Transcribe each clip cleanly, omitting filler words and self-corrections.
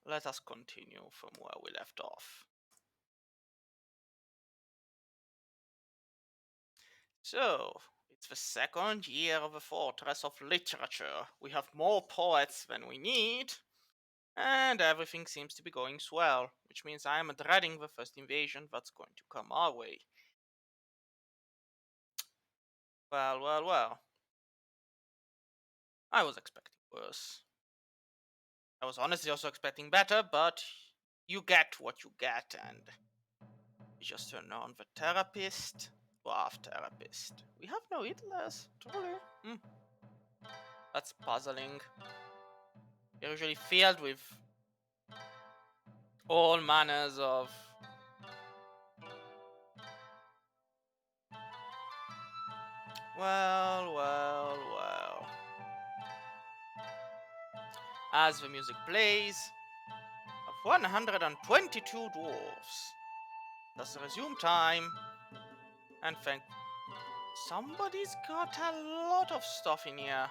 let us continue from where we left off. So, it's the second year of the Fortress of Literature. We have more poets than we need, and everything seems to be going swell, which means I am dreading the first invasion that's going to come our way. Well. I was expecting worse. I was honestly also expecting better, but you get what you get, and we just turn on the therapist. Dwarf therapist. We have no Hitlers, truly. That's puzzling. They're usually filled with all manners of well. As the music plays, of 122 dwarves. Let's resume time and thank somebody's got a lot of stuff in here.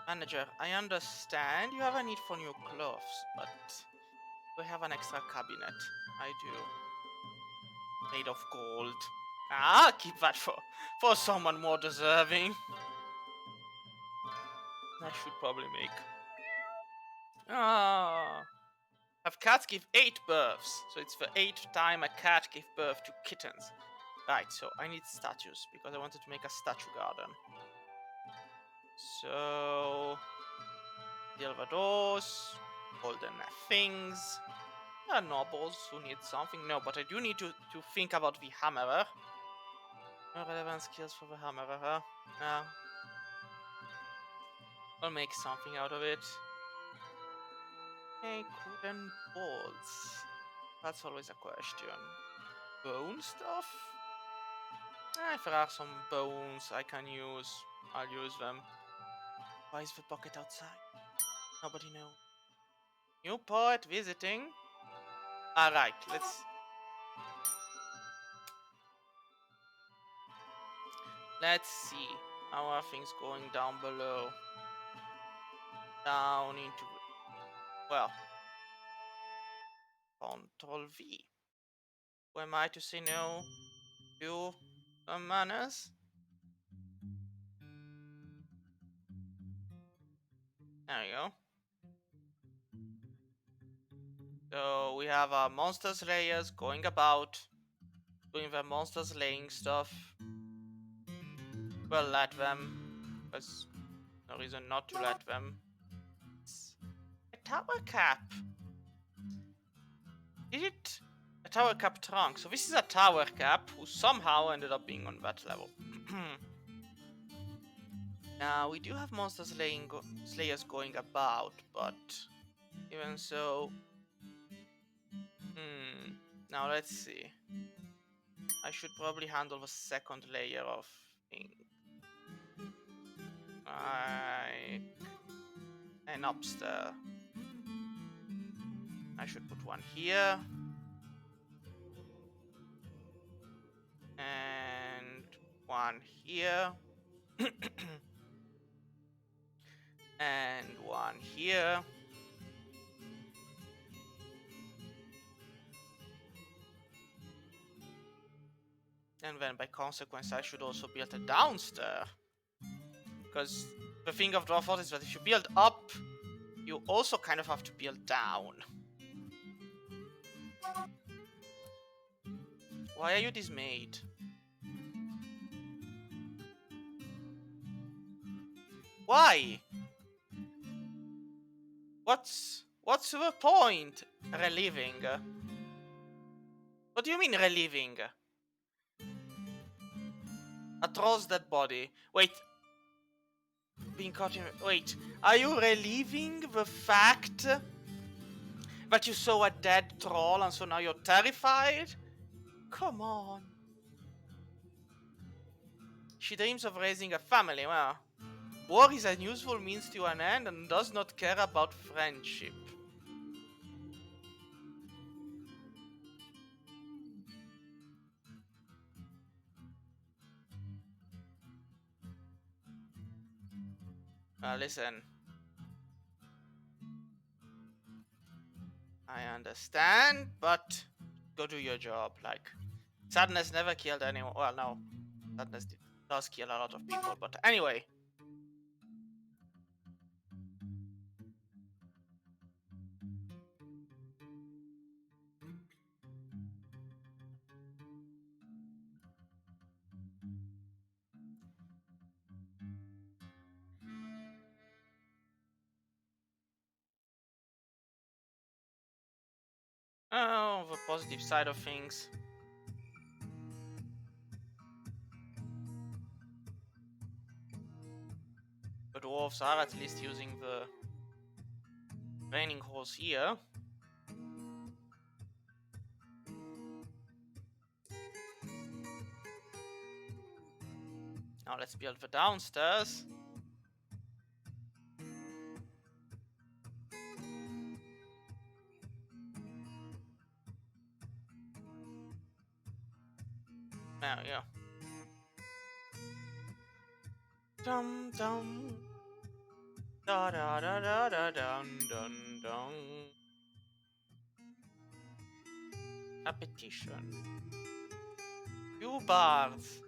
Manager, I understand you have a need for new clothes, but we have an extra cabinet. I do. Made of gold. Ah, keep that for someone more deserving. I should probably make. Have cats give 8 births, so it's the 8th time a cat gave birth to kittens. Right, so I need statues because I wanted to make a statue garden. So silver doors, golden things. There are nobles who need something. No, but I do need to think about the hammerer. No relevant skills for the hammerer, huh? Yeah. I'll make something out of it. Hey, wooden balls. That's always a question. Bone stuff? If there are some bones I can use, I'll use them. Why is the pocket outside? Nobody knows. New poet visiting? Alright, let's see. How are things going down below? Down into... Well, Control V. Who am I to say no to some manners? There you go. So we have our monster slayers going about doing their monster slaying stuff. We'll let them. There's no reason not to let them. It's a tower cap. Did it? A tower cap trunk. So this is a tower cap who somehow ended up being on that level. Now we do have monster slayers going about, but even so. Now let's see. I should probably handle the second layer of things. Like an upstairs. I should put one here. And one here. And one here. And then by consequence I should also build a downstairs. Because the thing of Dwarf is that if you build up, you also kind of have to build down. Why are you dismayed? Why? What's the point? Reliving. What do you mean reliving? A troll's dead body. Wait. Being caught in... Wait. Are you reliving the fact that you saw a dead troll and so now you're terrified? Come on. She dreams of raising a family. Well, war is a useful means to an end and does not care about friendship. Listen. I understand, but go do your job. Like, sadness never killed anyone. Well, no, sadness does kill a lot of people, but anyway. Oh, the positive side of things. The dwarves are at least using the training halls here. Now let's build the downstairs. There we go. Dum dum. Da da da da da dun dun dun. A petition. You bards.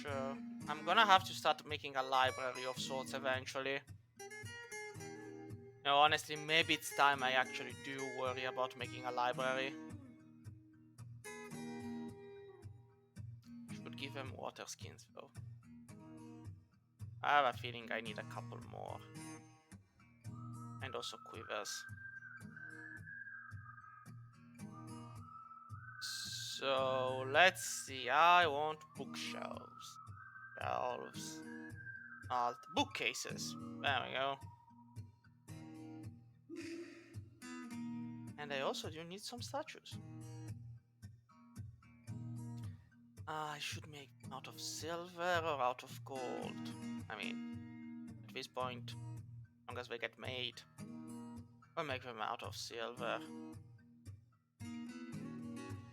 Sure. I'm gonna have to start making a library of sorts eventually. No, honestly, maybe it's time I actually do worry about making a library. Should give them water skins though. I have a feeling I need a couple more. And also quivers. So let's see. I want bookshelves. Shelves. Bookcases. There we go. And I also do need some statues. I should make them out of silver or out of gold. I mean, at this point, as long as they get made, I'll make them out of silver.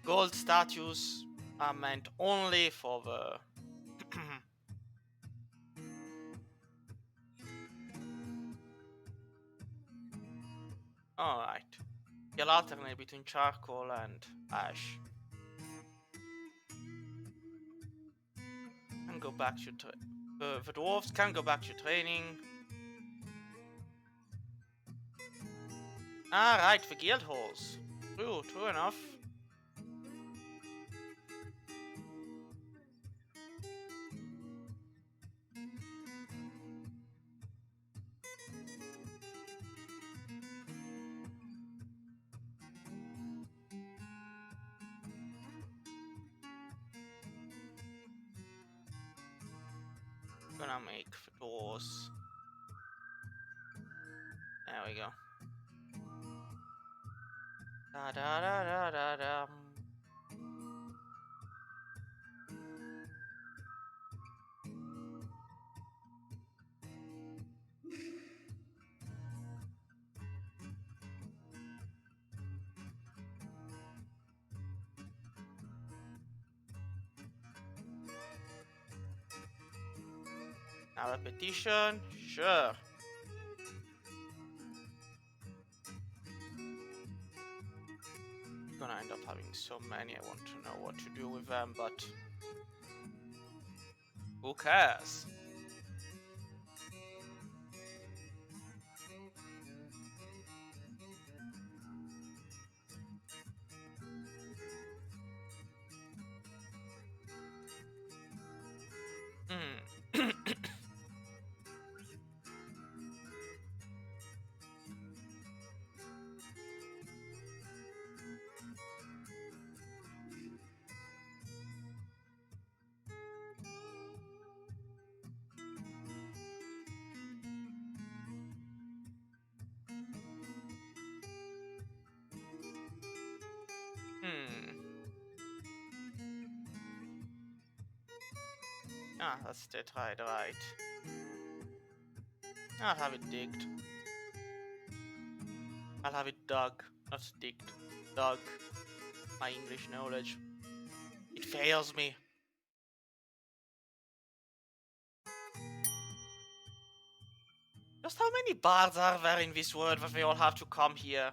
Gold statues are meant only for the Alright. You'll alternate between charcoal and ash. And go back to the dwarves can go back to training. Right, the guild halls. True enough. Gonna make the doors. There we go. Da da da da da da. Now repetition, sure. Gonna end up having so many. I want to know what to do with them, but who cares? That's it, right. I'll have it digged. I'll have it dug, not digged. Dug. My English knowledge. It fails me. Just how many bards are there in this world that they all have to come here?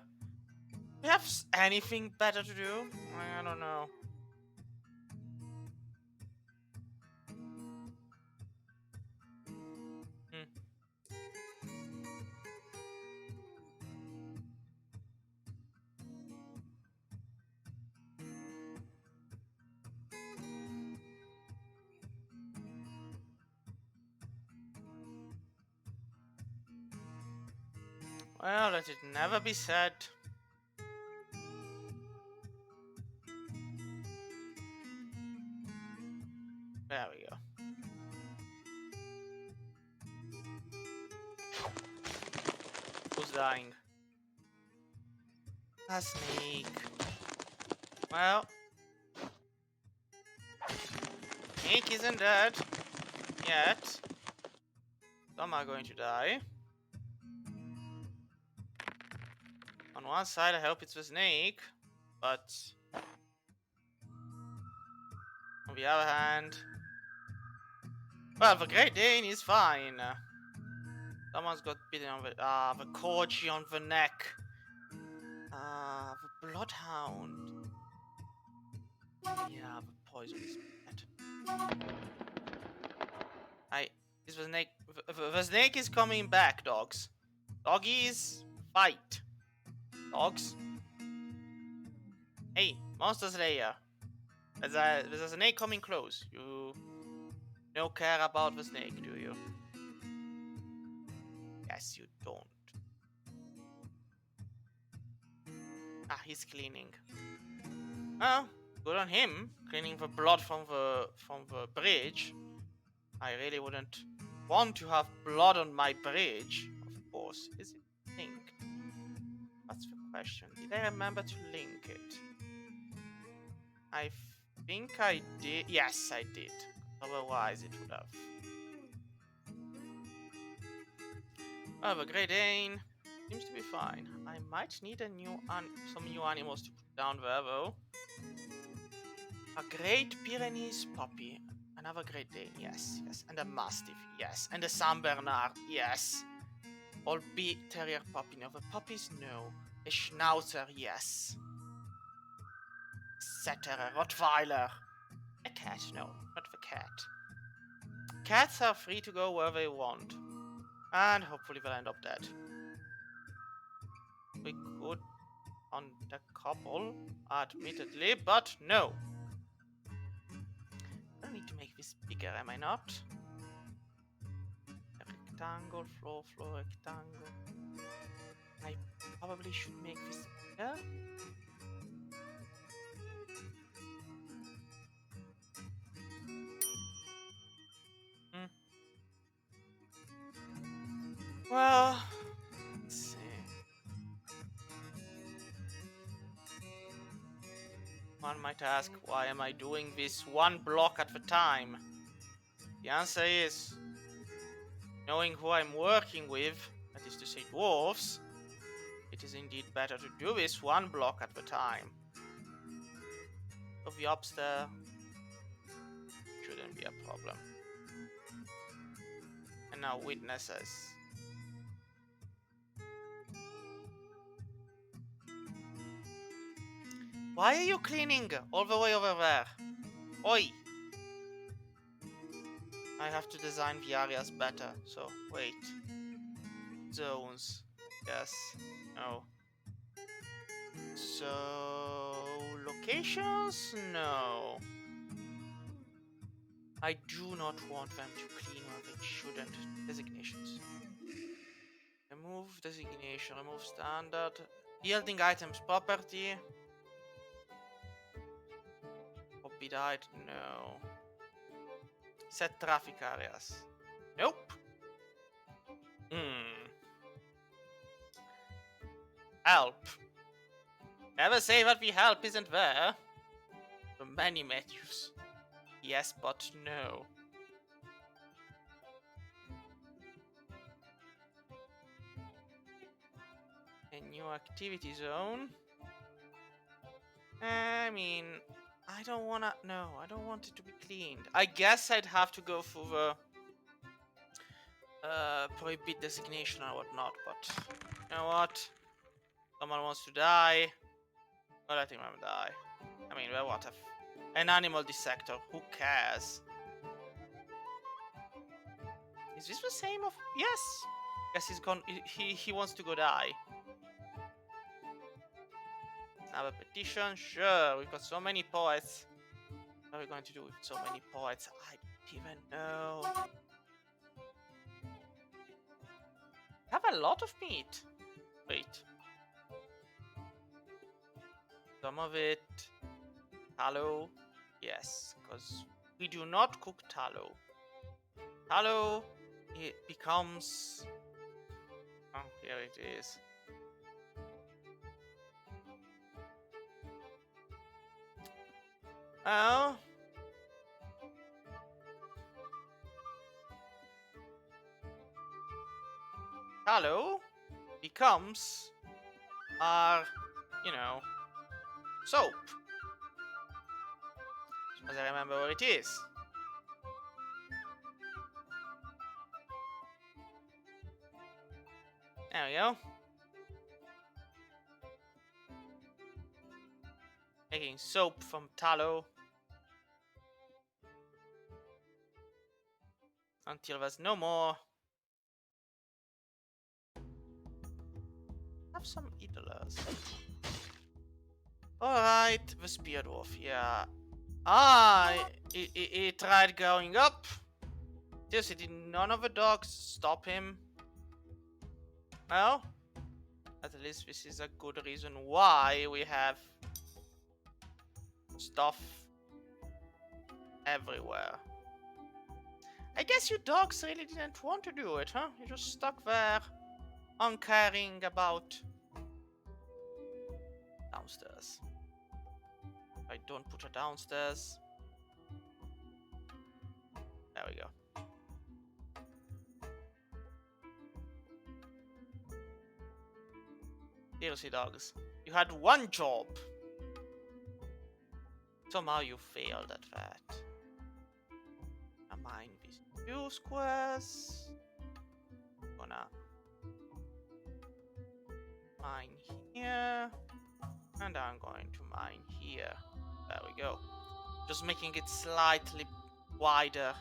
We have anything better to do? I don't know. Well, let it never be said. There we go. Who's dying? A snake. Well, snake isn't dead yet. Some are going to die. On one side, I hope it's the snake, but on the other hand, well, the Great Dane is fine. Someone's got bitten on the corgi on the neck. The bloodhound. Yeah, the poison is bad. Is the snake? The snake is coming back, dogs. Doggies, fight. Dogs. Hey, Monster Slayer. There's a snake coming close. You don't care about the snake, do you? Yes, you don't. Ah, he's cleaning. Well, good on him, cleaning the blood from the bridge. I really wouldn't want to have blood on my bridge, of course. Is it linked? That's the question. Did I remember to link it? I think I did. Yes, I did. Otherwise, it would have. Oh, the Great Dane seems to be fine. I might need some new animals to put down there, though. A Great Pyrenees puppy. Another Great Dane, yes, yes. And a Mastiff, yes. And a Saint Bernard, yes. All big terrier puppy, no. The puppies, no. A Schnauzer, yes. Setter, a Rottweiler. A cat, no, not the cat. Cats are free to go where they want. And hopefully they'll end up dead. We could hunt a couple, admittedly, but no. I don't need to make this bigger, am I not? A rectangle, floor, rectangle. I probably should make this bigger. Well, let's see. One might ask, why am I doing this one block at a time? The answer is, knowing who I'm working with, that is to say dwarves, it is indeed better to do this one block at a time. So the upstairs shouldn't be a problem. And now witnesses. Why are you cleaning all the way over there? Oi! I have to design the areas better, so wait. Zones. Yes. No. So... locations? No. I do not want them to clean where they shouldn't. Designations. Remove designation, remove standard. Yielding items property. Forbid item, no. Set traffic areas. Nope. Help. Never say that the help isn't there. For many menus. Yes, but no. A new activity zone. I mean, I don't wanna. No, I don't want it to be cleaned. I guess I'd have to go for the prohibit designation or whatnot, but you know what? Someone wants to die. Not letting them die. I mean, well, what if an animal dissector? Who cares? Is this the same of? Yes. Guess he's gone. He wants to go die. Now a petition. Sure, we've got so many poets. What are we going to do with so many poets? I don't even know. Have a lot of meat. Wait. Some of it. Tallow. Yes, because we do not cook tallow. Tallow, it becomes... Oh, here it is. Oh. Tallow becomes our, you know, soap. As I remember where it is. There we go. Making soap from tallow. Until there's no more. Have some idlers. Alright, the spear dwarf, yeah. He tried going up. Seriously, did none of the dogs stop him? Well, at least this is a good reason why we have stuff everywhere. I guess you dogs really didn't want to do it, huh? You just stuck there, uncaring about downstairs. I don't put her downstairs. There we go. Seriously, dogs. You had one job. Somehow you failed at that. Now mine these 2 squares. Gonna mine here. And I'm going to mine here. There we go. Just making it slightly wider.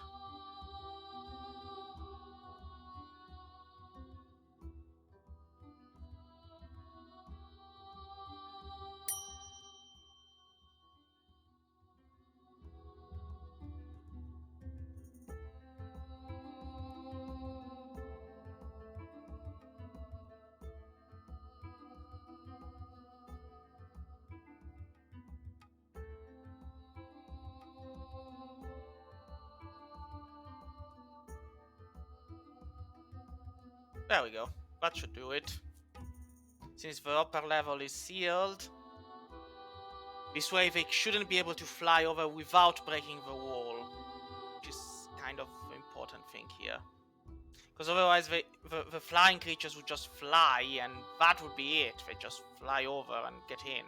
There we go. That should do it. Since the upper level is sealed, this way they shouldn't be able to fly over without breaking the wall, which is kind of an important thing here. Because otherwise the flying creatures would just fly and that would be it. They just fly over and get in.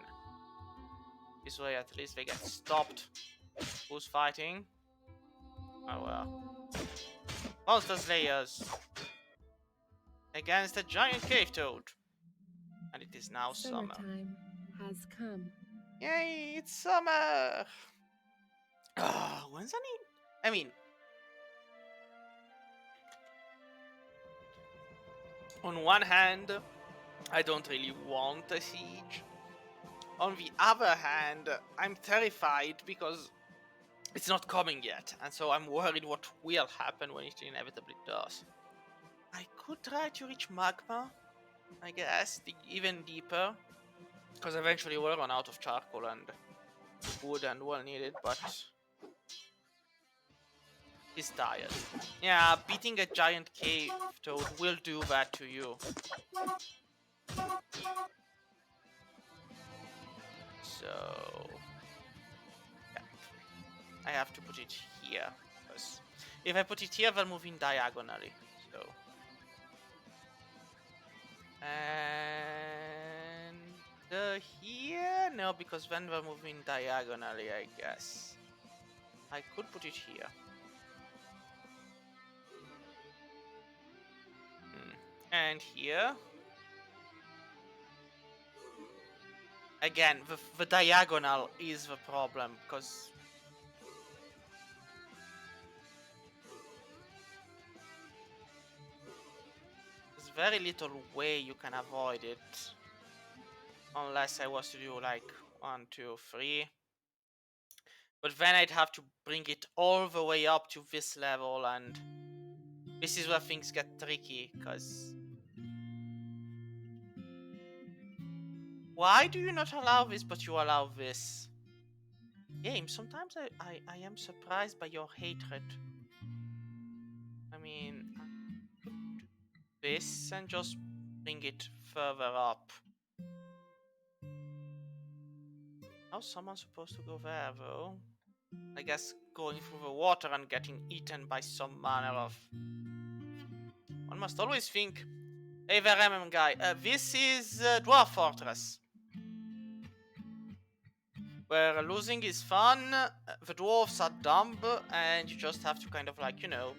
This way at least they get stopped. Who's fighting? Oh well. Monster Slayers against a giant cave toad. And it is now summer. Summertime has come. Yay, it's summer! When's I mean, on one hand, I don't really want a siege. On the other hand, I'm terrified because it's not coming yet, and so I'm worried what will happen when it inevitably does. I could try to reach magma, I guess, dig even deeper, because eventually we'll run out of charcoal and wood and well needed, but he's tired. Yeah, beating a giant cave toad will do that to you. So yeah, I have to put it here, because if I put it here, they'll move in diagonally. So and here, no, because then we're moving diagonally, I guess. I could put it here. And here. Again, the diagonal is the problem, because there's very little way you can avoid it. Unless I was to do like 1, 2, 3. But then I'd have to bring it all the way up to this level, and this is where things get tricky, because why do you not allow this but you allow this? Game, sometimes I am surprised by your hatred. I mean, I could do this and just bring it further up. How's someone supposed to go there, though? I guess going through the water and getting eaten by some manner of... One must always think... Hey there, MM guy. This is Dwarf Fortress, where losing is fun, the dwarves are dumb, and you just have to kind of like, you know,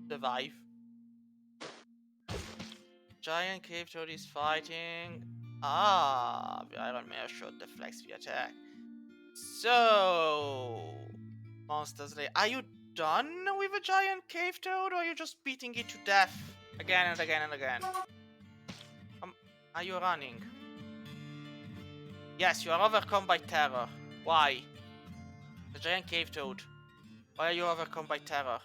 survive. Giant cave toad is fighting. Ah, the iron mare should deflect the attack. So, monsters, are you done with a giant cave toad, or are you just beating it to death again and again and again? Are you running? Yes, you are overcome by terror. Why? The giant cave toad. Why are you overcome by terror?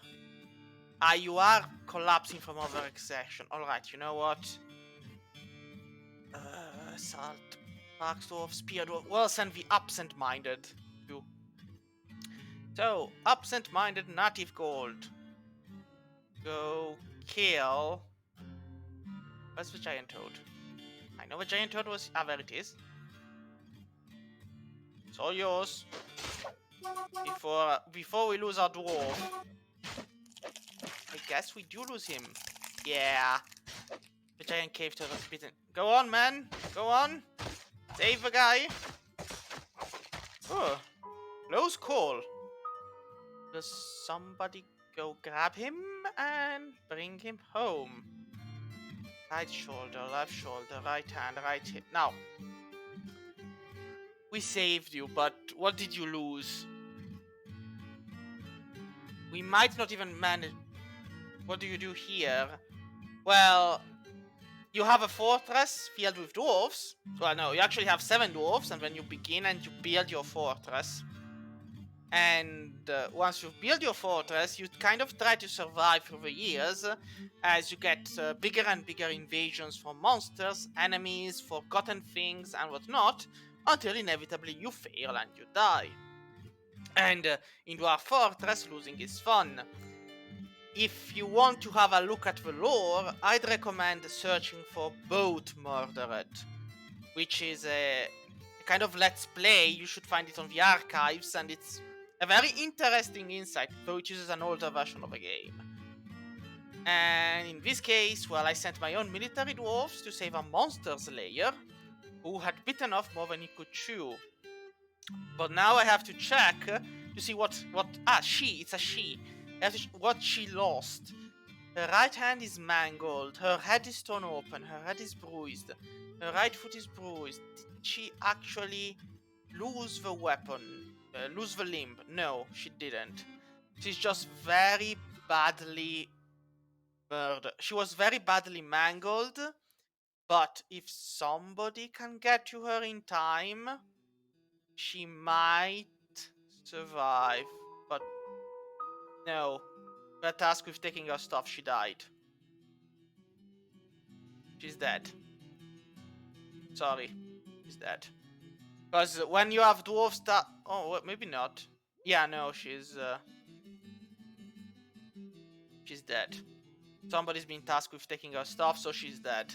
Ah, you are collapsing from overexertion. Alright, you know what? Salt, Parksdorf, Speardorf. Well, send the absent-minded too. So, absent-minded native gold. Go kill... Where's the giant toad? I know the giant toad was... Ah, there it is. It's all yours. Before we lose our dwarf. I guess we do lose him. Yeah. The giant cave toad was beaten. Go on, man. Go on. Save the guy. Oh. Close call. Does somebody go grab him and bring him home? Right shoulder, left shoulder, right hand, right hip. Now. We saved you, but what did you lose? We might not even manage... What do you do here? Well... You have a fortress filled with dwarves. Well, no, you actually have 7 dwarves, and then you begin and you build your fortress. And once you've built your fortress, you kind of try to survive through the years as you get bigger and bigger invasions from monsters, enemies, forgotten things, and whatnot, until inevitably you fail and you die. And in Dwarf Fortress, losing is fun. If you want to have a look at the lore, I'd recommend searching for Boat Murdered, which is a kind of let's play. You should find it on the archives, and it's a very interesting insight, though it uses an older version of the game. And in this case, well, I sent my own military dwarves to save a monster slayer who had bitten off more than he could chew. But now I have to check to see it's a she. What she lost. Her right hand is mangled, her head is torn open, her head is bruised, her right foot is bruised. Did she actually lose the weapon? Lose the limb? No, she didn't. She's just very badly murdered. She was very badly mangled, but if somebody can get to her in time, she might survive. But no. The task with taking her stuff, she died. She's dead. Sorry. She's dead. Because when you have dwarves that... Oh, well, maybe not. Yeah, no, she's dead. Somebody's been tasked with taking her stuff, so she's dead.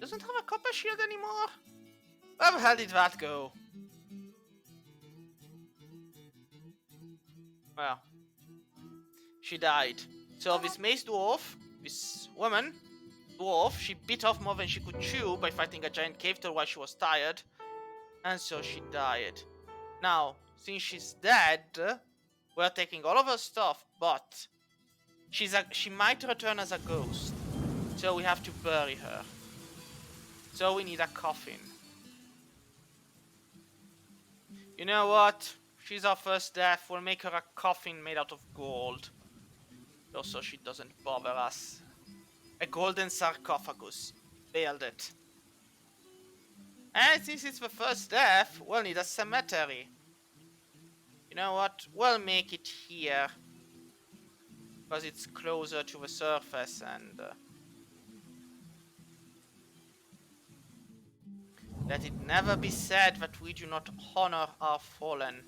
Doesn't have a copper shield anymore? Where the hell did that go? Well, she died. So this mace dwarf, this woman, dwarf, she bit off more than she could chew by fighting a giant cave toad while she was tired. And so she died. Now, since she's dead, we're taking all of her stuff, but She might return as a ghost. So we have to bury her. So we need a coffin. You know what? She's our first death. We'll make her a coffin made out of gold. Just so she doesn't bother us. A golden sarcophagus. Build it. And since it's the first death, we'll need a cemetery. You know what? We'll make it here. Because it's closer to the surface and... let it never be said that we do not honor our fallen.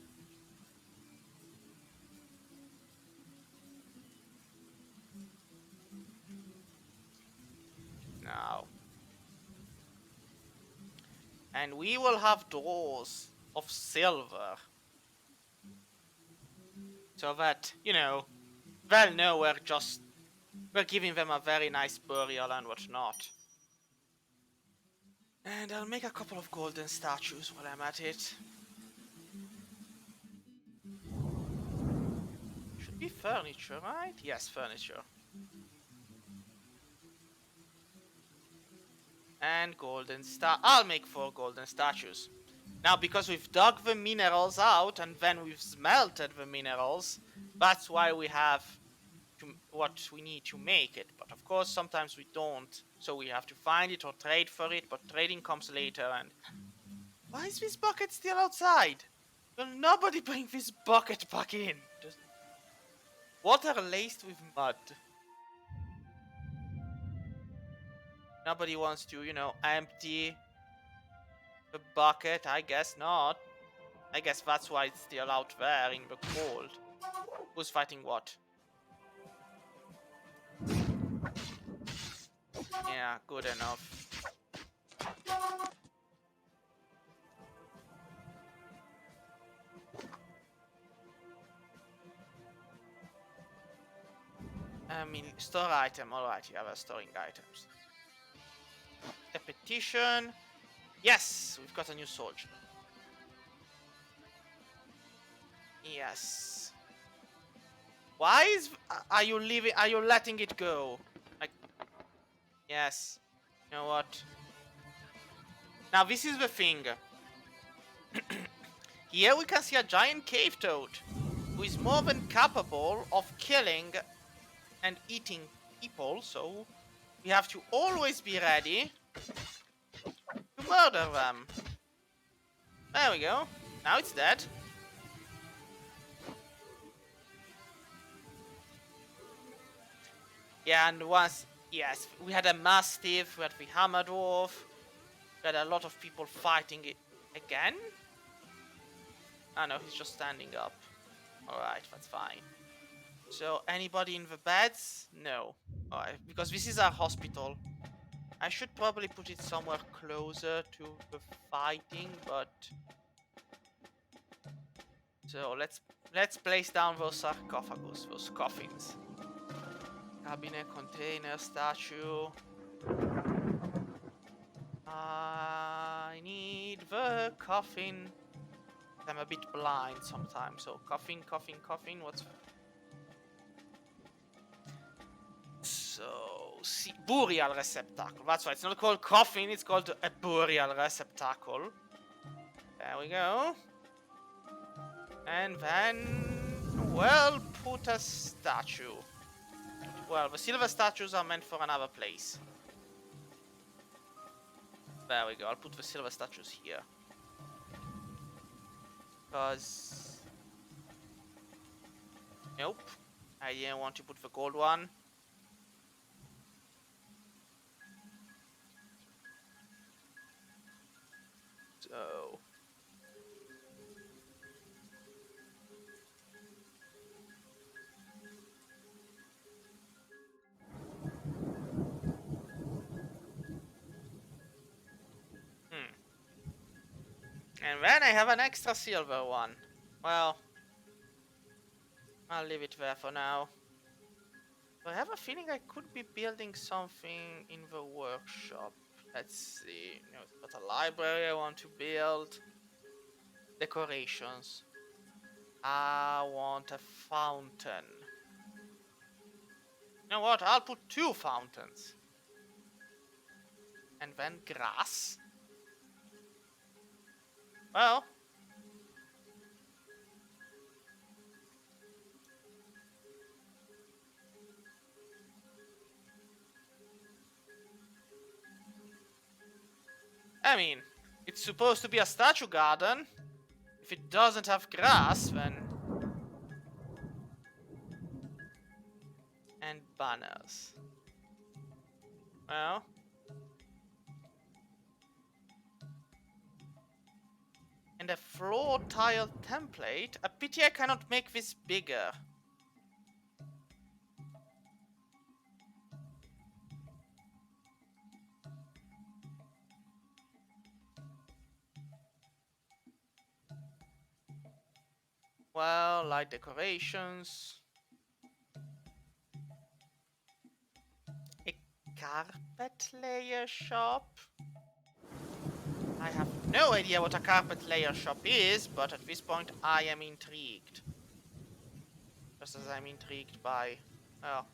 Now. And we will have doors of silver. So that, you know, they'll know we're giving them a very nice burial and whatnot. And I'll make a couple of golden statues while I'm at it. Should be furniture, right? Yes, furniture. And golden I'll make 4 golden statues. Now, because we've dug the minerals out and then we've smelted the minerals, that's why we have what we need to make it. But of course, sometimes we don't, so we have to find it or trade for it, but trading comes later. And why is this bucket still outside? Will nobody bring this bucket back in? Just water laced with mud. Nobody wants to, you know, empty the bucket. I guess not. I guess that's why it's still out there in the cold. Who's fighting what? Yeah, good enough. I mean, store item. Alright, yeah, we're storing items. A petition. Yes, we've got a new soldier. Yes. Why is... Are you leaving... Are you letting it go? Like... Yes. You know what? Now, this is the thing. Here we can see a giant cave toad, who is more than capable of killing and eating people, so we have to always be ready to murder them. There we go. Now it's dead. Yeah, and once... Yes, we had a Mastiff, we had the Hammer Dwarf, we had a lot of people fighting it again. Oh no, he's just standing up. Alright, that's fine. So, anybody in the beds? No. Alright, because this is our hospital. I should probably put it somewhere closer to the fighting, but... So, let's place down those sarcophagus, those coffins. Cabinet, container, statue. I need the coffin. I'm a bit blind sometimes, so coffin, coffin, coffin. What's... So, see, burial receptacle. That's why it's not called coffin, it's called a burial receptacle. There we go. And then we'll put a statue. Well, the silver statues are meant for another place. There we go, I'll put the silver statues here. Because... Nope. I didn't want to put the gold one. So... And then I have an extra silver one. Well, I'll leave it there for now. I have a feeling I could be building something in the workshop. Let's see. No, it's not a library I want to build. Decorations. I want a fountain. You know what? I'll put 2 fountains. And then grass. Well. I mean, it's supposed to be a statue garden. If it doesn't have grass, then... And banners. Well... And a floor tile template? A pity I cannot make this bigger. Well, light decorations. A carpet layer shop? I have no idea what a carpet layer shop is, but at this point I am intrigued. Just as I'm intrigued by, well,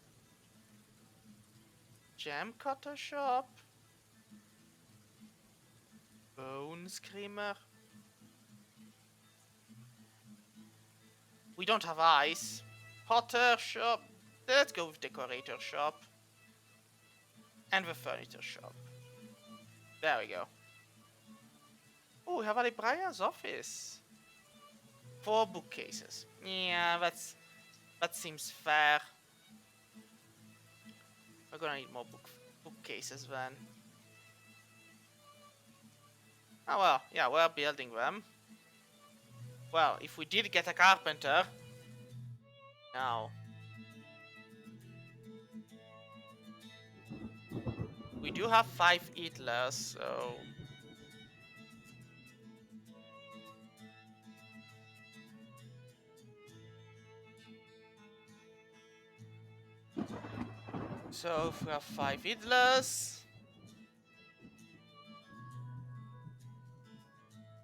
gem cutter shop, bone screamer. We don't have ice. Potter shop. Let's go with decorator shop. And the furniture shop. There we go. Oh, we have a librarian's office. 4 bookcases. Yeah, that seems fair. We're gonna need more bookcases then. Oh well, yeah, we're building them. Well, if we did get a carpenter... Now... We do have 5 idlers, so... So if we have 5 idlers...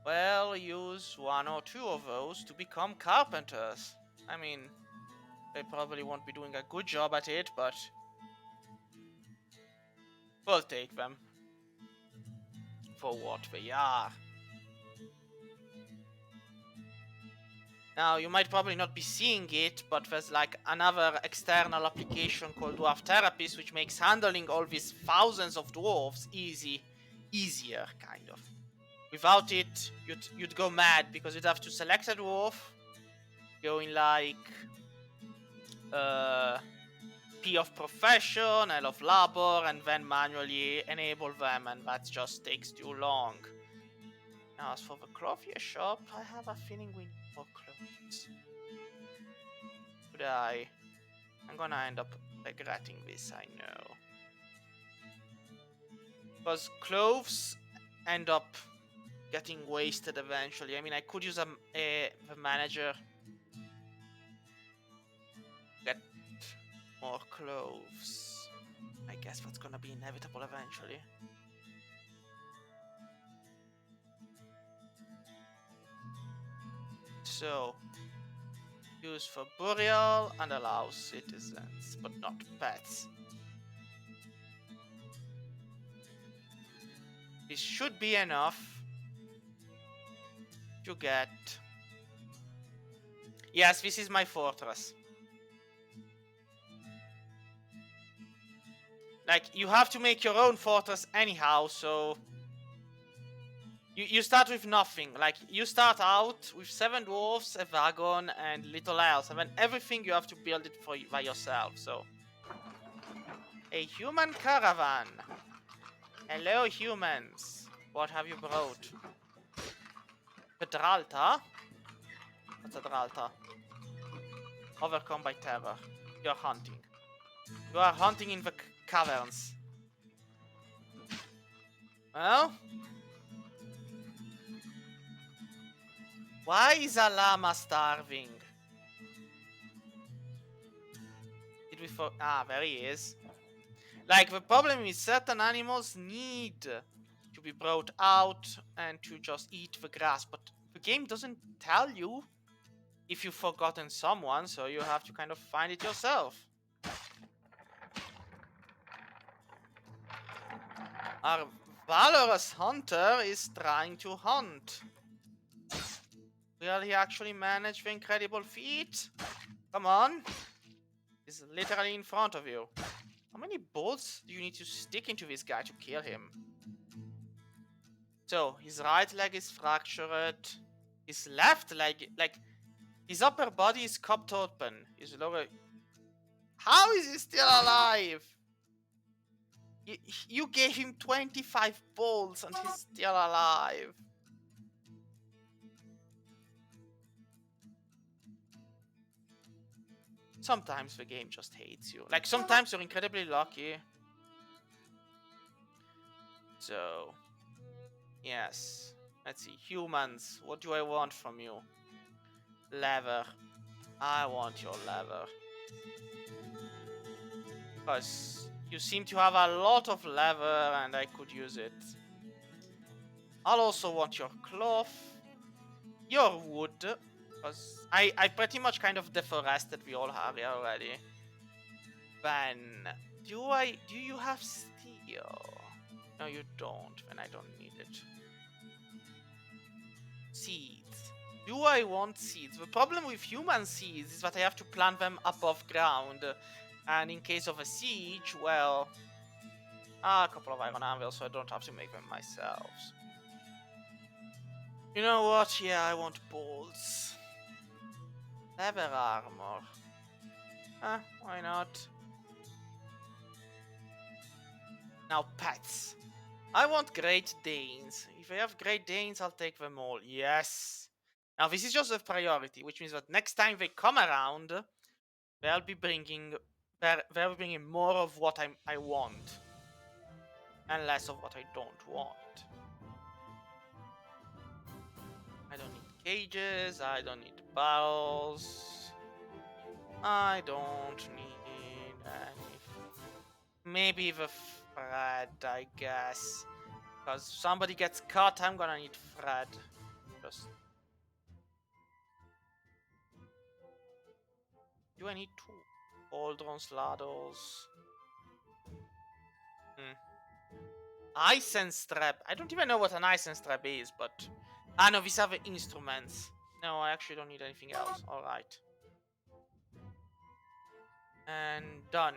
Well, use 1 or 2 of those to become carpenters. I mean, they probably won't be doing a good job at it, but... We'll take them. For what they are. Now, you might probably not be seeing it, but there's like another external application called Dwarf Therapist, which makes handling all these thousands of dwarves easier, kind of. Without it, you'd go mad, because you'd have to select a dwarf, go in like P of profession, L of labor, and then manually enable them, and that just takes too long. Now, as for the clothier shop, I have a feeling we need more clothes. Could I? I'm gonna end up regretting this, I know. Because clothes end up getting wasted eventually. I mean, I could use the manager get more clothes. I guess that's gonna be inevitable eventually. So, use for burial and allow citizens, but not pets. This should be enough to get... Yes, this is my fortress. Like, you have to make your own fortress anyhow, so... You start with nothing. Like, you start out with 7 dwarves, a wagon, and little else. And then everything you have to build it by yourself, so... A human caravan. Hello, humans. What have you brought? Pedralta? What's a Pedralta? Overcome by terror. You're hunting. You are hunting in the caverns. Well? Why is a llama starving? Did we Ah, there he is. Like, the problem is certain animals need to be brought out and to just eat the grass, but the game doesn't tell you if you've forgotten someone, so you have to kind of find it yourself. Our valorous hunter is trying to hunt. Will he actually manage the incredible feat? Come on. He's literally in front of you. How many bolts do you need to stick into this guy to kill him? So, his right leg is fractured. His left leg, like, his upper body is cupped open. His lower... How is he still alive? You gave him 25 bolts and he's still alive. Sometimes the game just hates you. Like, sometimes you're incredibly lucky. So, yes. Let's see. Humans, what do I want from you? Leather. I want your leather. Because you seem to have a lot of leather and I could use it. I'll also want your cloth. Your wood. Because I pretty much kind of deforested the whole area already. Then, do you have steel? No, you don't. Then I don't need it. Seeds. Do I want seeds? The problem with human seeds is that I have to plant them above ground. And in case of a siege, well... a couple of iron anvils, so I don't have to make them myself. You know what? Yeah, I want bolts. Leather armor. Why not? Now, pets. I want Great Danes. If I have Great Danes, I'll take them all. Yes! Now, this is just a priority, which means that next time they come around, they'll be bringing more of what I want. And less of what I don't want. I don't need cages, I don't need barrels. I don't need anything. Maybe the thread, I guess. Because somebody gets cut, I'm gonna need thread. Just... Do I need two? Cauldrons, ladders. Ice and strap. I don't even know what an ice and strap is, but... no, these are the instruments. No, I actually don't need anything else. Alright. And done.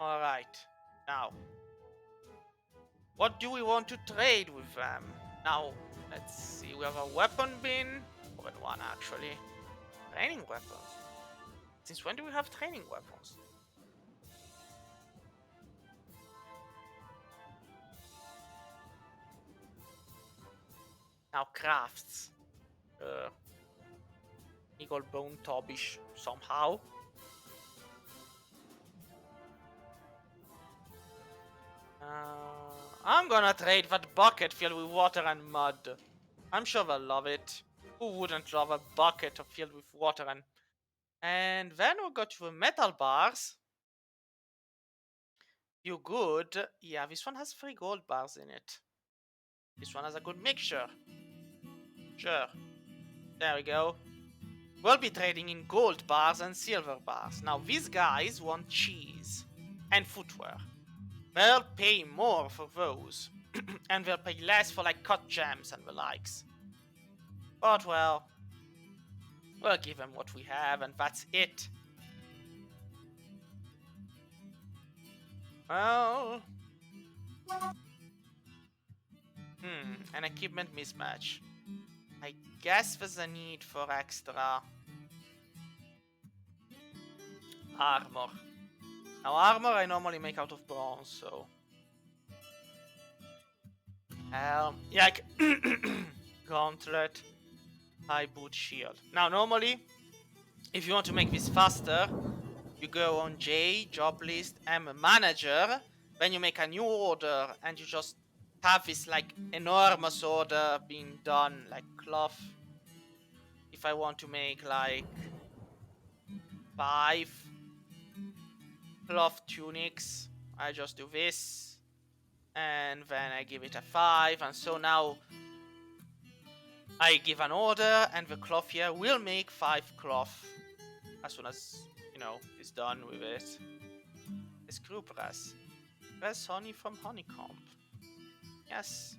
Alright. Now. What do we want to trade with them? Now, let's see. We have a weapon bin. More than one, actually. Training weapons. Since when do we have training weapons? Now, crafts. Eagle bone tobish somehow. I'm gonna trade that bucket filled with water and mud. I'm sure they'll love it. Who wouldn't love a bucket filled with water and... And then we'll go to the metal bars. You good? Yeah, this one has 3 gold bars in it. This one has a good mixture. Sure. There we go. We'll be trading in gold bars and silver bars. Now, these guys want cheese and footwear. They'll pay more for those. And they'll pay less for, like, cut gems and the likes. But, well, we'll give them what we have, and that's it. Well... an equipment mismatch. I guess there's a need for extra... armor. Now, armor I normally make out of bronze, so... yeah, gauntlet, high boot, shield. Now, normally, if you want to make this faster, you go on J, job list, M, manager, then you make a new order, and you just have this, like, enormous order being done, like cloth. If I want to make, like, 5 cloth tunics, I just do this, and then I give it a 5, and so now I give an order, and the cloth here will make 5 cloth as soon as, you know, it's done with it. The screw press. Press honey from honeycomb. Yes.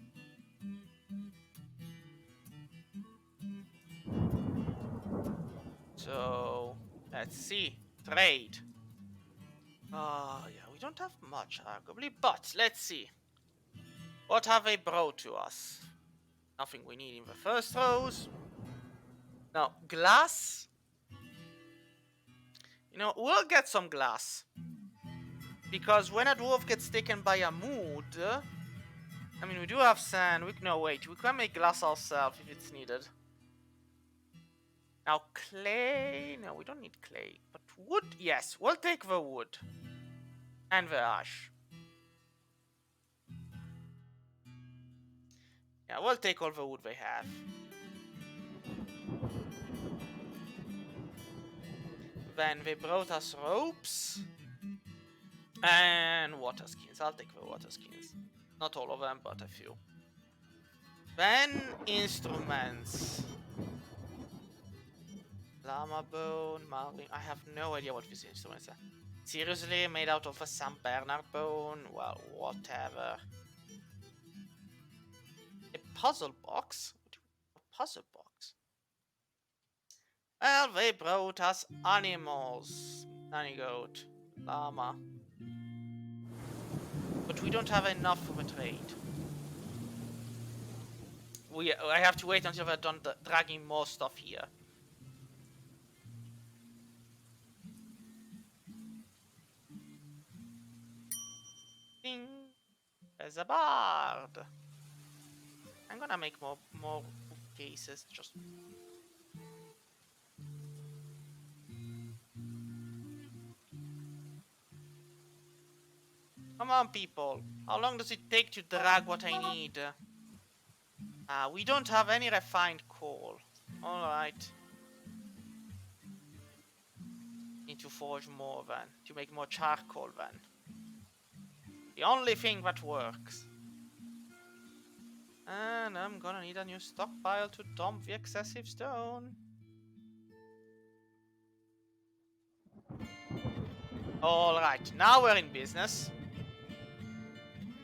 So, let's see. Trade. Yeah, we don't have much, arguably, but let's see. What have they brought to us? Nothing we need in the first rows. Now, glass. You know, we'll get some glass. Because when a dwarf gets taken by a mood... I mean, we do have sand. No, wait. We can make glass ourselves if it's needed. Now, clay... No, we don't need clay. But wood? Yes, we'll take the wood. And the ash. Yeah, we'll take all the wood they have. Then they brought us ropes. And water skins. I'll take the water skins. Not all of them, but a few. Then instruments. Llama bone, marlin. I have no idea what these instruments are. Seriously, made out of a St. Bernard bone? Well, whatever. A puzzle box? A puzzle box? Well, they brought us animals. Nanny goat, llama. But we don't have enough for the trade. I have to wait until they're done dragging more stuff here. Ding! There's a bard. I'm gonna make more bookcases. Just come on, people. How long does it take to drag what I need? We don't have any refined coal. Alright. Need to forge more then. To make more charcoal then. The only thing that works. And I'm gonna need a new stockpile to dump the excessive stone. Alright, now we're in business.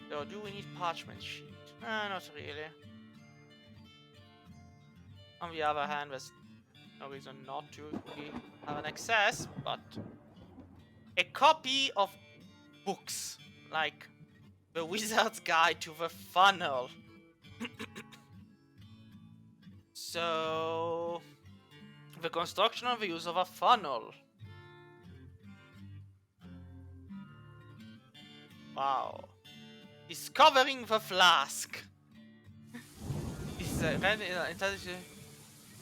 So, do we need parchment sheet? Not really. On the other hand, there's no reason not to. We have an excess, but a copy of books, like the Wizard's Guide to the Funnel. So, the construction and the use of a funnel. Wow. Discovering the flask.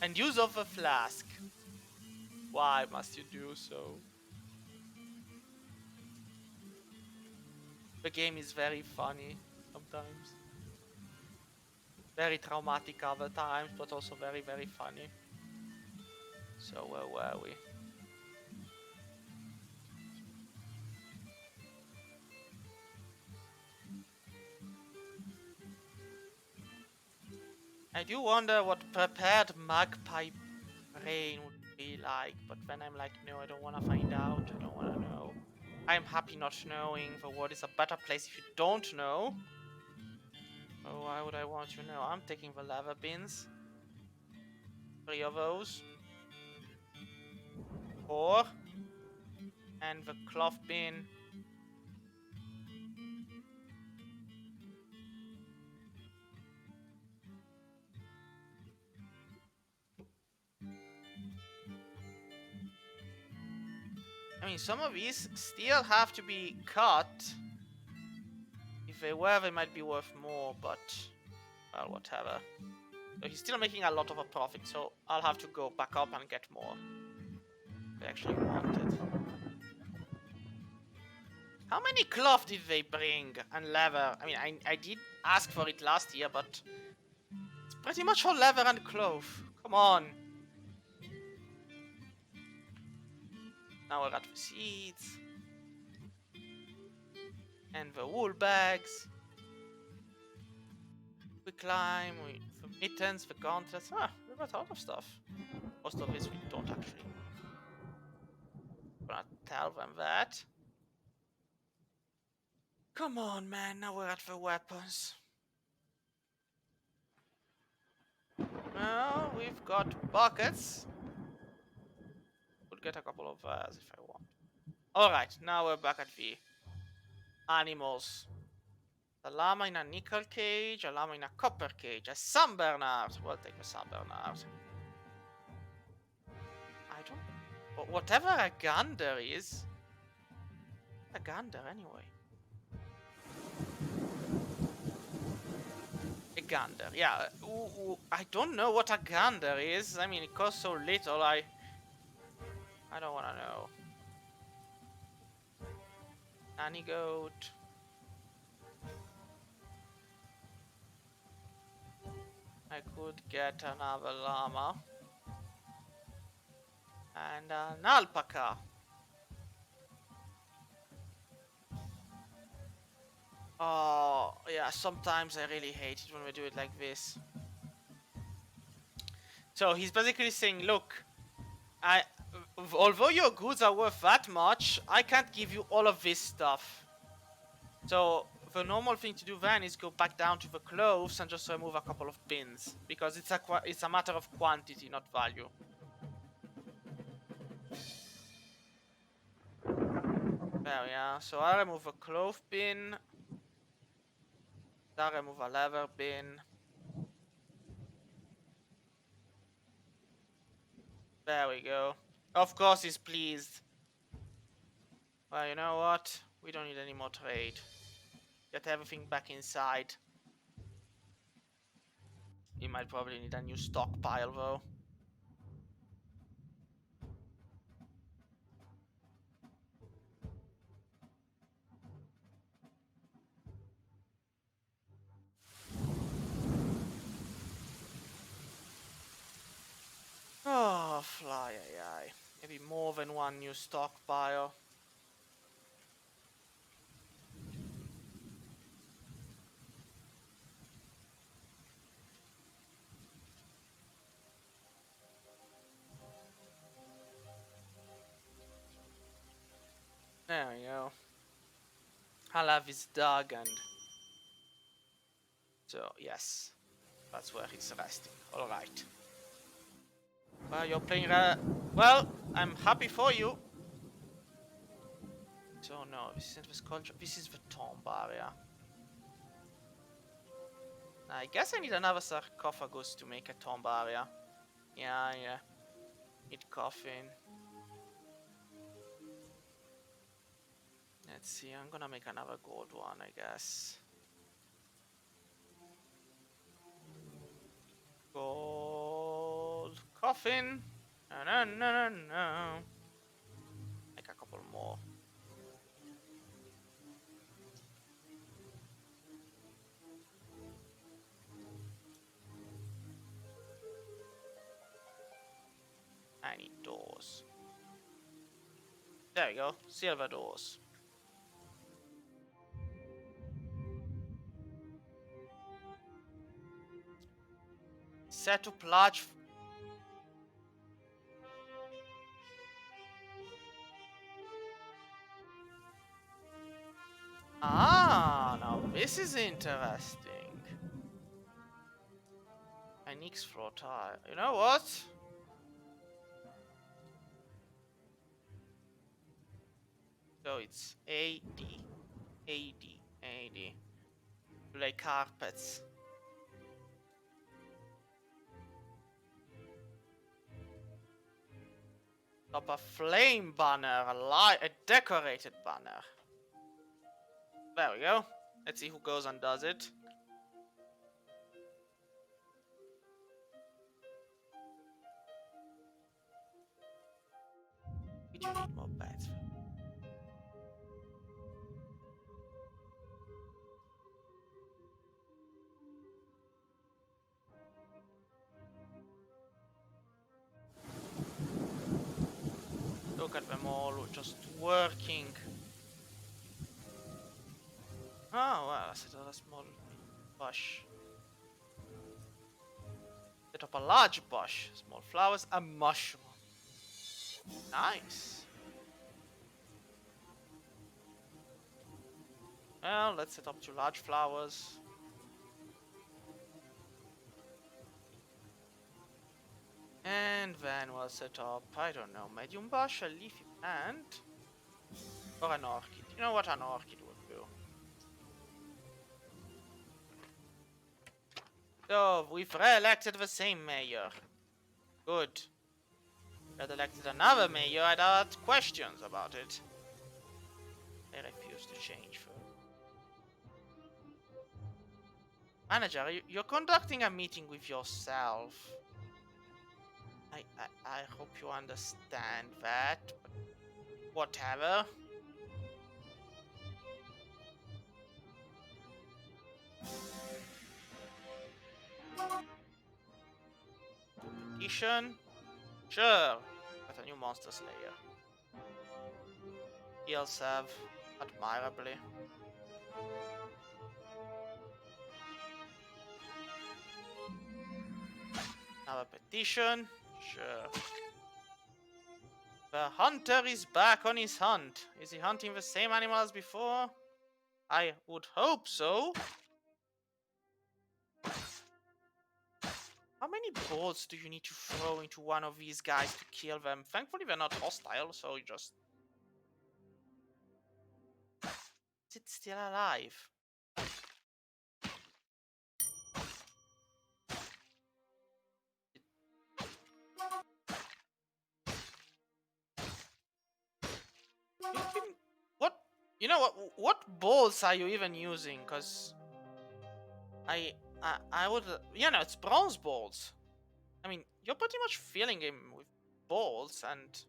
And use of the flask. Why must you do so? The game is very funny sometimes. Very traumatic other times, but also very, very funny. So where were we? I do wonder what prepared magpie brain would be like, but then I'm like, no, I don't want to find out. I don't want to know. I'm happy not knowing. The world is a better place if you don't know. Oh, why would I want to know? I'm taking the lava bins. 3 of those. 4. And the cloth bin. I mean, some of these still have to be cut. If they were, they might be worth more, but... well, whatever. So he's still making a lot of a profit, so I'll have to go back up and get more. They actually wanted. How many cloth did they bring? And leather? I mean, I did ask for it last year, but... it's pretty much all leather and cloth. Come on. Now we're at the seeds. And the wool bags. We climb, the mittens, the gauntlets. We got a lot of stuff. Most of this we don't actually. I'm gonna tell them that. Come on, man, now we're at the weapons. Well, we've got buckets. Could get a couple of those if I want. Alright, now we're back at the animals. A llama in a nickel cage, a llama in a copper cage, a San Bernard. We'll take the San Bernard. I don't... But whatever a gander is... A gander, anyway. A gander, yeah. I don't know what a gander is. I mean, it costs so little, I don't want to know. Nanny goat. I could get another llama. And an alpaca. Oh, yeah, sometimes I really hate it when we do it like this. So he's basically saying, look, although your goods are worth that much, I can't give you all of this stuff. So the normal thing to do then is go back down to the clothes and just remove a couple of bins, because it's a matter of quantity, not value. There we are. So I remove a clove bin. I remove a leather bin. There we go. Of course he's pleased. Well, you know what? We don't need any more trade. Get everything back inside. We might probably need a new stockpile though. Oh, fly, aye. Maybe more than one new stockpile. There we go. I'll have his dog and... So, yes. That's where he's resting. Alright. Well, you're playing well, I'm happy for you. So, no, this isn't the sculpture. This is the tomb area. I guess I need another sarcophagus to make a tomb area. Yeah. Need coffin. Let's see, I'm gonna make another gold one, I guess. Gold coffin. No. Make a couple more. I need doors. There we go, silver doors. Set up large. Ah, now this is interesting. An X floor tile. You know what? So it's AD. Like carpets. Up a flame banner, a decorated banner. There we go. Let's see who goes and does it. We do need more beds. Look at them all just working. Oh, well, I set up a small bush. Set up a large bush. Small flowers, a mushroom. Nice. Well, let's set up 2 large flowers. And then we'll set up, I don't know, medium bush, a leafy plant, or an orchid. You know what an orchid would do. So, we've re-elected the same mayor. Good. Had elected another mayor, I'd had questions about it. I refuse to change for... Manager, you're conducting a meeting with yourself. I hope you understand that, but whatever. Petition? Sure. Got a new monster slayer. He'll serve admirably. Another petition? Sure. The hunter is back on his hunt. Is he hunting the same animal as before? I would hope so. How many bullets do you need to throw into one of these guys to kill them? Thankfully they're not hostile, so you just... Is it still alive? What? You know what? What balls are you even using? Cause I would, you know, it's bronze balls. I mean, you're pretty much filling him with balls and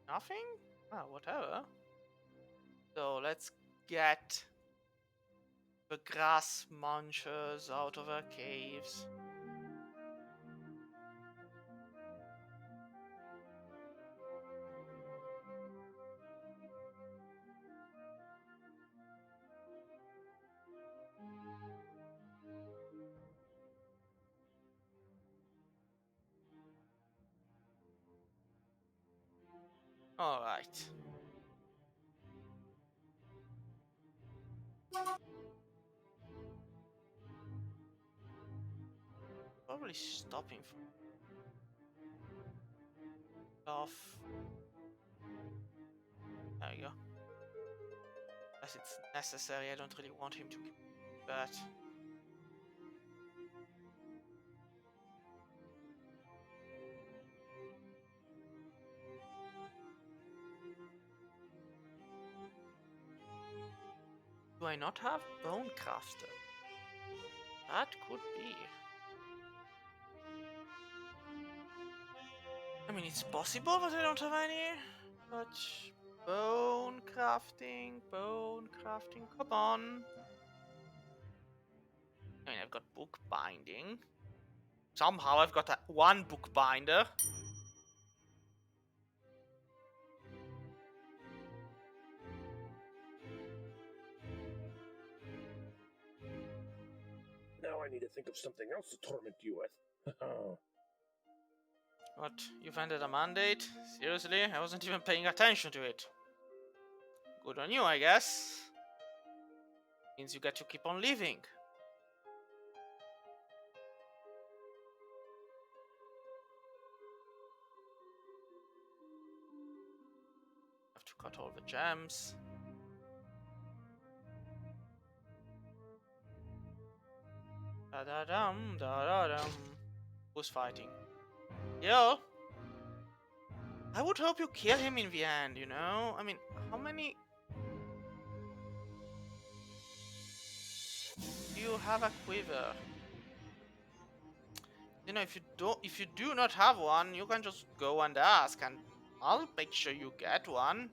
nothing. Ah, whatever. So let's get the grass munchers out of their caves. Alright. Probably stopping off. There you go. Unless it's necessary, I don't really want him to keep that. Do I not have Bone Crafter? That could be. I mean, it's possible that I don't have any. But bone crafting, come on. I mean, I've got book binding. Somehow I've got one bookbinder. Now I need to think of something else to torment you with. What? You've ended a mandate? Seriously? I wasn't even paying attention to it. Good on you, I guess. Means you get to keep on living. Have to cut all the gems. Da-da-dum, da-da-dum. Who's fighting? Yo! I would hope you kill him in the end, you know? I mean, how many... Do you have a quiver? You know, if you do not have one, you can just go and ask, and I'll make sure you get one.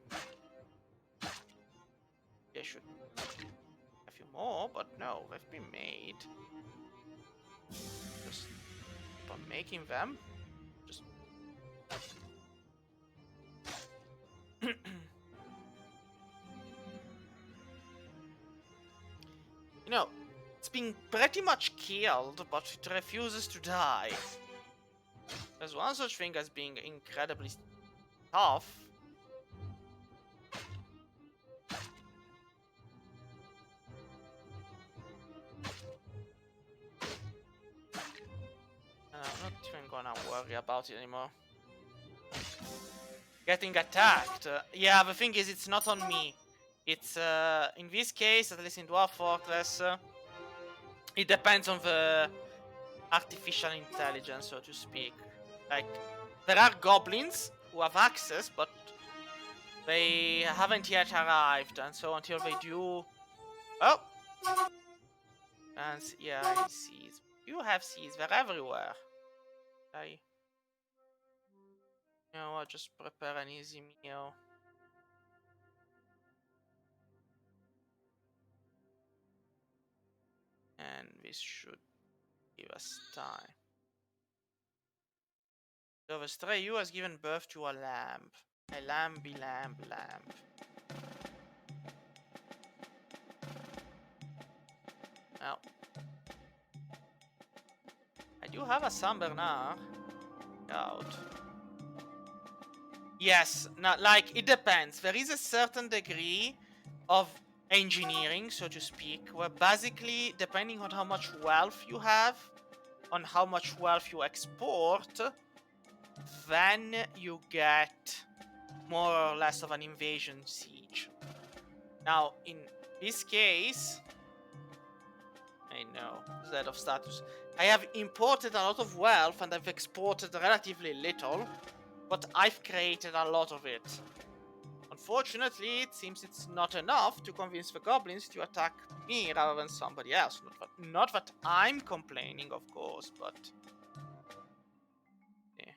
They should a few more, but no, they've been made. Just keep on making them. Just you know, it's been pretty much killed, but it refuses to die. There's one such thing as being incredibly tough. gonna worry about it anymore. Getting attacked. Yeah, the thing is, it's not on me. It's, in this case, at least in Dwarf Fortress, it depends on the artificial intelligence, so to speak. Like, there are goblins who have access, but they haven't yet arrived, and so until they do... Oh! And yeah, I see. You have seeds, they're everywhere. I'll just prepare an easy meal. And this should give us time. So the stray ewe has given birth to a lamb. A lamby lamb. Now, I do have a San Bernard out. Yes, not like it depends. There is a certain degree of engineering, so to speak, where basically, depending on how much wealth you have, on how much wealth you export, then you get more or less of an invasion siege. Now, in this case, I know, Z of status. I have imported a lot of wealth and I've exported relatively little, but I've created a lot of it. Unfortunately, it seems it's not enough to convince the goblins to attack me rather than somebody else. Not that I'm complaining, of course, but... yeah.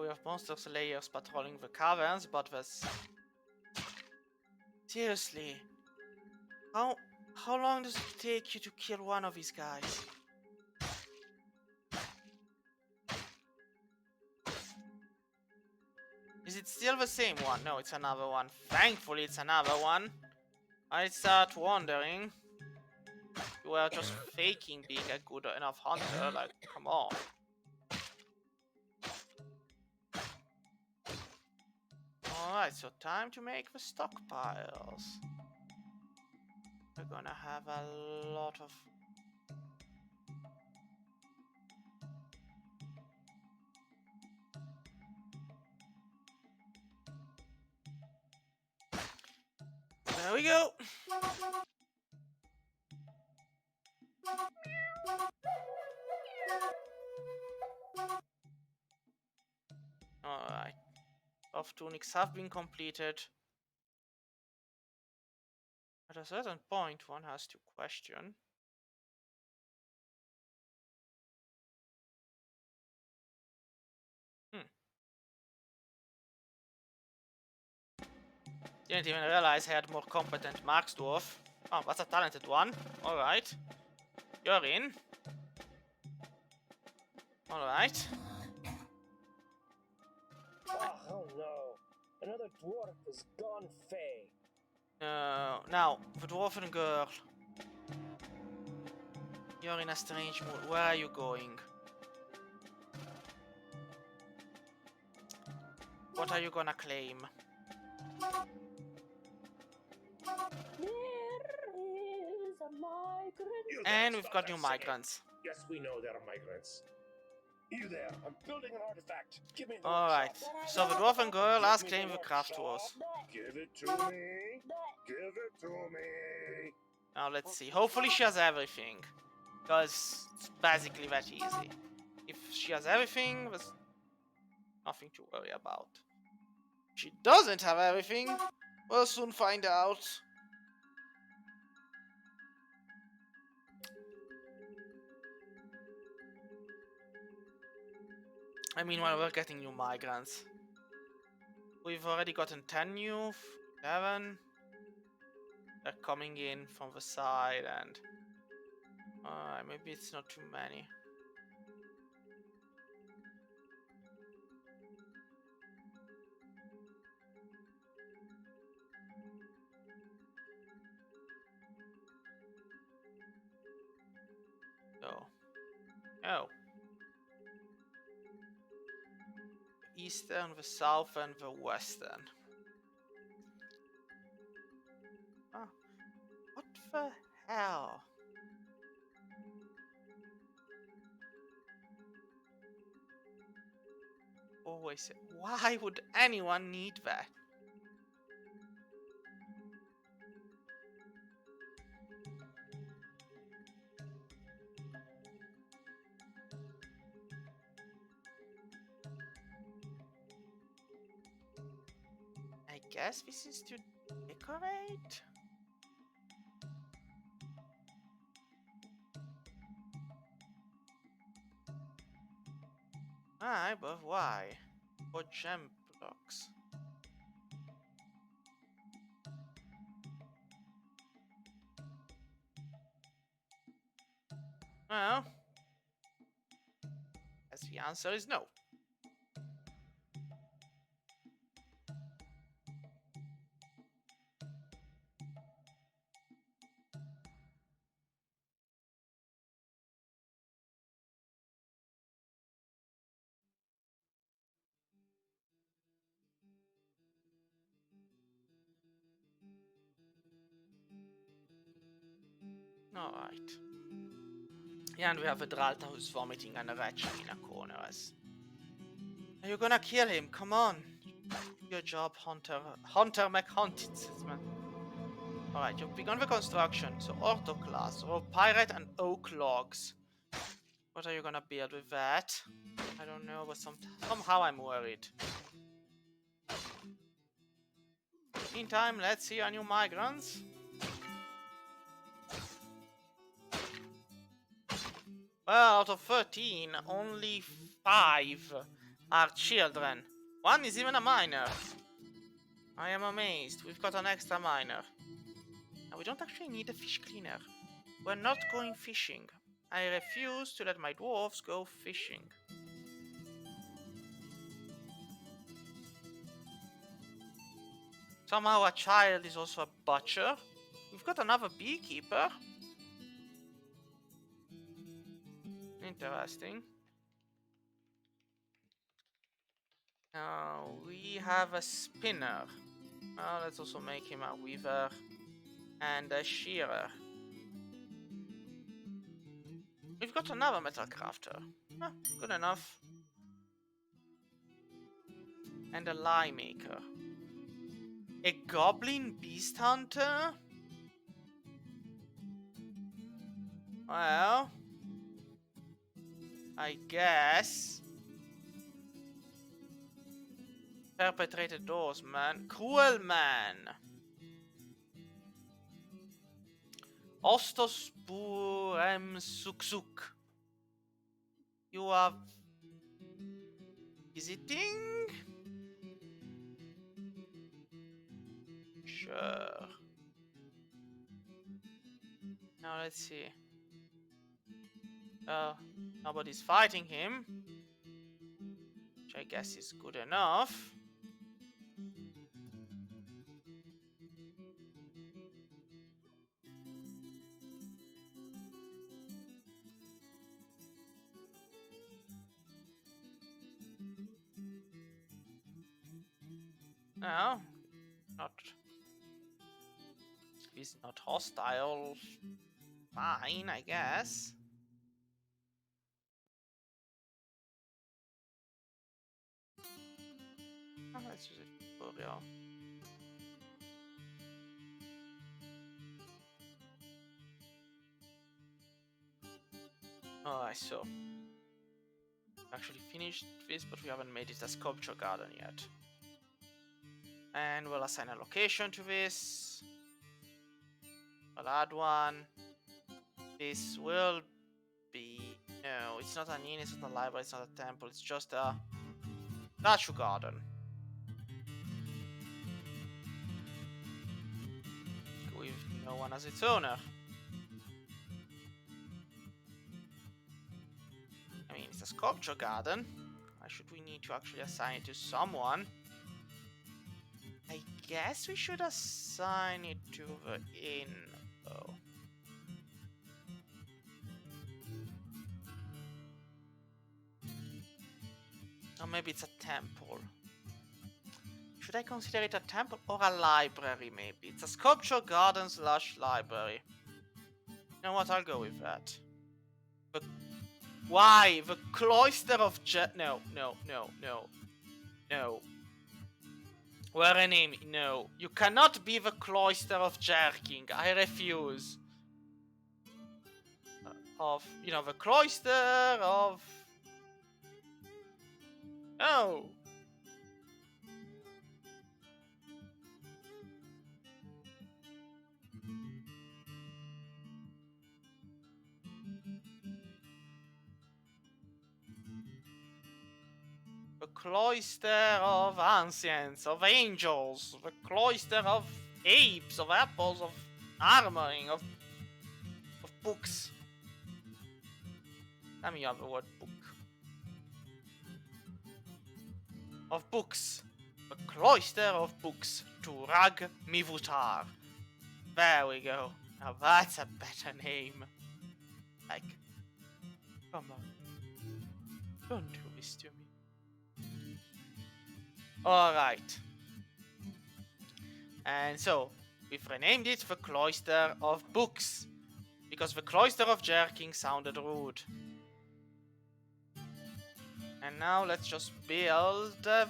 We have monster slayers patrolling the caverns, but there's... seriously, how long does it take you to kill one of these guys? Is it still the same one? No, it's another one. Thankfully, it's another one. I start wondering. You were just faking being a good enough hunter, like, come on. Alright, so time to make the stockpiles. We're gonna have a lot of... there we go! Alright. Of tunics have been completed. At a certain point, one has to question. Didn't even realize I had more competent Marks Dwarf. Oh, that's a talented one. Alright. You're in. Alright. Oh no! Another dwarf has gone fey. Now, the dwarven girl. You're in a strange mood. Where are you going? What are you gonna claim? There is a migrant. And we've got new migrants. Yes, we know there are migrants. You there? I'm building an artifact. Give me the Alright. workshop. So the dwarven girl has claimed the craft tools. Give it to me. Give it to me. Now let's see. Hopefully she has everything. Because it's basically that easy. If she has everything, there's nothing to worry about. If she doesn't have everything, we'll soon find out. I mean, while we're getting new migrants. We've already gotten 10 new, 11. They're coming in from the side, and maybe it's not too many. So, oh. Eastern, the south, and the western. Ah, what the hell? Always. Why would anyone need that? I guess this is to decorate? Why, but why? For gem blocks. Well, as the answer is no. Alright. Yeah, and we have a Dralta who's vomiting and a Ratchet in a corner. Are you gonna kill him? Come on. Good job, Hunter. Hunter McHunt. Alright, you've begun the construction. So, Ortho class, or Pirate and Oak logs. What are you gonna build with that? I don't know, but somehow I'm worried. Meantime, let's see our new migrants. Well, out of 13, only 5 are children. 1 is even a minor. I am amazed. We've got an extra minor. Now, we don't actually need a fish cleaner. We're not going fishing. I refuse to let my dwarves go fishing. Somehow a child is also a butcher. We've got another beekeeper. Interesting. Now we have a spinner. Let's also make him a weaver and a shearer. We've got another metal crafter. Good enough. And a lye maker. A goblin beast hunter? Well, I guess. Perpetrated doors, man. Cruel man. Ostos burem suksuk. You are visiting? Sure. Now let's see. Nobody's fighting him. Which I guess is good enough. No, not. He's not hostile. Fine, I guess. Oh, let's use it for real. Alright, so actually finished this, but we haven't made it a sculpture garden yet. And we'll assign a location to this. I'll add one. This will be No, it's not an inn, it's not a library, it's not a temple, it's just a statue garden. With no one as its owner. I mean, it's a sculpture garden. Why should we need to actually assign it to someone? I guess we should assign it to the inn, though. Or maybe it's a temple. Should I consider it a temple or a library, maybe? It's a sculpture garden slash library. You know what? I'll go with that. Why? The cloister of No. Where a name? No. You cannot be the cloister of jerking. I refuse. The cloister of... No. The cloister of ancients, of angels, the cloister of apes, of apples, of armoring, of books. Let me have the word book. Of books. The cloister of books. Turag Mivutar. There we go. Now that's a better name. Like, come on. Don't do this to me. Alright. And so, we've renamed it the Cloister of Books. Because the Cloister of Jerking sounded rude. And now let's just build the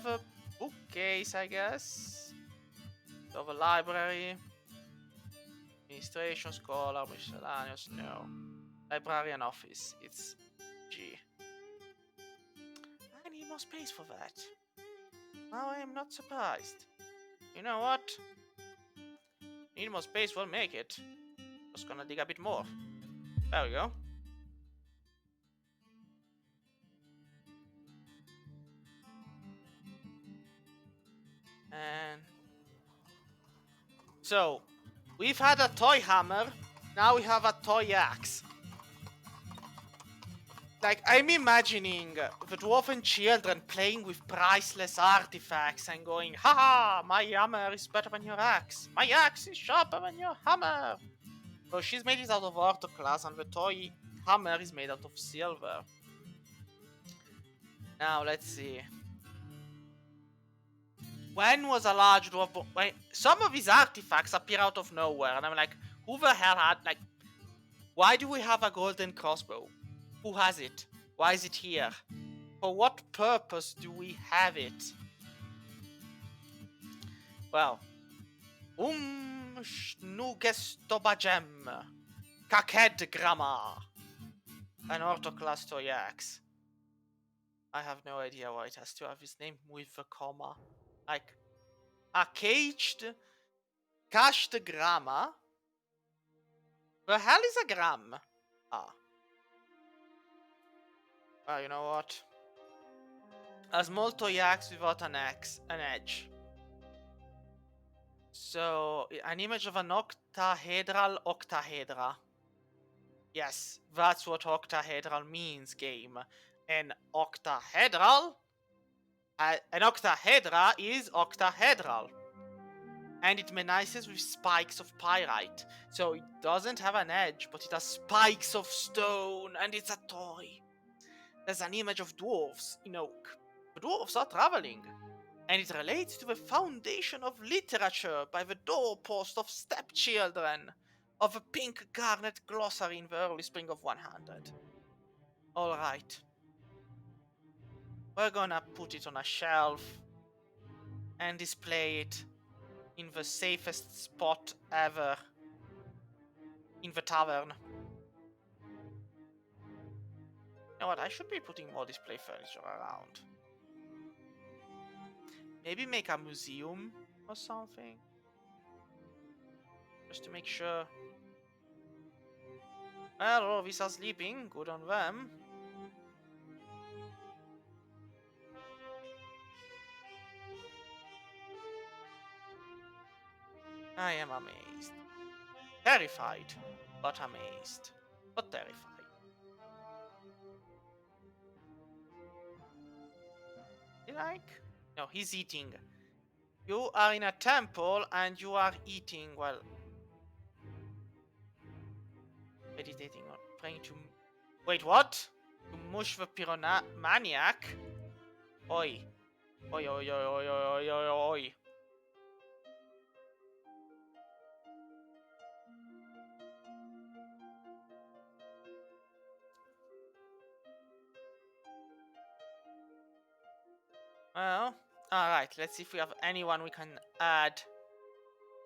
bookcase, I guess. So the library. Administration, scholar, miscellaneous, no. Librarian office, it's G. I need more space for that. Now I am not surprised. You know what? Need more space, we'll make it. Just gonna dig a bit more. There we go. And so we've had a toy hammer, now we have a toy axe. Like, I'm imagining the dwarven children playing with priceless artifacts and going, haha, my hammer is better than your axe. My axe is sharper than your hammer. So she's made it out of orthoclase and the toy hammer is made out of silver. Now, let's see. When was a large dwarf born? Some of these artifacts appear out of nowhere, and I'm like, who the hell had, like, why do we have a golden crossbow? Who has it? Why is it here? For what purpose do we have it? Well, Schnugestobajem, Kaked Grammar, an orthoclase toy axe. I have no idea why it has to have his name with a comma. Like, a cached grammar? The hell is a gram? Ah. Well, you know what? A small toy axe without an edge. So, an image of an octahedra. Yes, that's what octahedral means, game. An octahedra is octahedral. And it menaces with spikes of pyrite. So it doesn't have an edge, but it has spikes of stone, and it's a toy. There's an image of dwarves in oak. The dwarves are traveling, and it relates to the foundation of literature by the doorpost of Stepchildren, of a pink garnet glossary in the early spring of 100. Alright. We're gonna put it on a shelf and display it in the safest spot ever, in the tavern. You know what, I should be putting more display furniture around. Maybe make a museum or something. Just to make sure. Well, all of these are sleeping, good on them. I am amazed. Terrified, but amazed. But terrified. You like? No, he's eating. You are in a temple and you are eating, well, meditating or praying to... Wait, what? To mush the pyromaniac? Oi. Oi, oi, oi, oi, oi, oi, oi. Well, alright, let's see if we have anyone we can add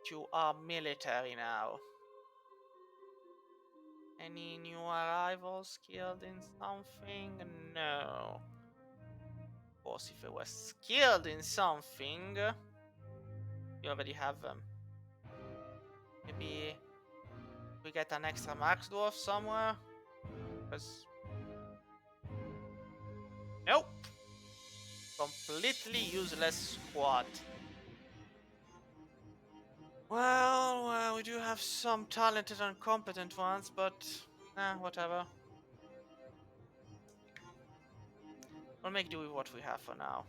to our military now. Any new arrivals skilled in something? No. Of course, if they were skilled in something, we already have them. Maybe we get an extra Max Dwarf somewhere? Because... Nope! Completely useless squad. Well, we do have some talented and competent ones, but... whatever. We'll make do with what we have for now.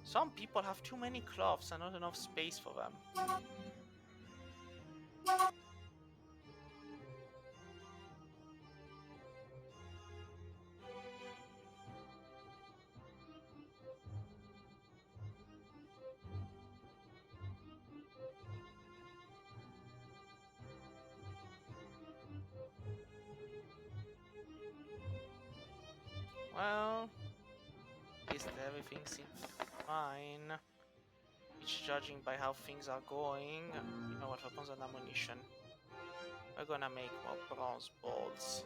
Some people have too many cloths and not enough space for them. Well, at least everything seems fine. Which, judging by how things are going, you know what, weapons and ammunition. We're gonna make more bronze bolts.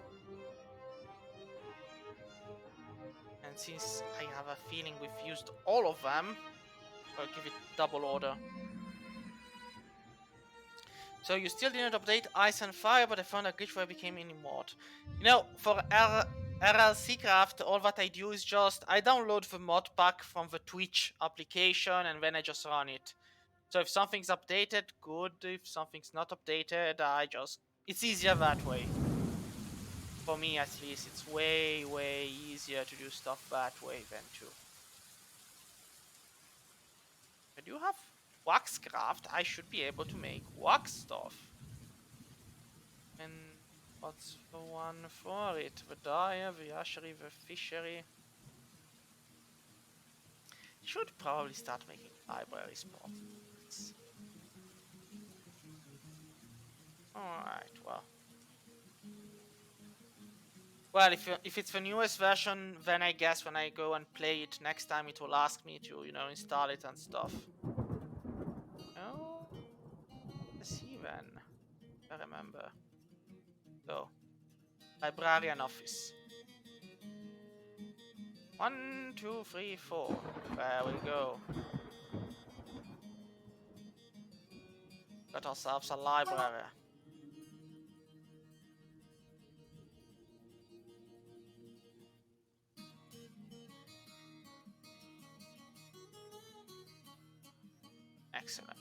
And since I have a feeling we've used all of them, I'll give it double order. So you still didn't update Ice and Fire, but I found a glitch where I became any mod. You know, for RLC Craft, all that I do is just, I download the mod pack from the Twitch application and then I just run it. So if something's updated, good. If something's not updated, it's easier that way. For me at least, it's way, way easier to do stuff that way than to... I do have Waxcraft. I should be able to make wax stuff. And what's the one for it? The dyer, the ashery, the fishery. Should probably start making library spots. Alright, well. Well, if it's the newest version, then I guess when I go and play it next time, it will ask me to, you know, install it and stuff. Oh, let's see then. I remember. Go. Librarian office. 1, 2, 3, 4. There we go. Got ourselves a library. Excellent.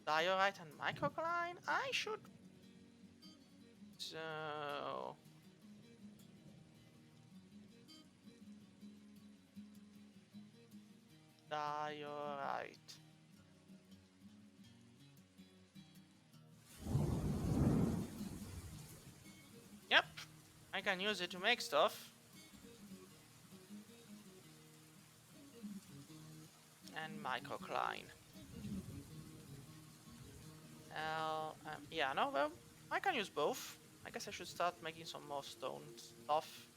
Diorite and microcline? I should... So... Diorite. Yep, I can use it to make stuff. And microcline. Yeah, no, well, I can use both. I guess I should start making some more stone stuff.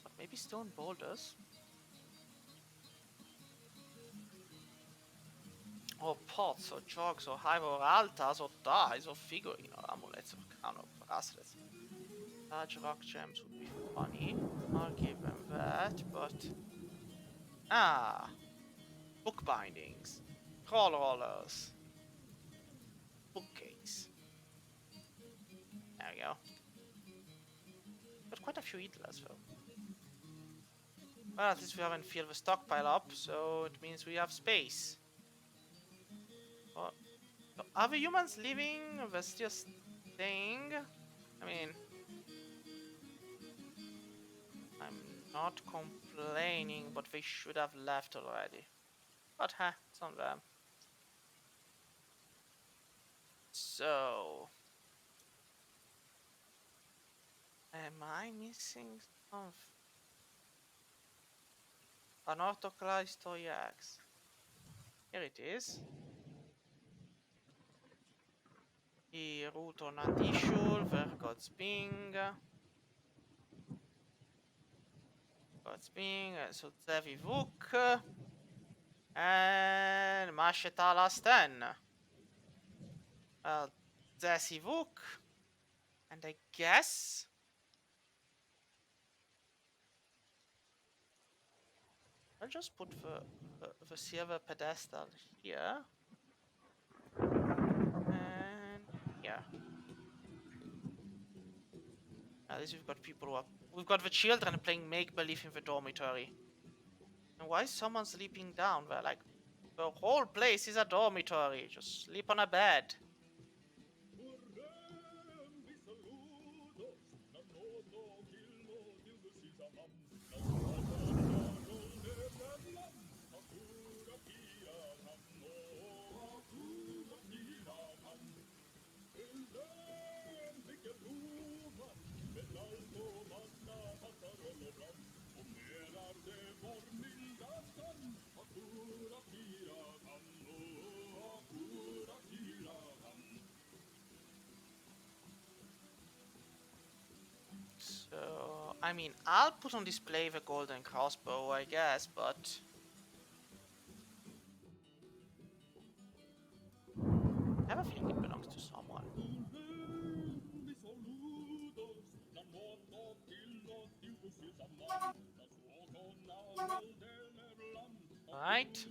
But maybe stone boulders. Or pots, or jugs, or hive, or altars, or dies, or figurine, or amulets, or crown, or bracelets. Large rock gems would be funny. I'll give them that, but... Ah! Book bindings. Troll rollers. Bookcase. There we go. Got quite a few eaters though. Well, at least we haven't filled the stockpile up, so it means we have space. Oh, so are the humans leaving? They're still staying? I mean, I'm not complaining, but they should have left already. But it's on them. So, am I missing something? Unorthodox toy axe. Here it is. I ruutu natishul, vergotsping. Godsping, Sutsevi Vuk. And Mashetalastan. Well, Zesi Vuk. And I guess I'll just put the silver pedestal here. And yeah. At least we've got people who are... We've got the children playing make-believe in the dormitory. And why is someone sleeping down there? Like, the whole place is a dormitory. Just sleep on a bed. So, I mean, I'll put on display the golden crossbow, I guess, but... I have a feeling it belongs to someone. Right.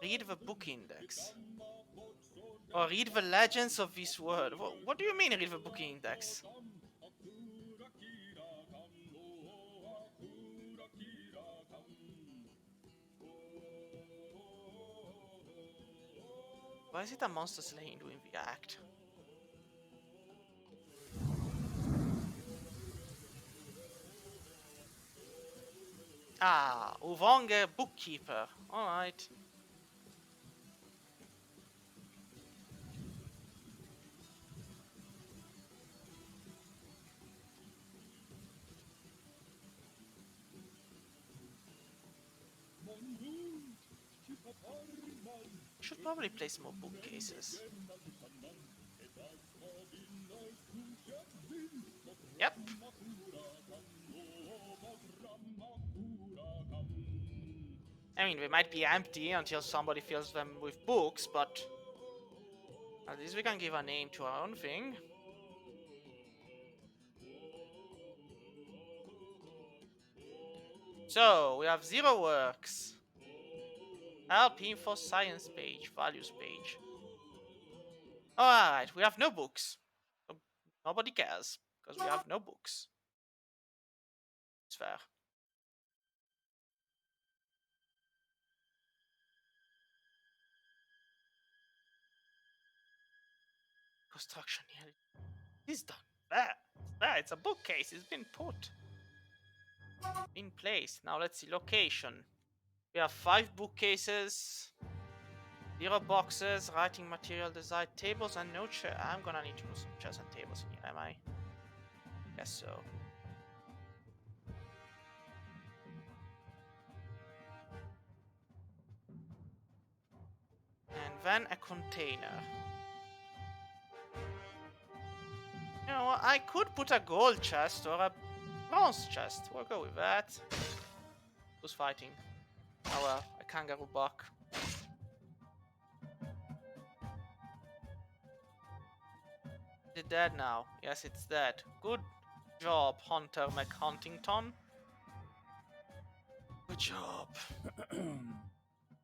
Read the book index. Or read the legends of this world. What do you mean read the book index? Why is it a monster slaying doing the act? Ah, Uvonge bookkeeper. Alright. Should probably place more bookcases. Yep. I mean, they might be empty until somebody fills them with books, but at least we can give a name to our own thing. So, we have 0 works. Help info science page, values page. Alright, we have no books. So nobody cares, because we have no books. It's fair. Construction here. It's done. There, it's a bookcase. It's been put in place. Now let's see. Location. We have 5 bookcases, 0 boxes, writing material, design tables, and no chair. I'm gonna need to put some chairs and tables in here, am I? Guess so. And then a container. You know, I could put a gold chest or a bronze chest. We'll go with that. Who's fighting? Oh well, a kangaroo buck. Is it dead now? Yes, it's dead. Good job, Hunter McHuntington. Good job.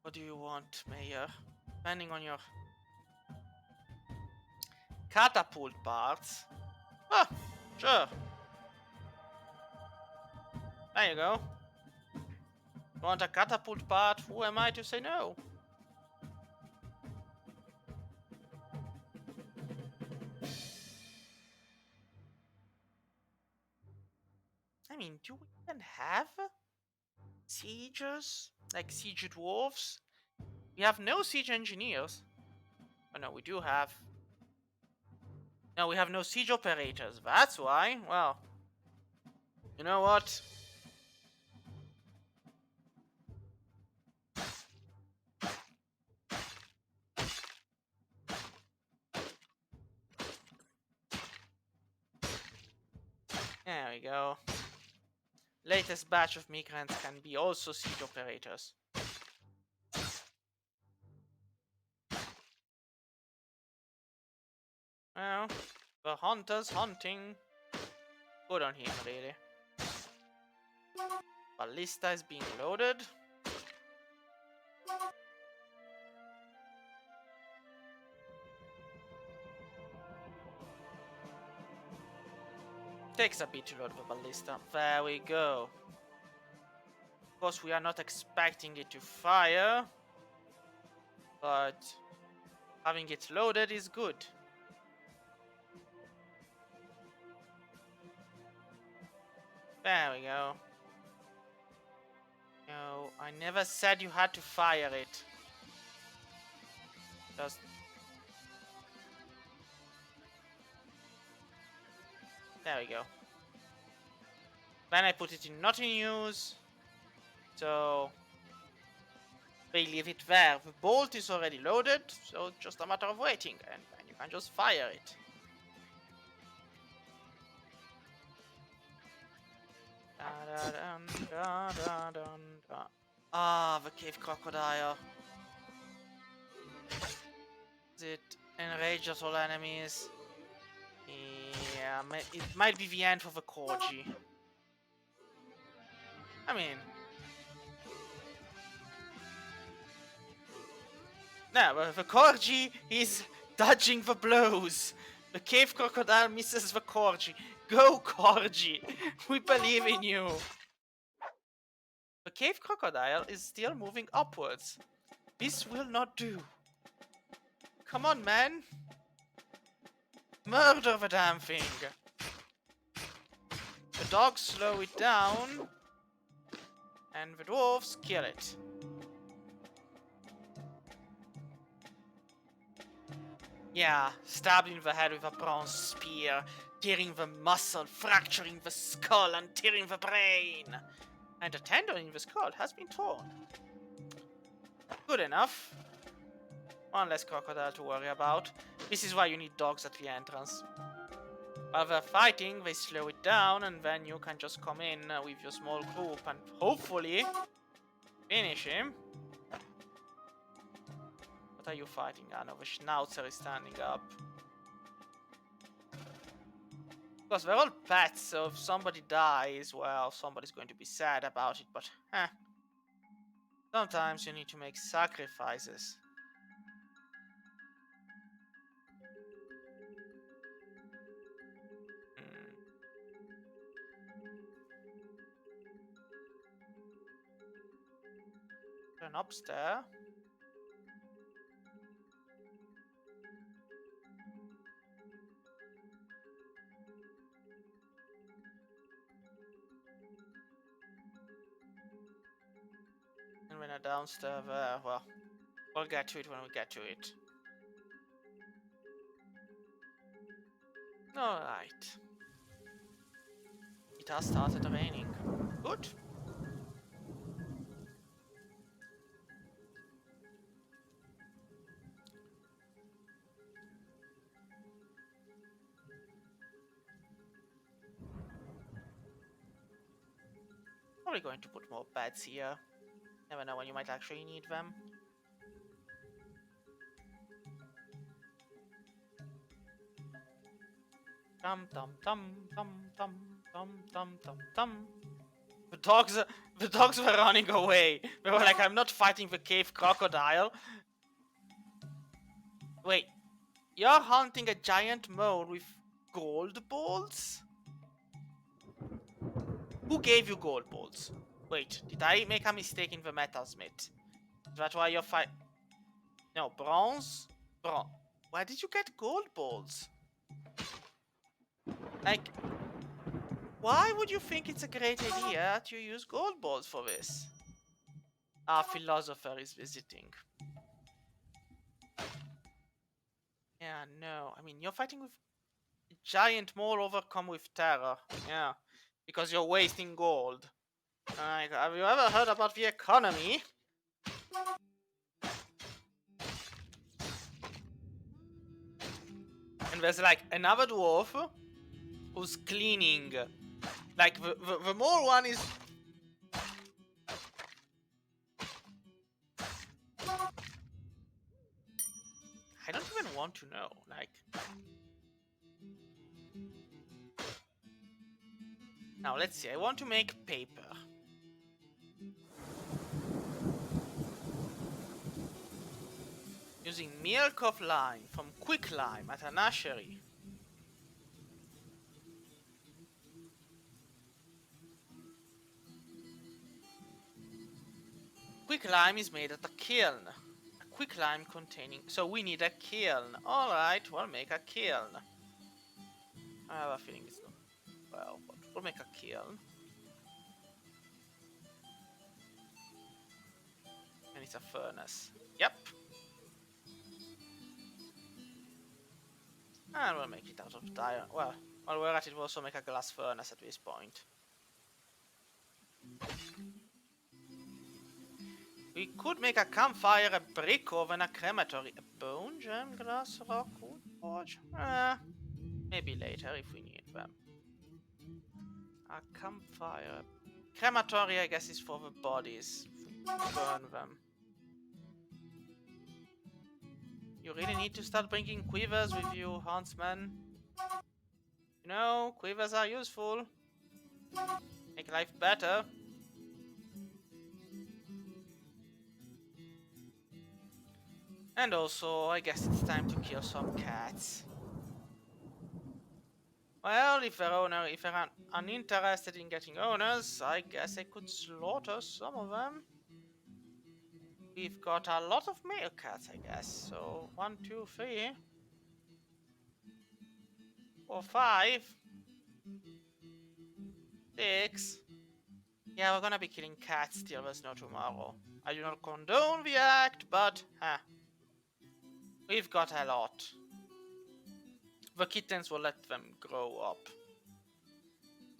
What do you want, Mayor? Depending on your catapult parts. Ah, sure. There you go. You want a catapult part? Who am I to say no? I mean, do we even have siegers? Like siege dwarves? We have no siege engineers. Oh no, we do have. No, we have no siege operators. That's why. Well, you know what? There we go. Latest batch of migrants can be also siege operators. Well, the hunter's hunting. Good on him, really. Ballista is being loaded. Takes a bit to load the ballista. There we go. Of course, we are not expecting it to fire, but having it loaded is good. There we go. No, I never said you had to fire it. Just... There we go. Then I put it in not in use. So... they leave it there. The bolt is already loaded, so just a matter of waiting, and then you can just fire it. Ah, the cave crocodile. Does it enrages all enemies? Yeah, it might be the end for the Corgi. I mean... no, but the Corgi is dodging the blows. The cave crocodile misses the Corgi. Go, Corgi! We believe in you! The cave crocodile is still moving upwards. This will not do. Come on, man! Murder the damn thing! The dogs slow it down, and the dwarves kill it. Yeah, stabbed in the head with a bronze spear, tearing the muscle, fracturing the skull, and tearing the brain. And the tendon in the skull has been torn. Good enough. One less crocodile to worry about. This is why you need dogs at the entrance. While they're fighting, they slow it down, and then you can just come in with your small group and hopefully finish him. What are you fighting? Ah, no, the Schnauzer is standing up. Because they're all pets, so if somebody dies, well, somebody's going to be sad about it, but sometimes you need to make sacrifices. An upstairs. And when a downstairs there, well, we'll get to it when we get to it. Alright. It has started raining. Good. Probably going to put more beds here. Never know when you might actually need them. Dum dum dum dum dum dum dum dum dum. The dogs were running away. They were like, I'm not fighting the cave crocodile. Wait, you're hunting a giant mole with gold balls? Who gave you gold balls? Wait, did I make a mistake in the metalsmith? Is that why you're No, bronze? Where did you get gold balls? Like, why would you think it's a great idea to use gold balls for this? Our philosopher is visiting. Yeah, no. I mean, you're fighting with a giant mole overcome with terror. Yeah, because you're wasting gold. Like, have you ever heard about the economy? And there's like another dwarf who's cleaning. Like the mole one is. I don't even want to know. Like. Now let's see. I want to make paper. Using milk of lime from quicklime at a nursery. Quicklime is made at a kiln. A quicklime containing... So we need a kiln. Alright, we'll make a kiln. I have a feeling it's not... Well, but we'll make a kiln. And it's a furnace. Yep. And we'll make it out of iron. Well, while we're at it, we'll also make a glass furnace at this point. We could make a campfire, a brick oven, a crematory, a bone, gem, glass, rock, wood, forge. Maybe later if we need them. A campfire. Crematory, I guess, is for the bodies. Burn them. You really need to start bringing quivers with you, huntsman. You know, quivers are useful. Make life better. And also, I guess it's time to kill some cats. Well, if they're uninterested in getting owners, I guess I could slaughter some of them. We've got a lot of male cats, I guess. So, 1, 2, 3, 4, 5, 6. Yeah, we're gonna be killing cats till there's no tomorrow. I do not condone the act, but we've got a lot. The kittens will let them grow up.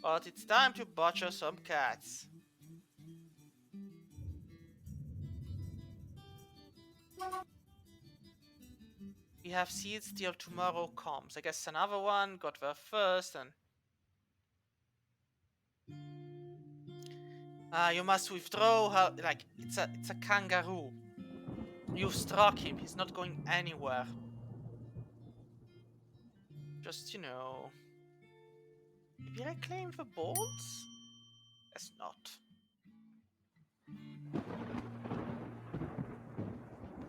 But it's time to butcher some cats. We have seeds till tomorrow comes. I guess another one got there first and... you must withdraw her... Like, it's a kangaroo. You've struck him. He's not going anywhere. Just, you know... Maybe reclaim the bolts? Guess not.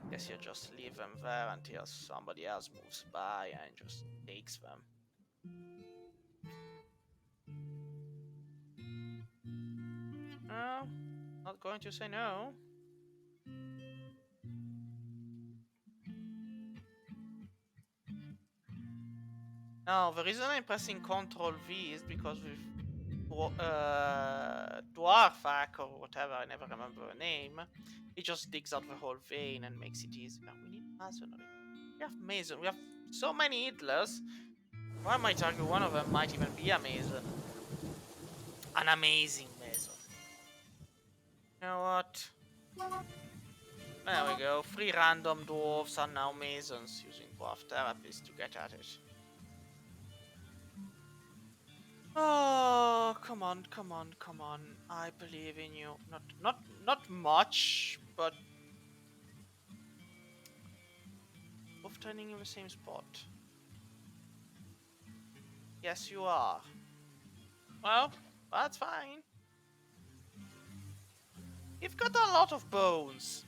Guess you just leave them there until somebody else moves by and just takes them. No, not going to say no. Now, the reason I'm pressing Ctrl V is because with Dwarf or whatever, I never remember the name, it just digs out the whole vein and makes it easier. We need masonry. We have mason. We have so many idlers. One might argue one of them might even be a mason. An amazing mason. You know what? There we go. 3 random dwarves are now masons using dwarf therapies to get at it. Oh, come on, come on, come on. I believe in you. Not much, but both turning in the same spot. Yes, you are. Well, that's fine. You've got a lot of bones.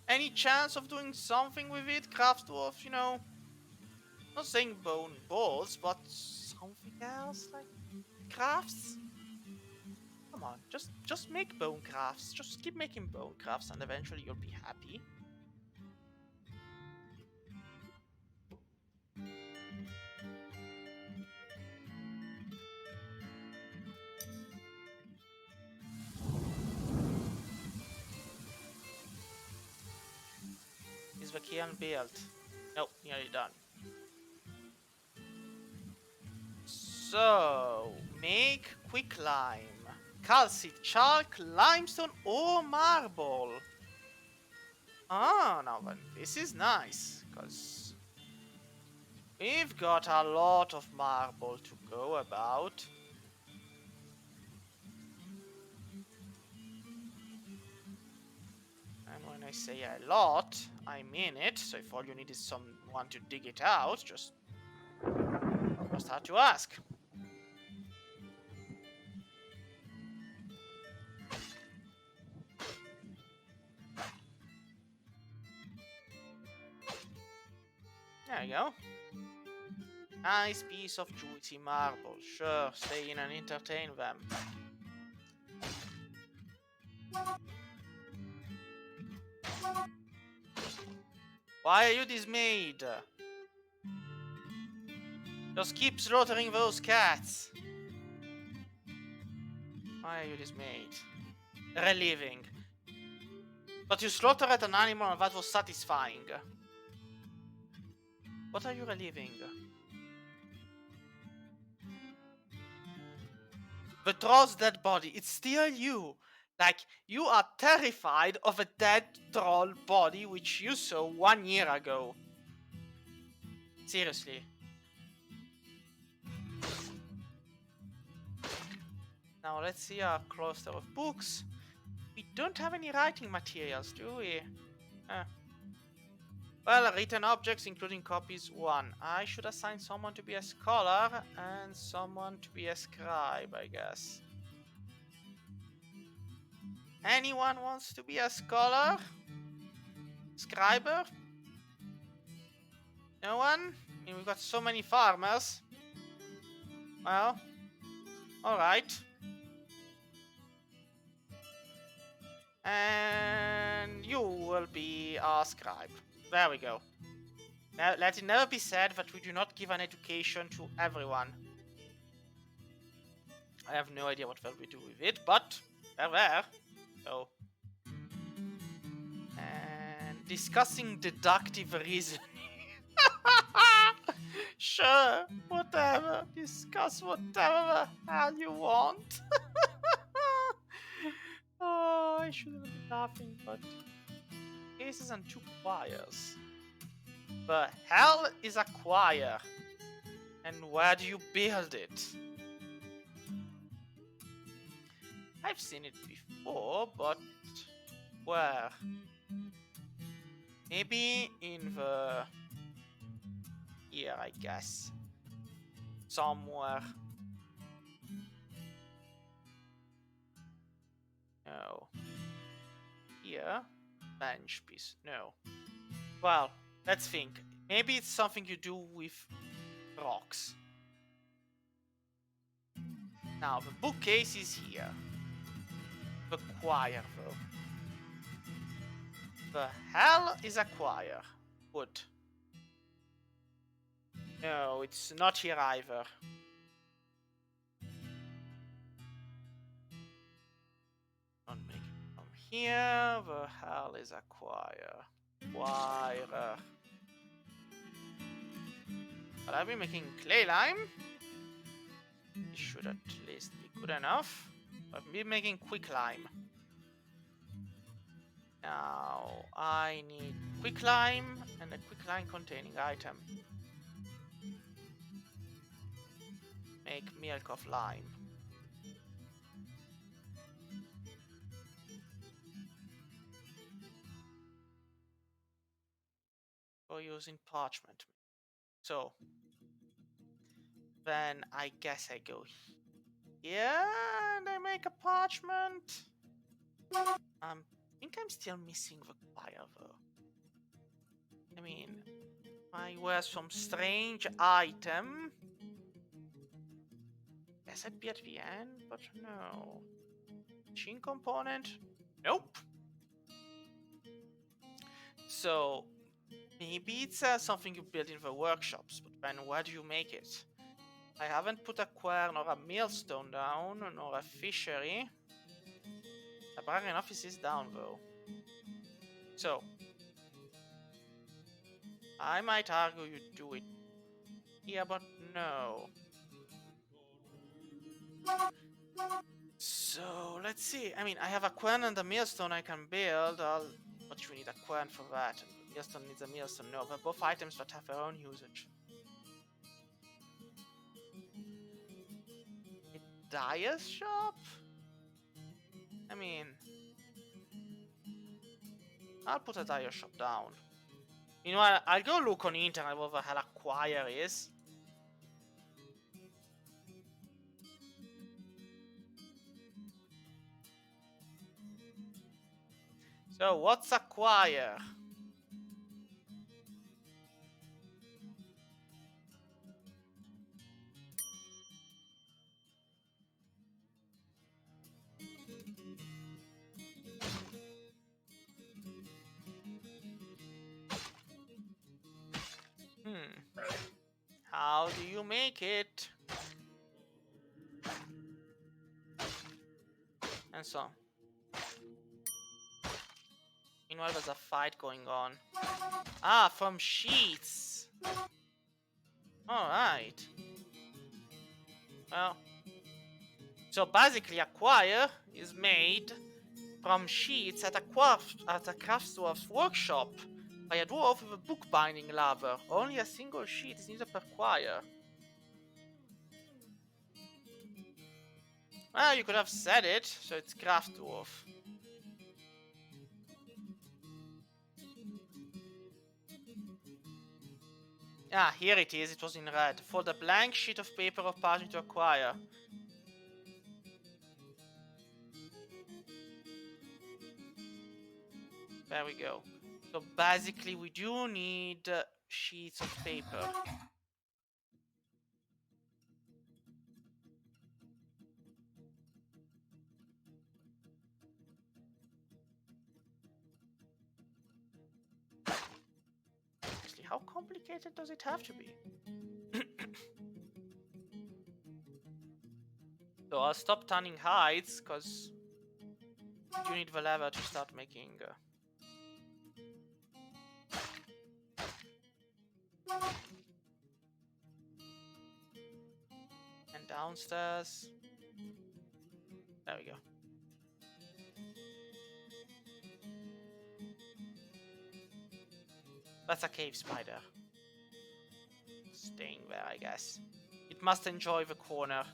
Any chance of doing something with it, Craft Dwarf, you know? Not saying bone balls, but something else, like crafts? Come on, just make bone crafts. Just keep making bone crafts and eventually you'll be happy. Is the kiln built? Nope, nearly done. So, make quicklime. Calcite, chalk, limestone, or marble. Ah, now then, this is nice, because we've got a lot of marble to go about. And when I say a lot, I mean it. So if all you need is someone to dig it out, just start to ask. There you go. Nice piece of juicy marble. Sure, stay in and entertain them. Why are you dismayed? Just keep slaughtering those cats. Why are you dismayed? Reliving. But you slaughtered an animal and that was satisfying. What are you reliving? The troll's dead body. It's still you. Like, you are terrified of a dead troll body which you saw 1 year ago. Seriously. Now let's see our cluster of books. We don't have any writing materials, do we? Well, written objects including copies 1. I should assign someone to be a scholar and someone to be a scribe, I guess. Anyone wants to be a scholar? Scriber? No one? I mean, we've got so many farmers. Well, alright. And you will be our scribe. There we go. Now, let it never be said that we do not give an education to everyone. I have no idea what will we do with it, but they're there. So. And discussing deductive reasoning. Sure, whatever. Discuss whatever the hell you want. Oh, I shouldn't be laughing, but cases and 2 choirs. The hell is a choir? And where do you build it? I've seen it before, but where? Maybe in the... here, I guess. Somewhere. No. Here? Bench piece. No. Well, let's think. Maybe it's something you do with rocks. Now, the bookcase is here. The choir, though. The hell is a choir? Wood. No, it's not here either. Don't make it from here. The hell is a choir? Choir. But I've been making clay lime. This should at least be good enough. I've been making quick lime. Now I need quick lime and a quick lime containing item. Make milk of lime. For using parchment. So Then I guess I go here and I make a parchment. I think I'm still missing the choir though. I mean, I wear some strange item. Guess I'd be at the end, but no. Machine component? Nope. So maybe it's something you build in the workshops, but then where do you make it? I haven't put a quern or a millstone down, nor a fishery. The bargain office is down though. So I might argue you do it here, but no. So let's see. I mean, I have a quern and a millstone I can build. But you need a quern for that, and the millstone needs a millstone. No, they're both items that have their own usage. A dyer's shop? I mean, I'll put a dyer shop down. Meanwhile, I'll go look on the internet what the hell a choir is. So, what's a choir? How do you make it? And so on. Meanwhile, there's a fight going on. Ah, from sheets. Alright. Well. So basically, a choir is made from sheets at a craftsdwarf's workshop by a dwarf with a bookbinding lever. Only a single sheet is needed per choir. Well, you could have said it, so it's craft dwarf. Ah, here it is. It was in red. Fold a blank sheet of paper or parchment to acquire. There we go. So basically, we do need sheets of paper. Actually, how complicated does it have to be? So I'll stop turning hides, because you need the lever to start making... And downstairs... There we go. That's a cave spider. Staying there, I guess. It must enjoy the corner.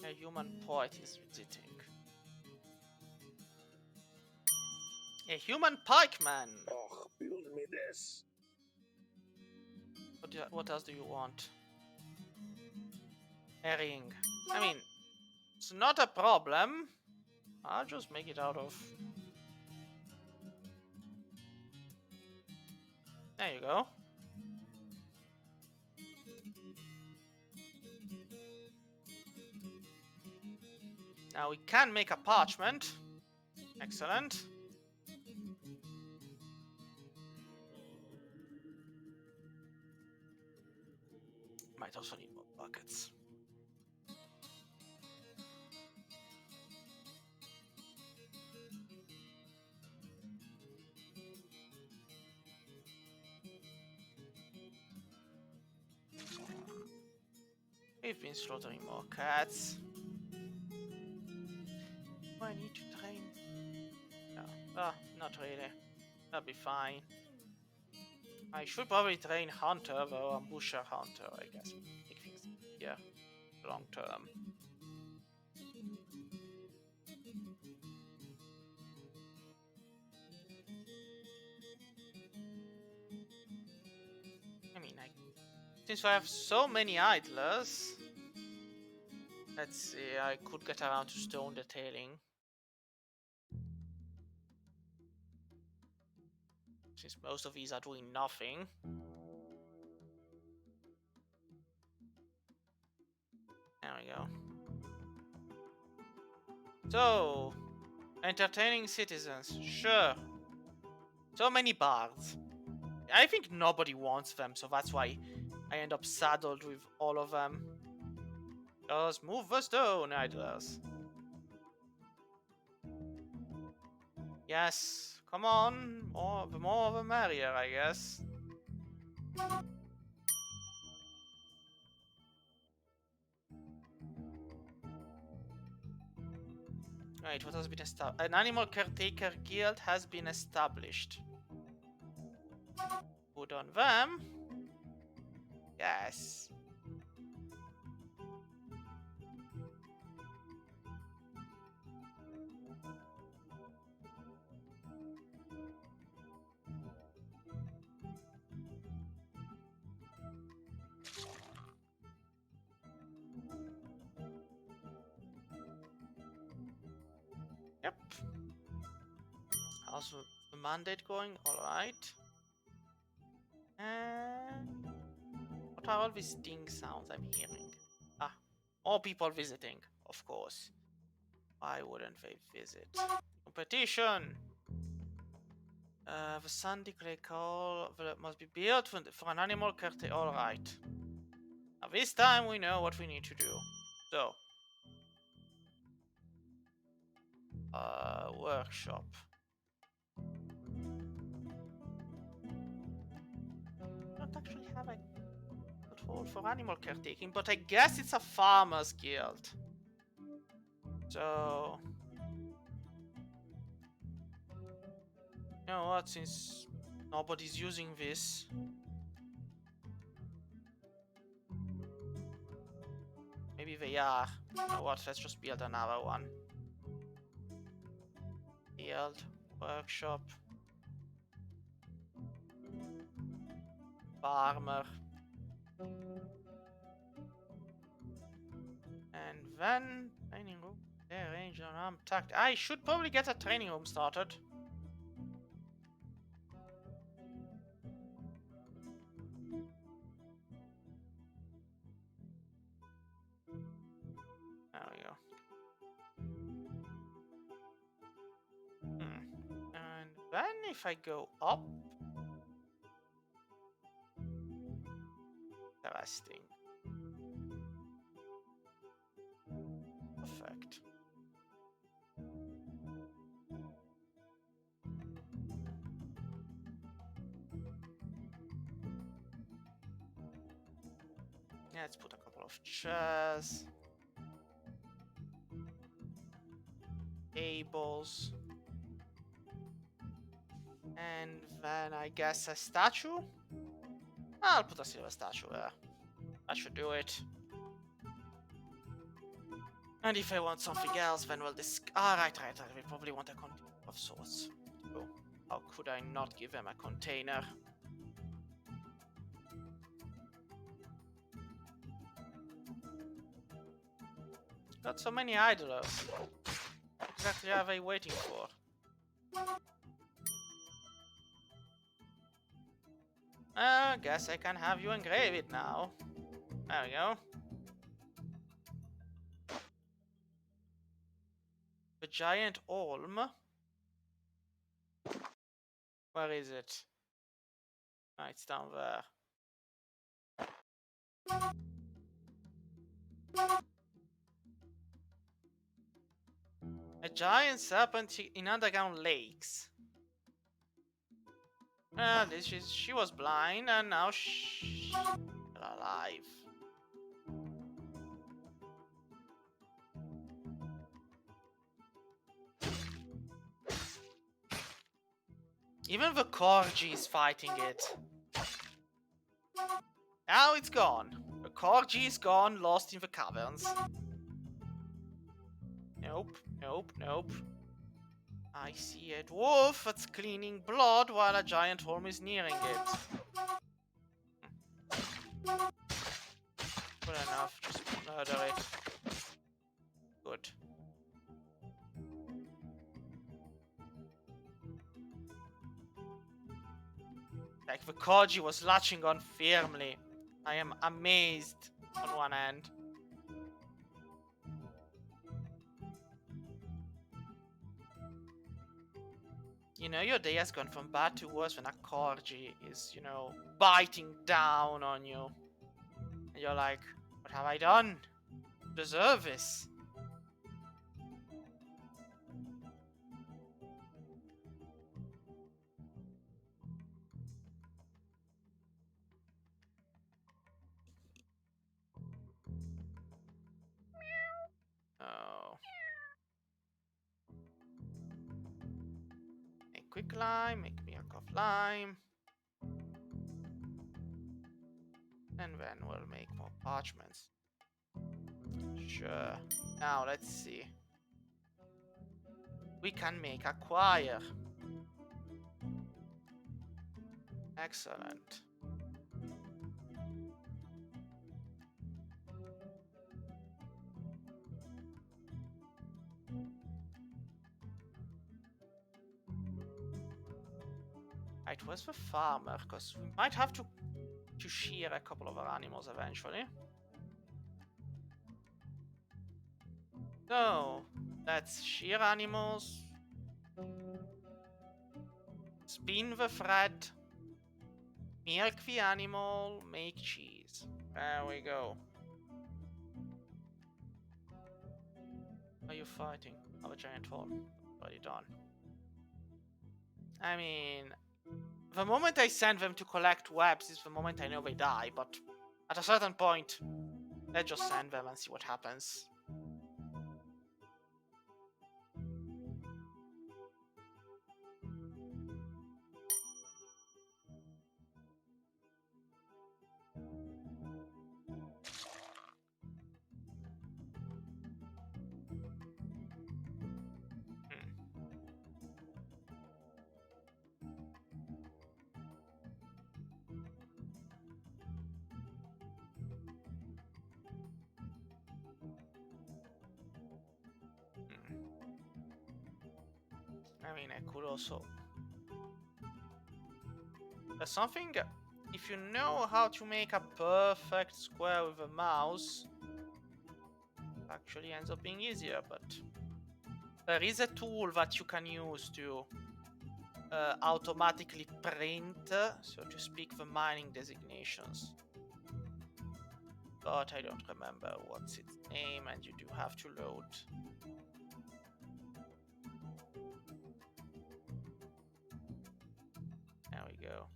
A human poet is visiting. A human pikeman! Oh, build me this. What else do you want? A ring. I mean, it's not a problem. I'll just make it out of... There you go. Now we can make a parchment. Excellent. Might also need more buckets. We've been slaughtering more cats. Do I need to train? No. Ah, not really. That'll be fine. I should probably train Hunter, though. Ambusher Hunter, I guess. Make things easier long term. I mean, since I have so many idlers, let's see, I could get around to stone detailing. Since most of these are doing nothing. There we go. So, entertaining citizens, sure. So many bards. I think nobody wants them, so that's why I end up saddled with all of them. Just move the stone, idlers. Yes, come on. The more the merrier, I guess. Right, what has been established? An animal caretaker guild has been established. Good on them. Yes. Yep. How's the mandate going? Alright. And what are all these ding sounds I'm hearing? Ah, more people visiting, of course. Why wouldn't they visit? Competition! The sandy clay coal must be built for an animal caretaker. Alright. Now this time we know what we need to do. So. Workshop. I don't actually have a control for animal caretaking, but I guess it's a farmer's guild. So. You know what, since nobody's using this. Maybe they are. You know what, let's just build another one. Build. Workshop. Farmer. And then training room. Yeah, range on arm tact. I should probably get a training room started. There we go. And then if I go up. Interesting. Perfect. Yeah, let's put a couple of chairs. Tables. And then I guess a statue? I'll put a silver statue there. That should do it. And if I want something else, then we'll right. We probably want a container of sorts. Oh, how could I not give them a container? Got so many idlers. What exactly are they waiting for? I guess I can have you engrave it now. There we go. The giant olm. Where is it? Oh, it's down there. A giant serpent in underground lakes. She was blind and now she's alive. Even the corgi is fighting it. Now it's gone. The corgi is gone, lost in the caverns. Nope, nope, nope. I see a dwarf that's cleaning blood while a giant worm is nearing it. Good enough, just murder it. Good. Like the corgi was latching on firmly. I am amazed on one hand. You know, your day has gone from bad to worse when a corgi is, you know, biting down on you. And you're like, what have I done to deserve this? Oh. Make quick lime, make milk of lime. And then we'll make more parchments. Sure. Now let's see. We can make a choir. Excellent. Right, where's the farmer? Because we might have to shear a couple of our animals eventually. So, let's shear animals. Spin the thread. Milk the animal. Make cheese. There we go. Are you fighting? Oh, a giant worm. Already done. I mean, the moment I send them to collect webs is the moment I know they die, but at a certain point, let's just send them and see what happens. I mean, I could also... There's something... If you know how to make a perfect square with a mouse, it actually ends up being easier, but... There is a tool that you can use to automatically print, so to speak, the mining designations. But I don't remember what's its name, and you do have to load. There we go.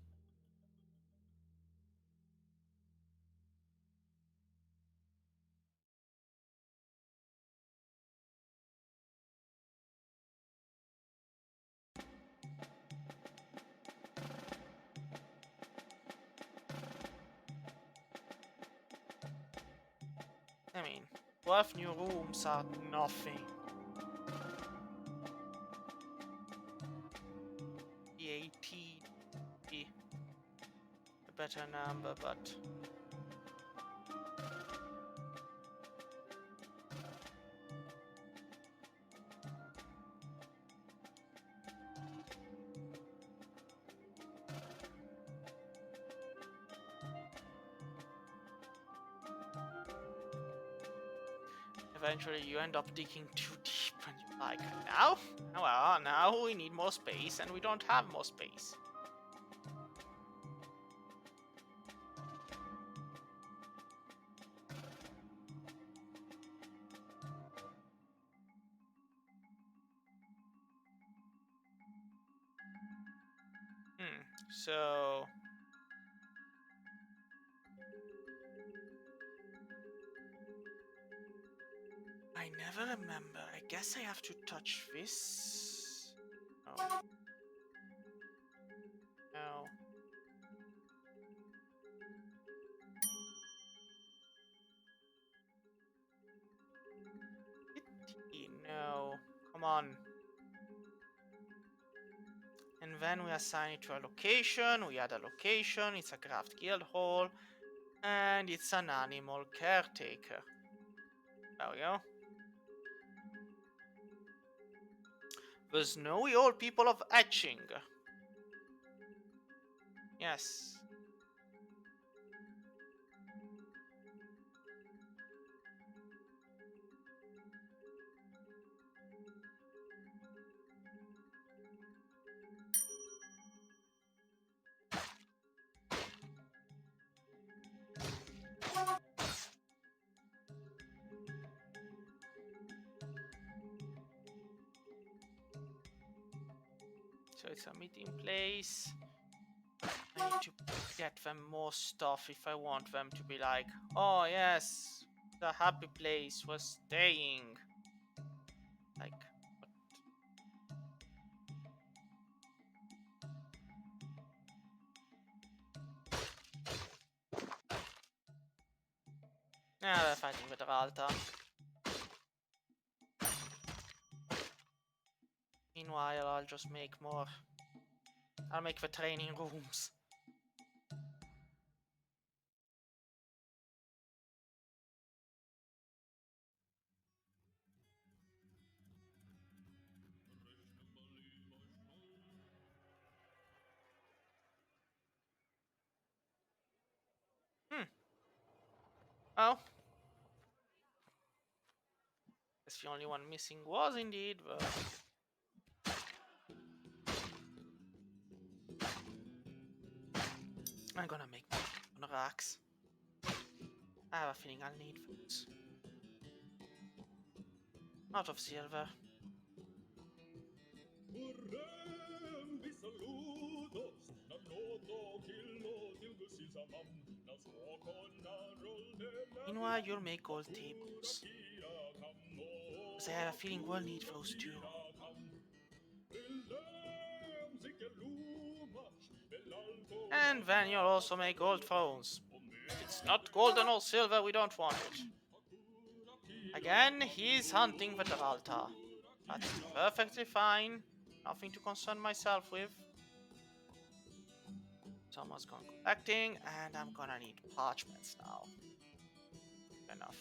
I mean, 12 new rooms are nothing. The 18 be a better number, but... Eventually you end up digging too deep and you're like, now? Well, now we need more space and we don't have more space. So... I never remember. I guess I have to touch this. Oh. No. No. Come on. And then we assign it to a location. We add a location. It's a craft guild hall. And it's an animal caretaker. There we go. The snowy old people of Etching. Yes. So it's a meeting place. I need to get them more stuff if I want them to be like, oh yes, the happy place was staying. Like, what? Yeah, they're fighting with Ralta. Meanwhile, I'll just make more. I'll make the training rooms. Oh. Guess the only one missing was indeed the... I'm gonna make more racks. I have a feeling I'll need those. Out of silver. Meanwhile, you'll make gold tables. Because I have a feeling we'll need those too. And then you'll also make gold thrones. If it's not golden or silver, we don't want it. Again, he's hunting the Geralta. That's perfectly fine. Nothing to concern myself with. Someone's gone collecting, and I'm gonna need parchments now. Enough.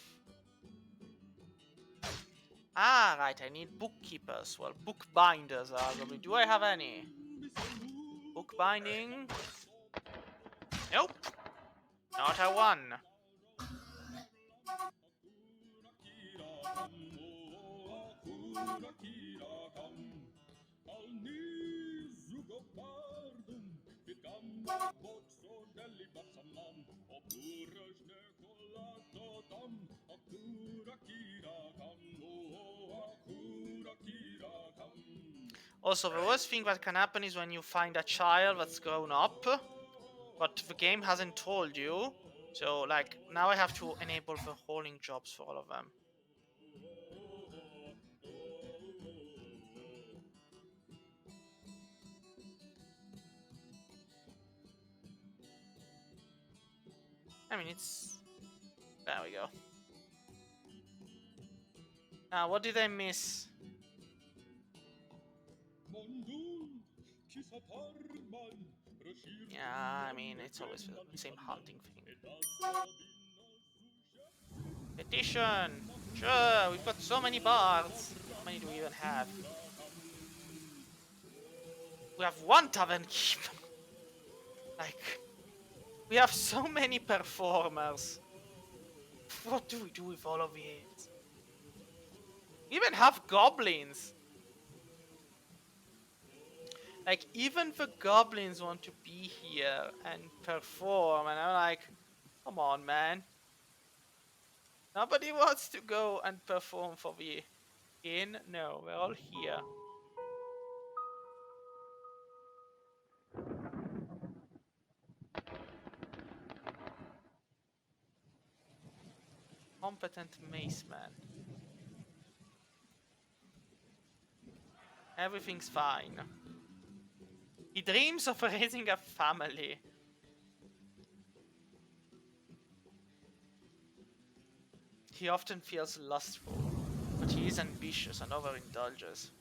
Ah, right, I need bookkeepers. Well, bookbinders arguably. Do I have any? Bookbinding? Nope. Not a one. Also, the worst thing that can happen is when you find a child that's grown up, but the game hasn't told you. So, like, now I have to enable the hauling jobs for all of them. I mean, it's... There we go. Now, what did I miss? Yeah, I mean, it's always the same hunting thing. Petition! Sure, we've got so many bards. How many do we even have? We have one tavern keep. Like, we have so many performers. What do we do with all of it? We even have goblins. Like, even the goblins want to be here and perform, and I'm like, come on, man. Nobody wants to go and perform for the inn. No, we're all here. Competent mace man. Everything's fine. He dreams of raising a family. He often feels lustful, but he is ambitious and overindulges.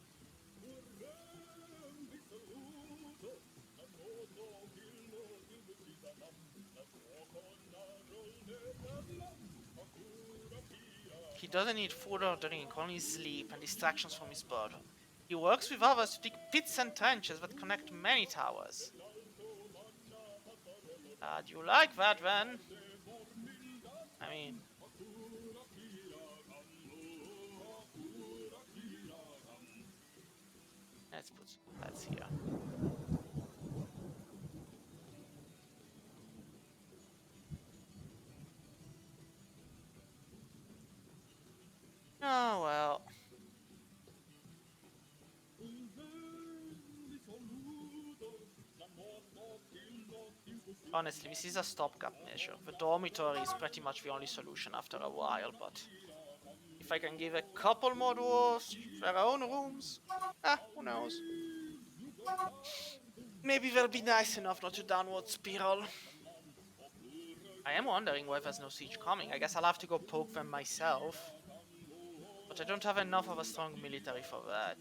He doesn't need food or drink, only sleep and distractions from his boredom. He works with others to dig pits and trenches that connect many towers. Do you like that, then? I mean... let's put some beds here. Oh, well. Honestly, this is a stopgap measure. The dormitory is pretty much the only solution after a while, but if I can give a couple more dwarves their own rooms, who knows? Maybe they'll be nice enough not to downward spiral. I am wondering why there's no siege coming. I guess I'll have to go poke them myself. But I don't have enough of a strong military for that.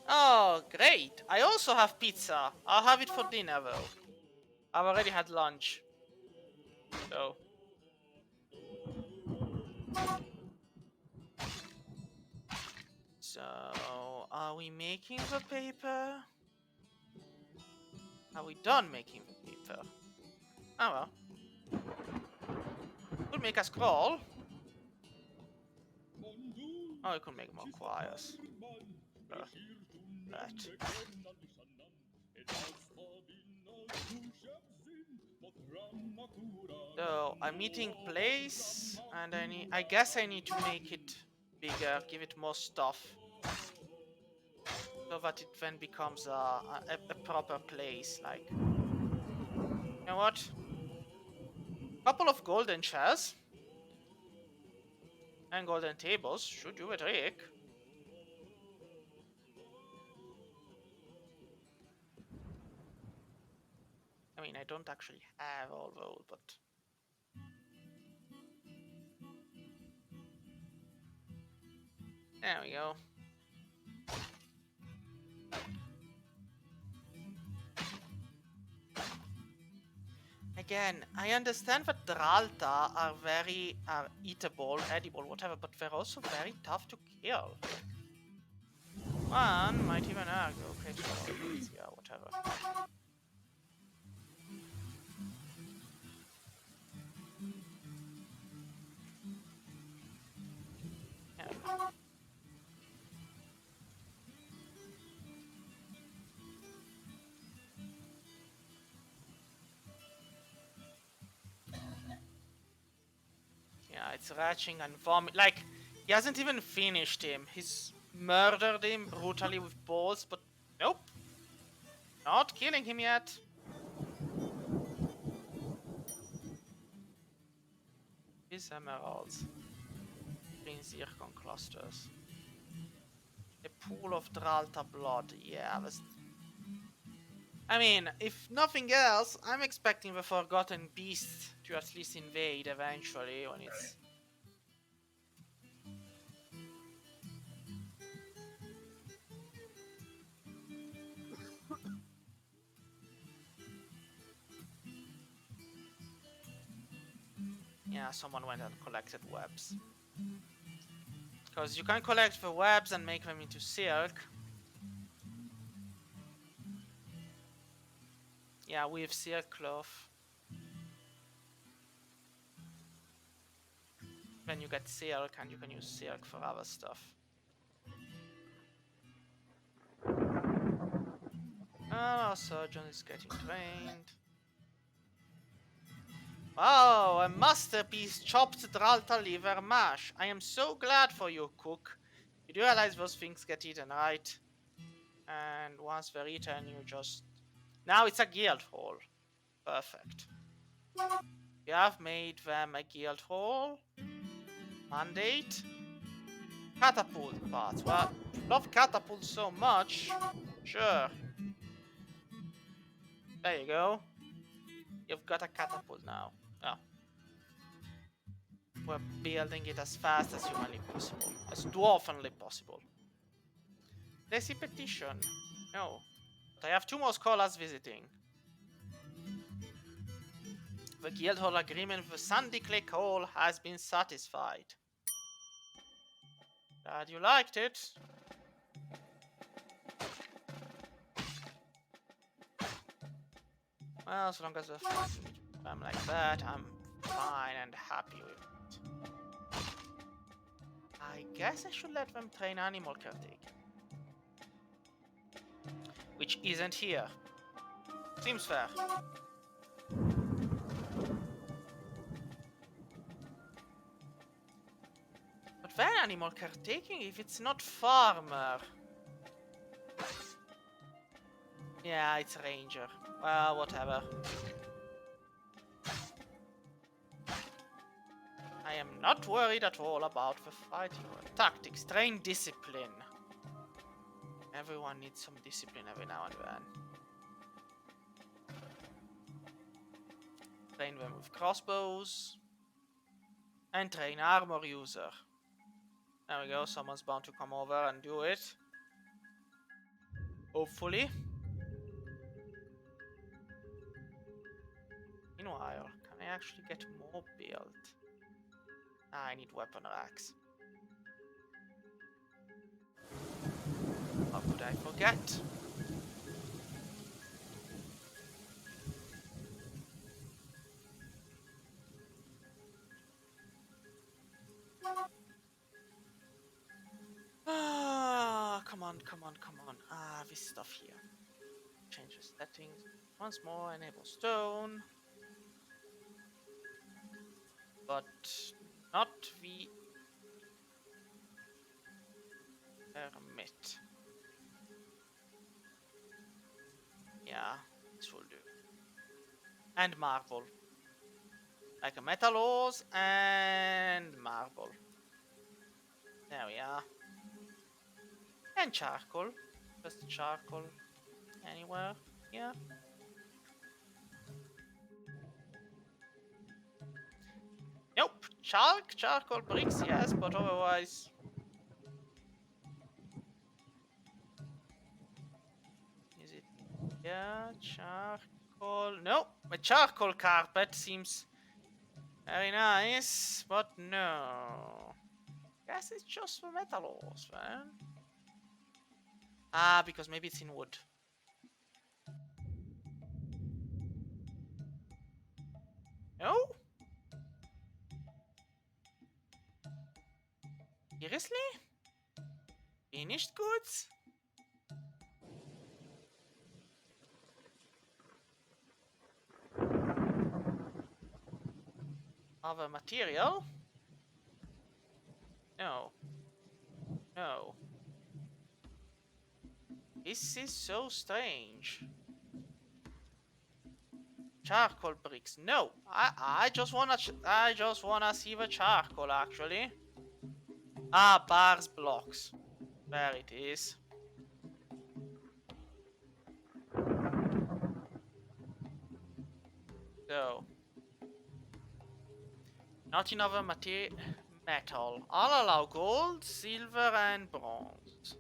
Oh, great! I also have pizza. I'll have it for dinner, though. I've already had lunch. So... so, are we making the paper? Are we done making the paper? Oh well. Could make a scroll. Oh, we could make more choirs. Right. So, a meeting place, and I guess I need to make it bigger, give it more stuff. So that it then becomes a proper place, like... you know what? Couple of golden chairs. And golden tables should do a trick. I mean, I don't actually have all those, but... there we go. Again, I understand that Dralta are very eatable, edible, whatever, but they're also very tough to kill. One might even argue, okay, so yeah, whatever. Yeah. Yeah, it's retching and vomit. Like, he hasn't even finished him. He's murdered him brutally with balls, but nope. Not killing him yet. His emeralds. Green zircon clusters. A pool of Dralta blood. Yeah, that's... I mean, if nothing else, I'm expecting the Forgotten Beast to at least invade eventually when it's... yeah, someone went and collected webs. Because you can collect the webs and make them into silk. Yeah, weave silk cloth. Then you get silk and you can use silk for other stuff. Our surgeon is getting trained. Oh, a masterpiece chopped Dralta liver mash. I am so glad for you, cook. You do realize those things get eaten, right? And once they're eaten, you just... now it's a guild hall. Perfect. You have made them a guild hall. Mandate. Catapult parts. Well, love catapults so much. Sure. There you go. You've got a catapult now. Oh. We're building it as fast as humanly possible. As dwarfenly possible. Lazy petition. No. But I have 2 more scholars visiting. The Guildhall agreement with Sandy Clay Cole has been satisfied. Glad you liked it. Well, as long as I'm like that, I'm fine and happy with it. I guess I should let them train animal caretaking. Which isn't here. Seems fair. But then animal caretaking if it's not farmer? Yeah, it's ranger. Well, whatever. I am not worried at all about the fighting or tactics. Train discipline. Everyone needs some discipline every now and then. Train them with crossbows. And train armor user. There we go, someone's bound to come over and do it. Hopefully. Meanwhile, can I actually get more built? Ah, I need weapon racks. How could I forget? Ah, come on, come on, come on. Ah, this stuff here. Change the settings. Once more, enable stone. But not the hermit. Yeah, this will do. And marble. Like a metal ores and marble. There we are. And charcoal. Just charcoal. Anywhere here. Nope. Charcoal bricks, yes, but otherwise. Is it? Yeah, charcoal. No, a charcoal carpet seems very nice, but no. Guess it's just for metal ores, man. Ah, because maybe it's in wood. No? Seriously? Finished goods? Other material? No. No. This is so strange. Charcoal bricks. No, I just wanna see the charcoal actually. Ah, bars blocks. There it is. So, not enough metal. I'll allow gold, silver, and bronze.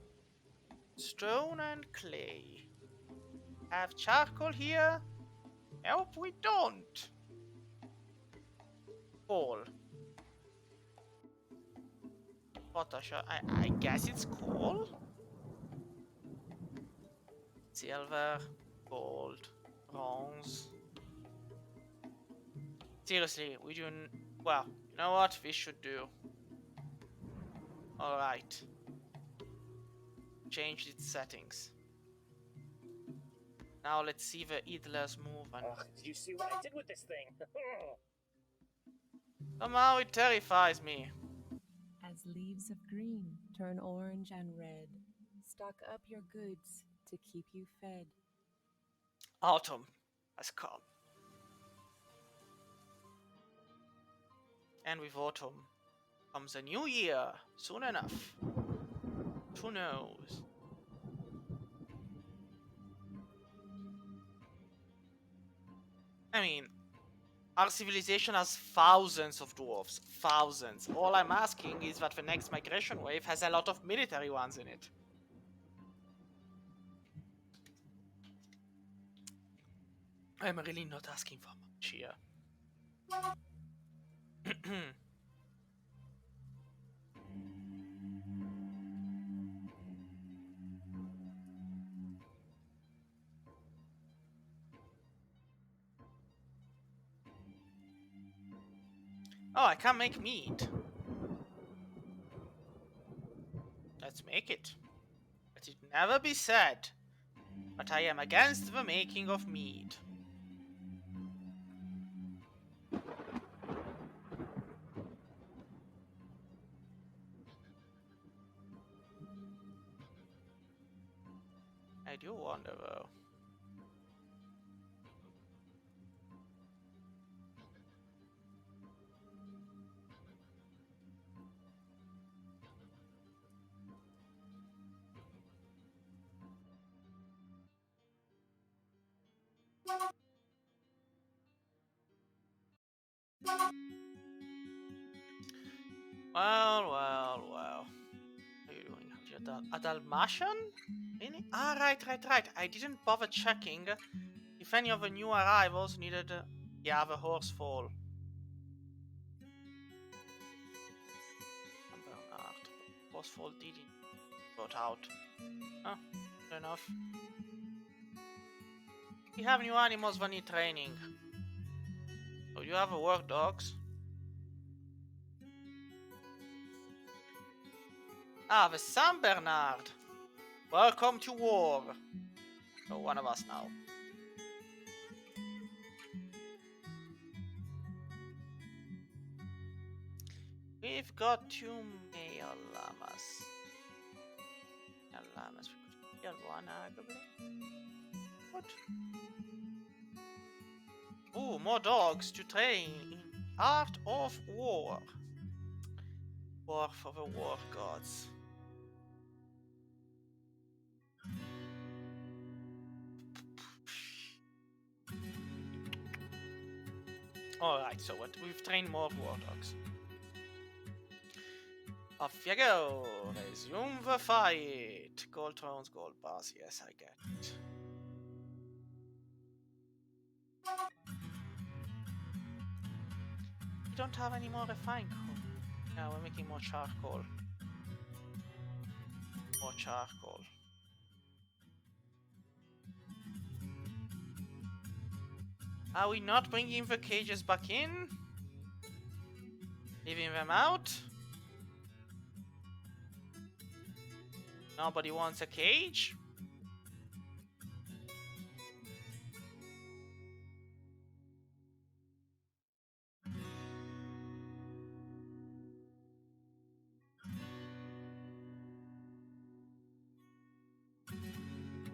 Stone and clay. Have charcoal here? Nope, we don't. Coal. Potash. I guess it's coal. Silver, gold, bronze. Seriously, we do. Well, you know what? We should do. Alright. Change its settings. Now let's see the idlers move. And Do you see what I did with this thing? somehow it terrifies me. As leaves of green turn orange and red, stock up your goods to keep you fed. Autumn has come. And with autumn Comes a new year soon enough. Who knows? I mean, our civilization has thousands of dwarves. Thousands. All I'm asking is that the next migration wave has a lot of military ones in it. I'm really not asking for much here. Oh, I can make meat. Let's make it. Let it never be said that I am against the making of meat. I do wonder though. Well. What are you doing? A Dalmatian? Really? Ah, right. I didn't bother checking if any of the new arrivals needed, yeah, the horse fall. Bernard. Horse fall didn't got out. Oh, fair enough. We have new animals that need training. So you have a work dogs? Ah, the Saint Bernard. Welcome to war. So one of us now. We've got 2 male llamas. We could kill one, arguably. What? Ooh, more dogs to train in art of war. War for the war gods. Alright, so what? We've trained more war dogs. Off you go! Resume the fight! Gold thrones, gold bars, yes, I get it. We don't have any more refined coal. Yeah, we're making more charcoal. More charcoal. Are we not bringing the cages back in? Leaving them out? Nobody wants a cage?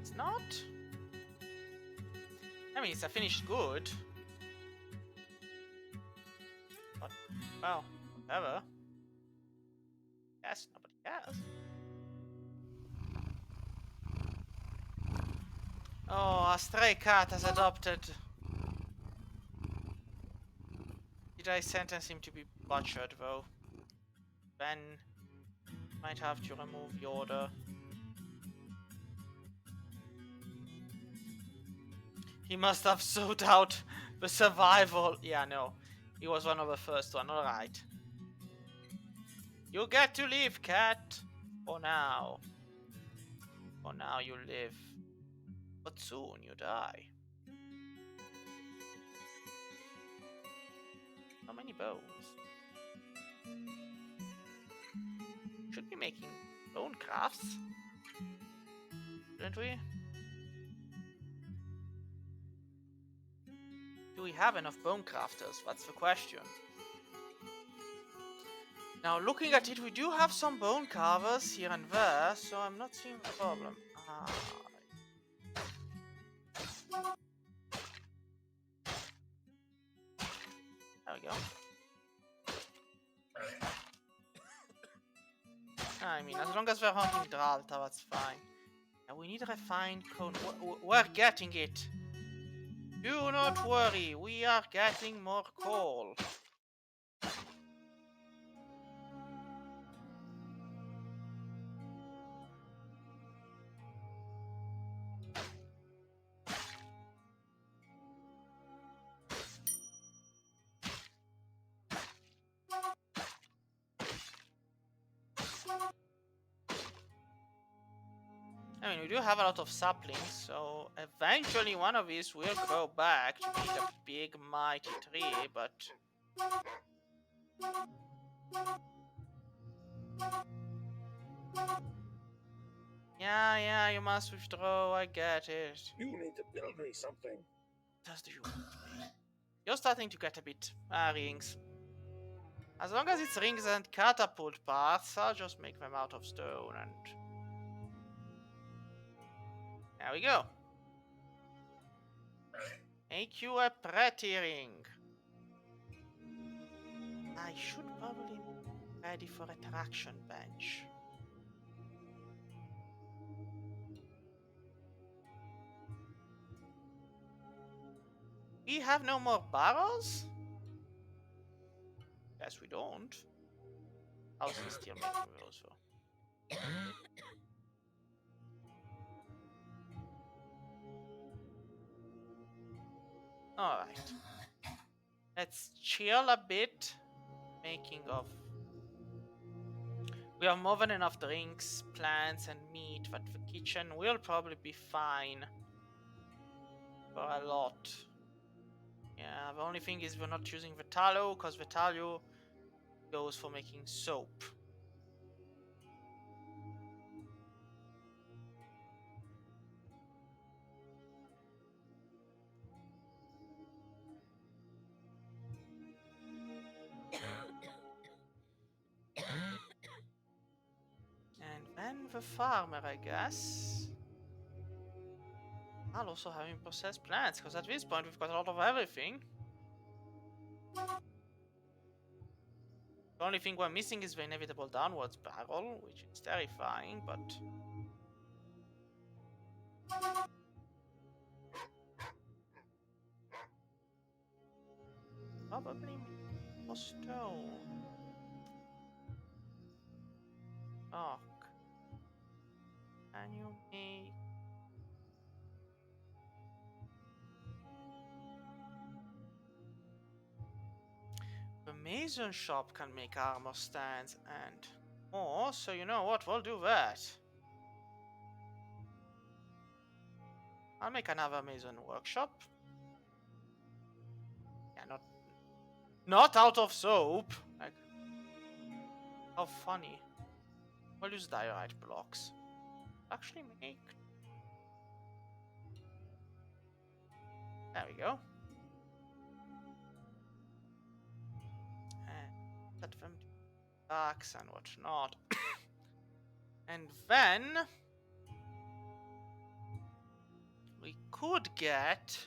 It's not? I mean, it's a finished good. But, well, whatever. Yes, nobody cares. Oh, a stray cat has adopted. Did I sentence him to be butchered, though? Ben might have to remove the order. He must have sought out the survival. Yeah, no. He was one of the first one, alright. You get to live, cat. For now. For now you live. But soon you die. How many bones? Should be making bone crafts. Shouldn't we? Do we have enough bone crafters? That's the question. Now, looking at it, we do have some bone carvers here and there, so I'm not seeing the problem. There we go. I mean, as long as we're hunting Dralta, that's fine. And we need a refined cone. We're getting it. Do not worry, we are getting more coal. I mean, we do have a lot of saplings, so eventually one of these will grow back to being a big, mighty tree, but... Yeah, you must withdraw, I get it. You need to build me something. Does do you want me? You're starting to get a bit rings. As long as it's rings and catapult paths, I'll just make them out of stone and... There we go. Make you a pretty ring. I should probably be ready for a traction bench. We have no more barrels? Yes, we don't. How's he still making those though? Alright. Let's chill a bit. Making of... We have more than enough drinks, plants and meat, but the kitchen will probably be fine. For a lot. Yeah, the only thing is we're not using the tallow, because the tallow goes for making soap. And then the farmer, I guess. I'll also have him process plants, because at this point we've got a lot of everything. The only thing we're missing is the inevitable downwards barrel, which is terrifying, but... Probably more stone. Rock. Can you make... The mason shop can make armor stands and more, so you know what, we'll do that. I'll make another mason workshop. Yeah, not out of soap. Like, how funny. We'll use diorite blocks. Actually make... There we go. And set them to darks and whatnot. And then... we could get...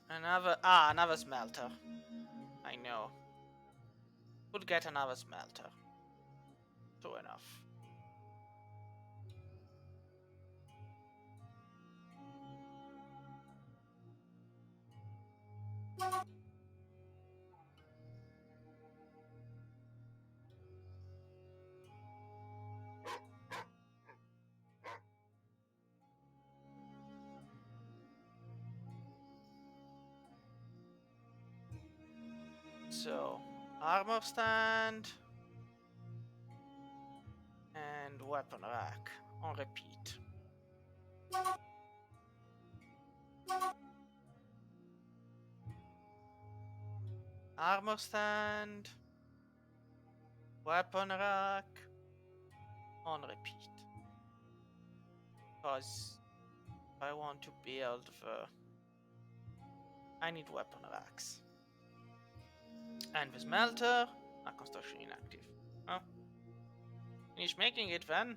another smelter. I know. Could get another smelter. True enough. So, armor stand and weapon rack on repeat. Armor stand, weapon rack on repeat. Because I want to build the... I need weapon racks. And the smelter, construction inactive. Huh? Finish making it then.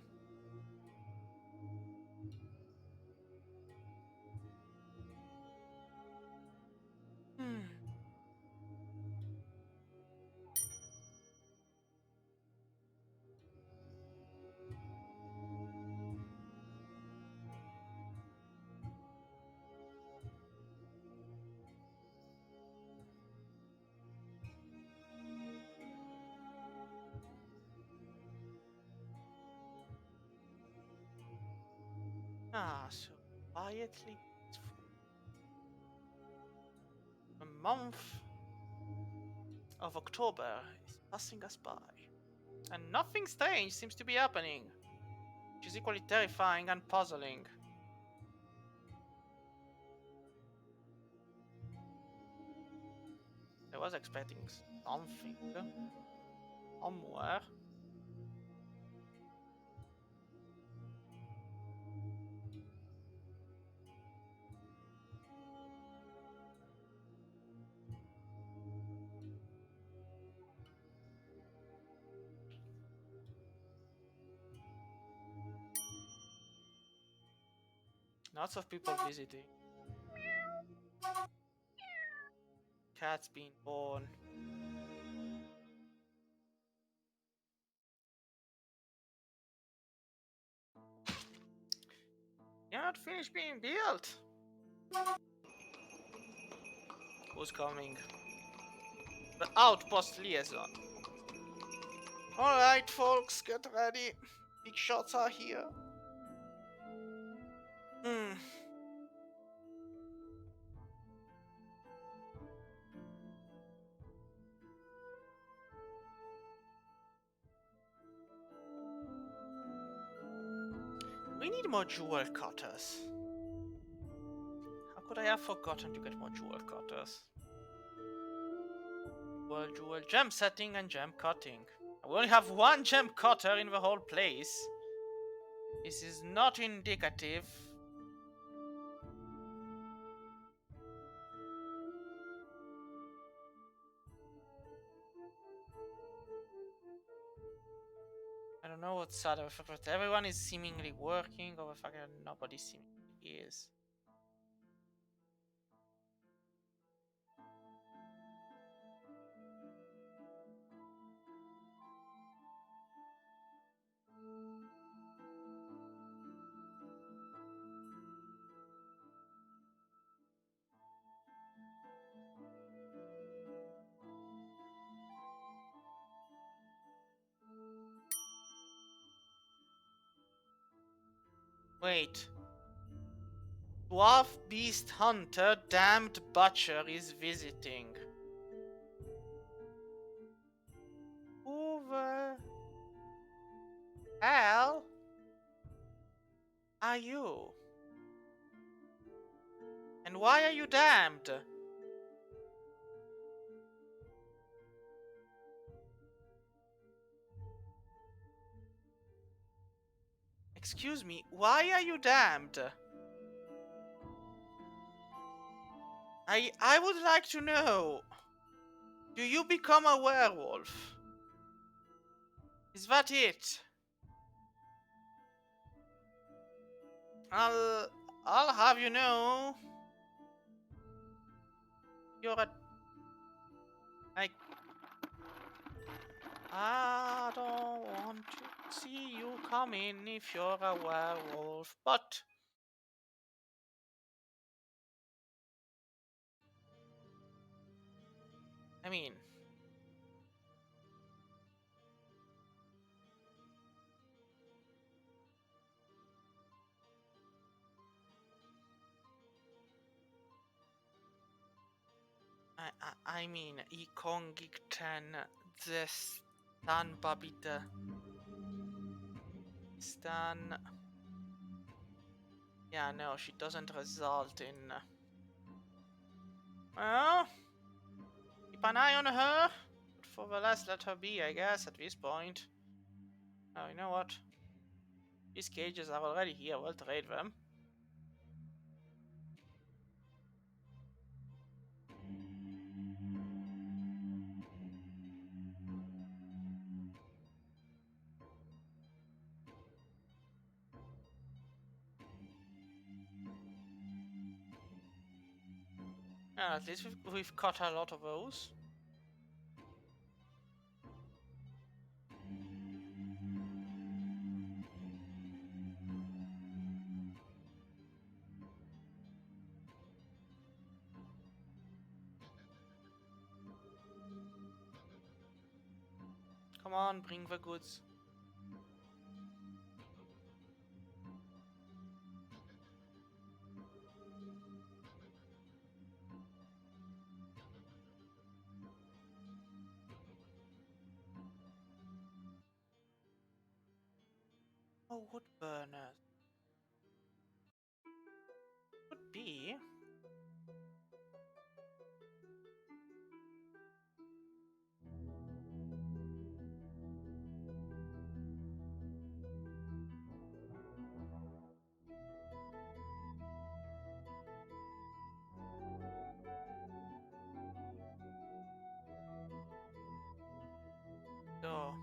Ah, so quietly peaceful. A month of October is passing us by, and nothing strange seems to be happening, which is equally terrifying and puzzling. I was expecting something somewhere. Lots of people visiting. Cats being born. You're not finished being built. Who's coming? The outpost liaison. Alright, folks, get ready. Big shots are here. Hmm. We need more jewel cutters. How could I have forgotten to get more jewel cutters? Well, jewel gem setting and gem cutting. We only have one gem cutter in the whole place. This is not indicative. I don't know what's sad of the fact that everyone is seemingly working, or the fact that nobody seemingly is. Wait. Dwarf Beast Hunter Damned Butcher is visiting. Who the hell are you? And why are you damned? Excuse me, why are you damned? I would like to know. Do you become a werewolf? Is that it? I'll have you know. You're a I don't want to see you come in if you're a werewolf, but I mean, I mean, ikongikten the stan babita stan. Yeah, no, she doesn't result in. Well, keep an eye on her. But for the last, let her be, I guess, at this point. Oh, you know what? These cages are already here. We'll trade them. At least we've caught a lot of those. Come on, bring the goods. more wood burners. Could be. So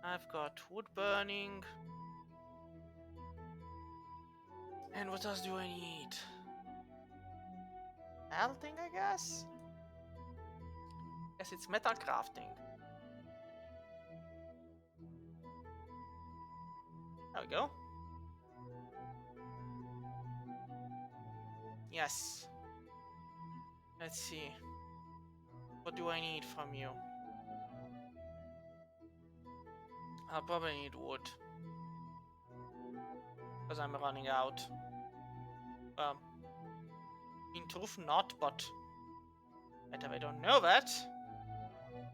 I've got wood burning. And what else do I need? Melting, I guess? Guess it's metal crafting. There we go. Yes. Let's see. What do I need from you? I'll probably need wood. Because I'm running out. In truth not, but better I don't know that.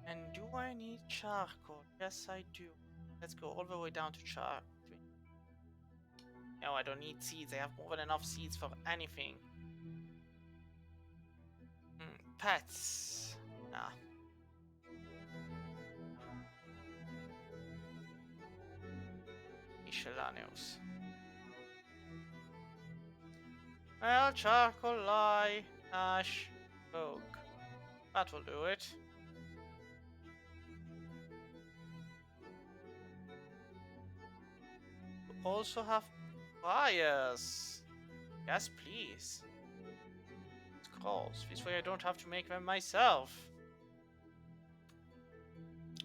And do I need charcoal? Yes, I do. Let's go all the way down to charcoal. No, I don't need seeds. I have more than enough seeds for anything. Pets. Nah. Miscellaneous. Well, charcoal, lye, ash, oak. That will do it. You also have fires. Yes, please. Scrolls. This way I don't have to make them myself.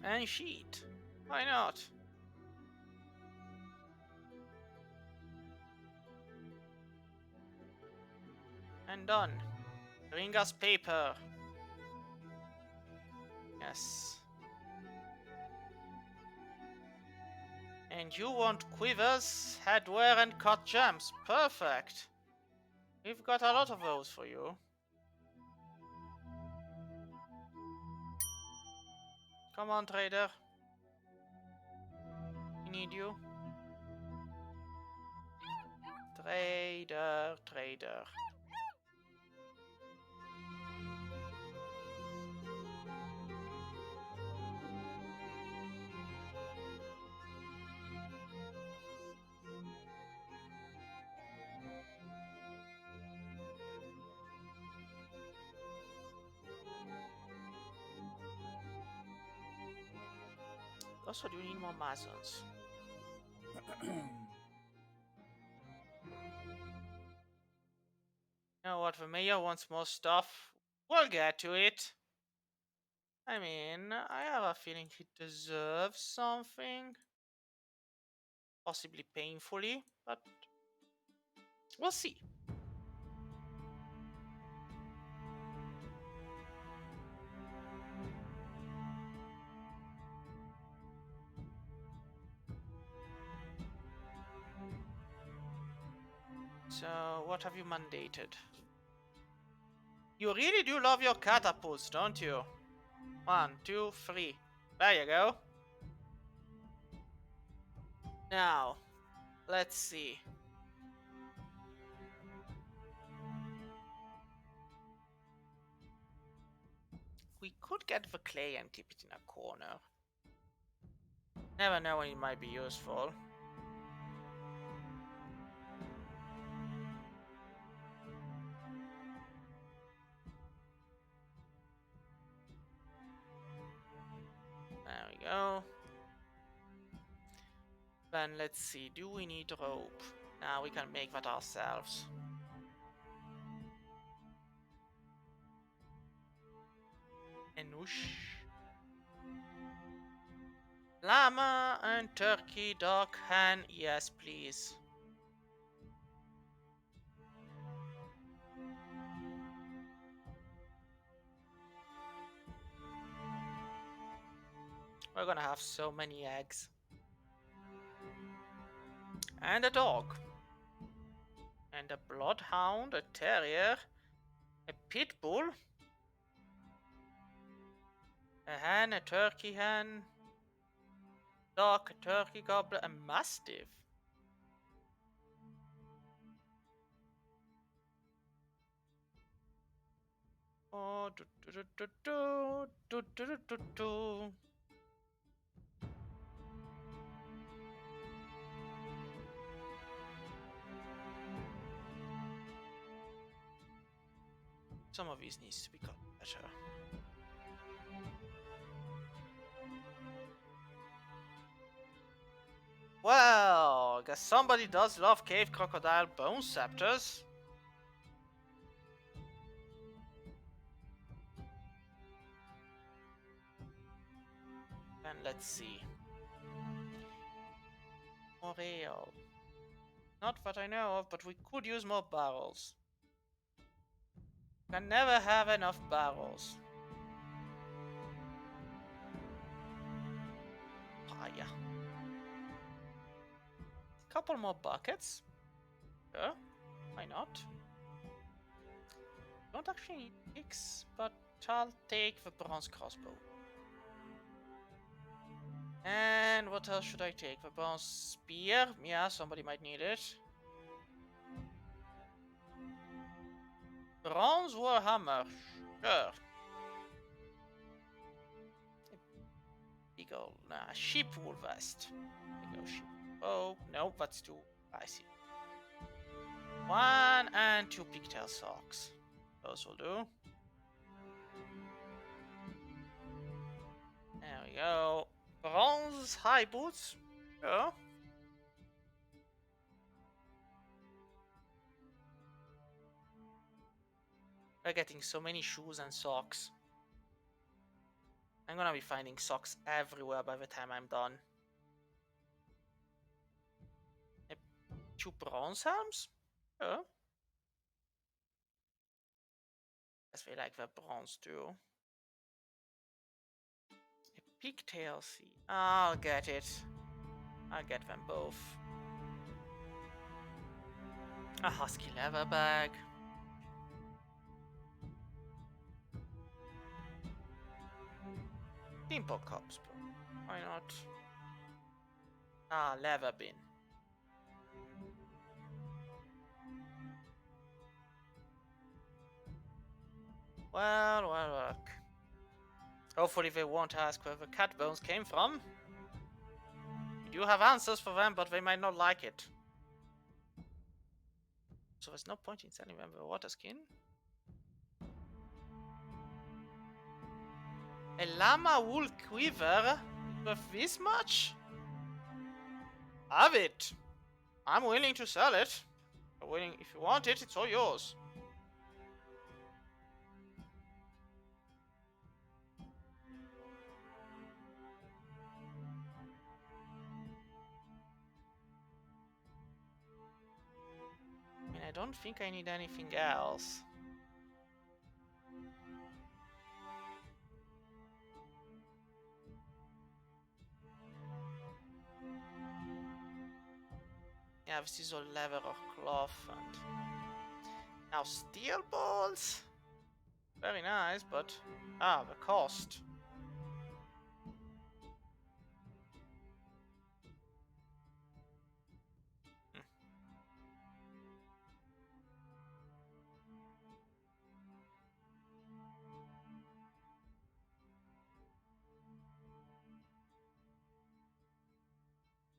And sheet. Why not? And done. Bring us paper. Yes. And you want quivers, headwear, and cut gems. Perfect. We've got a lot of those for you. Come on, trader. We need you. Trader, trader. Also, do you need more Amazons? You know what, the mayor wants more stuff. We'll get to it. I mean, I have a feeling he deserves something. Possibly painfully, but we'll see. So, what have you mandated? You really do love your catapults, don't you? 1, 2, 3. There you go. Now, let's see. We could get the clay and keep it in a corner. Never know when it might be useful. There we go. Then let's see, do we need rope? Nah, we can make that ourselves. Enush. Llama and turkey, duck, hen, yes please. We're gonna have so many eggs. And a dog. And a bloodhound, a terrier, a pit bull, a hen, a turkey hen, dog, a turkey gobbler, a mastiff. Oh, do do do do do do do do do. Some of these needs to be got better. Well, guess somebody does love cave crocodile bone scepters. And let's see. More ale. Not what I know of, but we could use more barrels. Can never have enough barrels. Fire. Couple more buckets. Sure, why not? Don't actually need picks, but I'll take the bronze crossbow. And what else should I take? The bronze spear? Yeah, somebody might need it. Bronze warhammer. Sure. Big old sheep wool vest. Big old sheep. Oh, no, that's too icy. 1 and 2 pigtail socks. Those will do. There we go. Bronze high boots. Sure. We're getting so many shoes and socks. I'm gonna be finding socks everywhere by the time I'm done. 2 bronze helms? Sure. Guess we like the bronze too. A pigtail seat. I'll get it. I'll get them both. A husky leather bag. Steampunk cups, bro. Why not? Ah, leather bin. Well, look. Hopefully they won't ask where the cat bones came from. We do have answers for them, but they might not like it. So there's no point in selling them the water skin. A llama wool quiver worth this much? Have it. I'm willing to sell it. If you want it, it's all yours. I mean, I don't think I need anything else. Yeah, this is all leather or cloth and... Now steel balls? Very nice, but... Ah, the cost.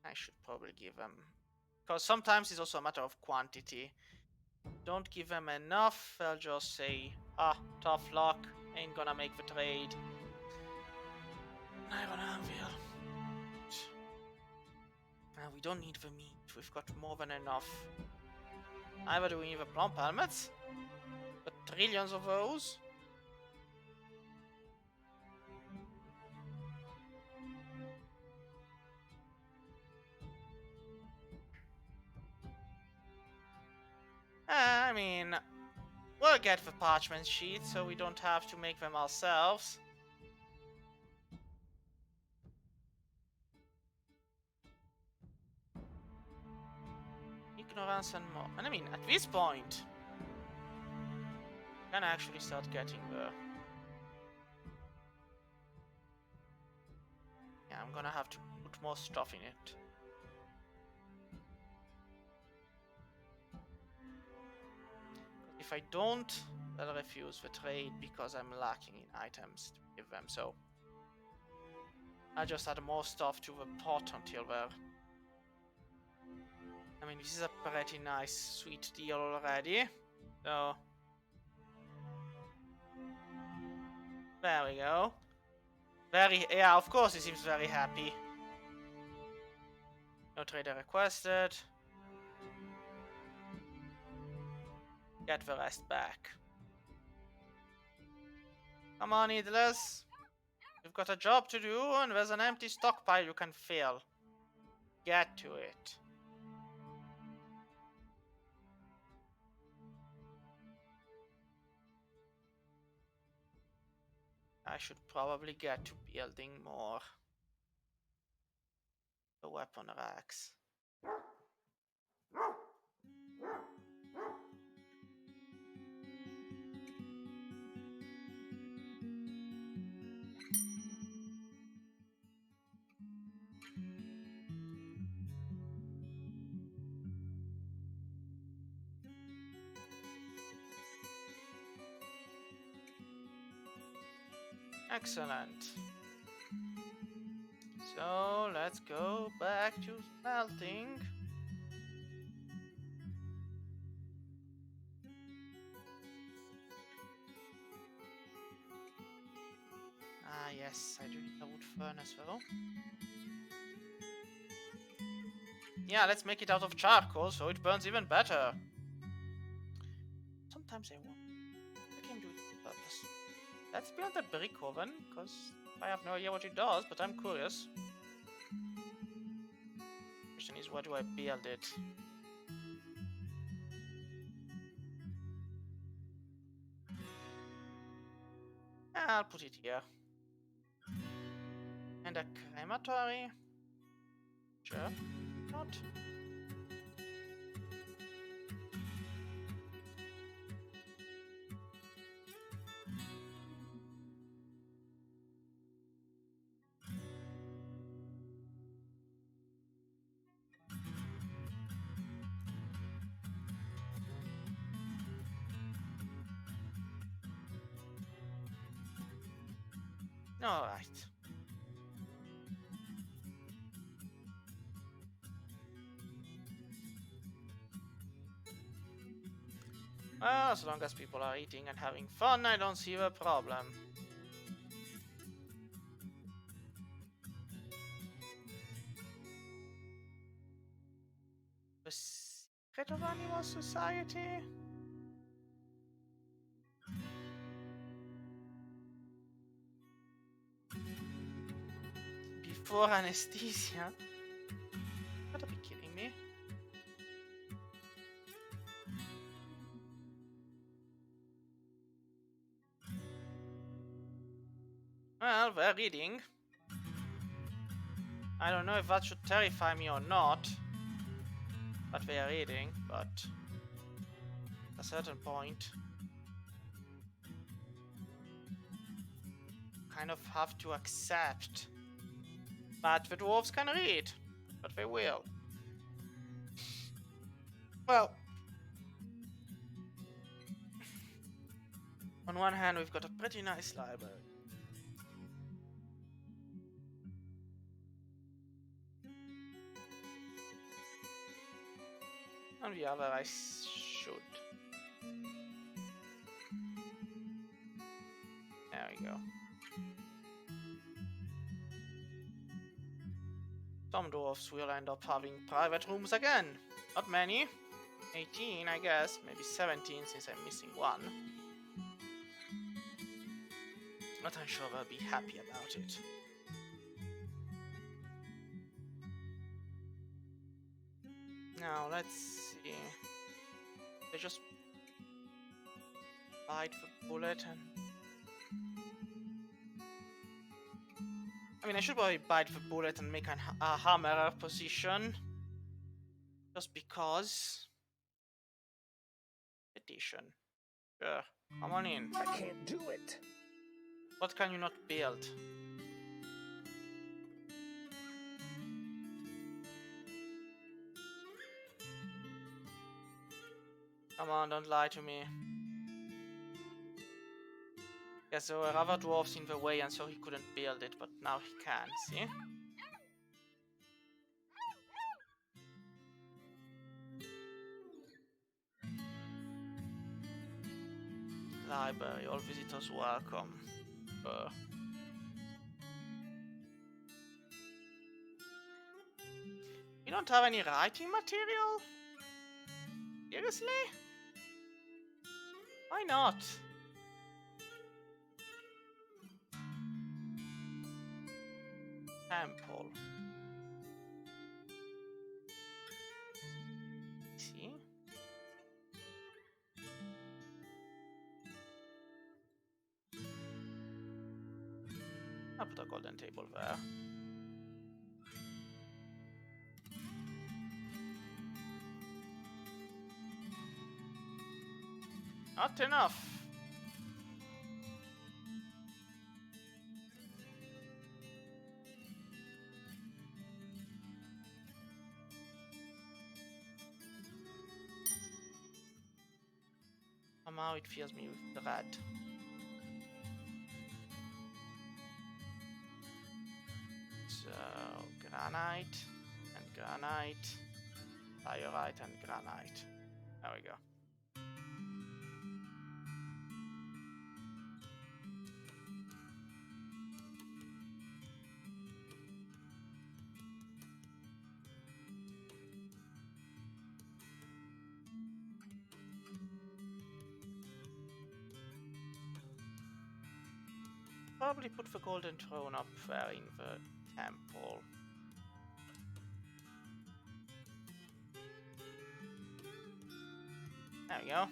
I should probably give them... Because sometimes it's also a matter of quantity. Don't give them enough, they'll just say, ah, tough luck, ain't gonna make the trade. Iron anvil. We don't need the meat, we've got more than enough. Either do we need the plump helmets? But trillions of those? I mean, we'll get the parchment sheets so we don't have to make them ourselves. Ignorance and more. And I mean, at this point, we can actually start getting the... Yeah, I'm gonna have to put more stuff in it. If I don't, they'll refuse the trade because I'm lacking in items to give them, so I just add more stuff to the pot until they're... I mean, this is a pretty nice, sweet deal already, so... There we go. Yeah, of course he seems very happy. No trader requested. Get the rest back. Come on, Idlers. You've got a job to do, and there's an empty stockpile you can fill. Get to it. I should probably get to building more the weapon racks. Excellent. So let's go back to smelting. Ah yes, I do need a wood furnace though. Yeah, let's make it out of charcoal so it burns even better. Sometimes I can do it on purpose. Let's build a brick oven, because I have no idea what it does, but I'm curious. Question is, where do I build it? I'll put it here. And a crematory? Sure. Not. Alright. Well, as long as people are eating and having fun, I don't see the problem. The secret of animal society? Before anesthesia? You gotta be kidding me. Well, they're reading. I don't know if that should terrify me or not. But they are reading, but at a certain point kind of have to accept that the dwarves can read, but they will. Well, on one hand we've got a pretty nice library. On the other, I should. There we go. Some dwarves will end up having private rooms again. Not many. 18, I guess. Maybe 17 since I'm missing one. But I'm sure they'll be happy about it. Now, let's see. They just bite the bullet and... I mean, I should probably bite the bullet and make a hammer position. Just because. Petition. Sure, come on in. I can't do it. What can you not build? Come on, don't lie to me. Yes, there were other dwarves in the way and so he couldn't build it, but now he can, see? Library, all visitors welcome. We don't have any writing material? Seriously? Why not? Temple. See? I'll put a golden table there. Not enough. Somehow it fills me with dread. So, granite and granite, diorite and granite. There we go. Probably put the golden throne up there in the temple. There we go.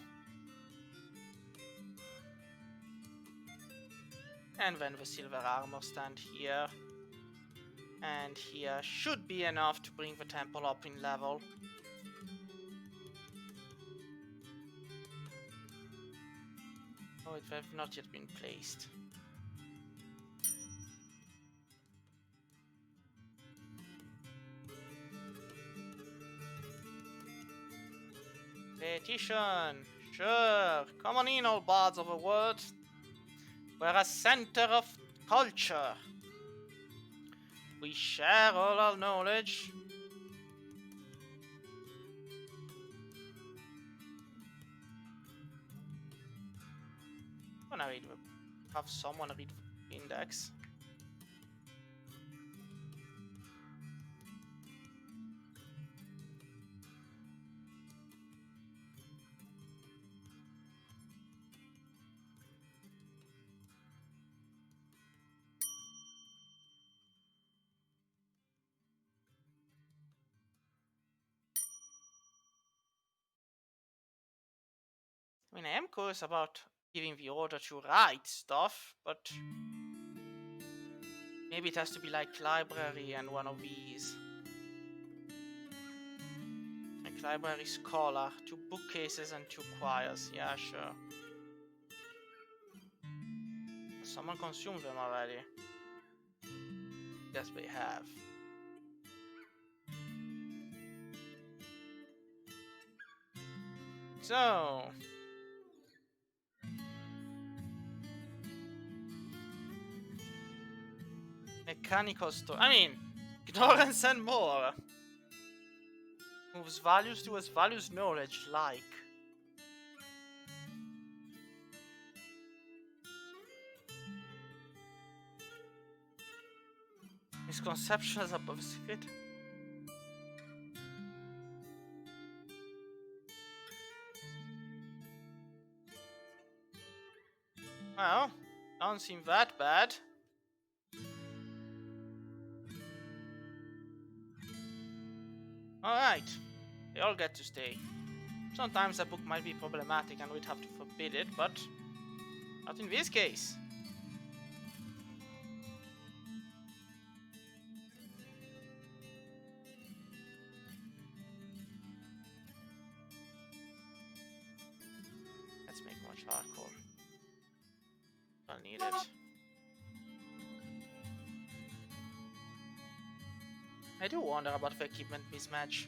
And then the silver armor stand here. And here should be enough to bring the temple up in level. Oh, it have not yet been placed. Petition! Sure! Come on in, all bards of the world. We're a center of culture. We share all our knowledge. I'm gonna have someone read the index. I mean, I am curious about giving the order to write stuff, but maybe it has to be like library and one of these. Like library scholar, 2 bookcases and 2 choirs. Yeah, sure. Someone consumed them already. Yes, they have. So... mechanical store. I mean, ignorance and more. Moves values to as values knowledge, like. Misconceptions above secret. Well, don't seem that bad. Alright, they all get to stay. Sometimes a book might be problematic and we'd have to forbid it, but not in this case. Let's make more charcoal. I'll need it. I do wonder about the equipment mismatch.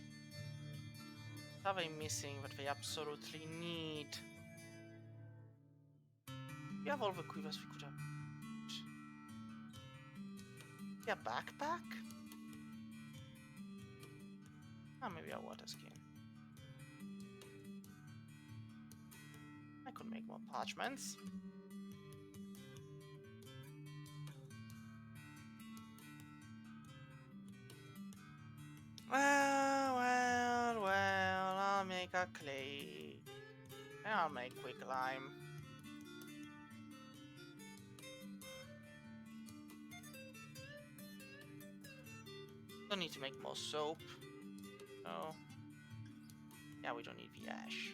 What are they missing that they absolutely need? We have all the quivers we could have. Yeah, backpack? Ah, maybe a water skin. I could make more parchments. Well, I'll make a clay. And I'll make quick lime. Don't need to make more soap. No. Yeah, we don't need the ash.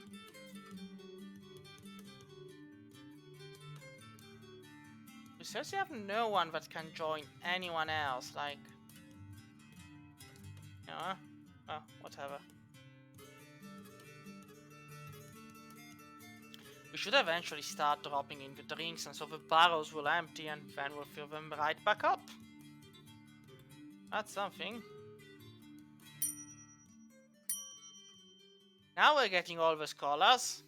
We seriously have no one that can join anyone else, like... You know? Oh, whatever. We should eventually start dropping in the drinks, and so the barrels will empty and then we'll fill them right back up. That's something. Now we're getting all the scholars.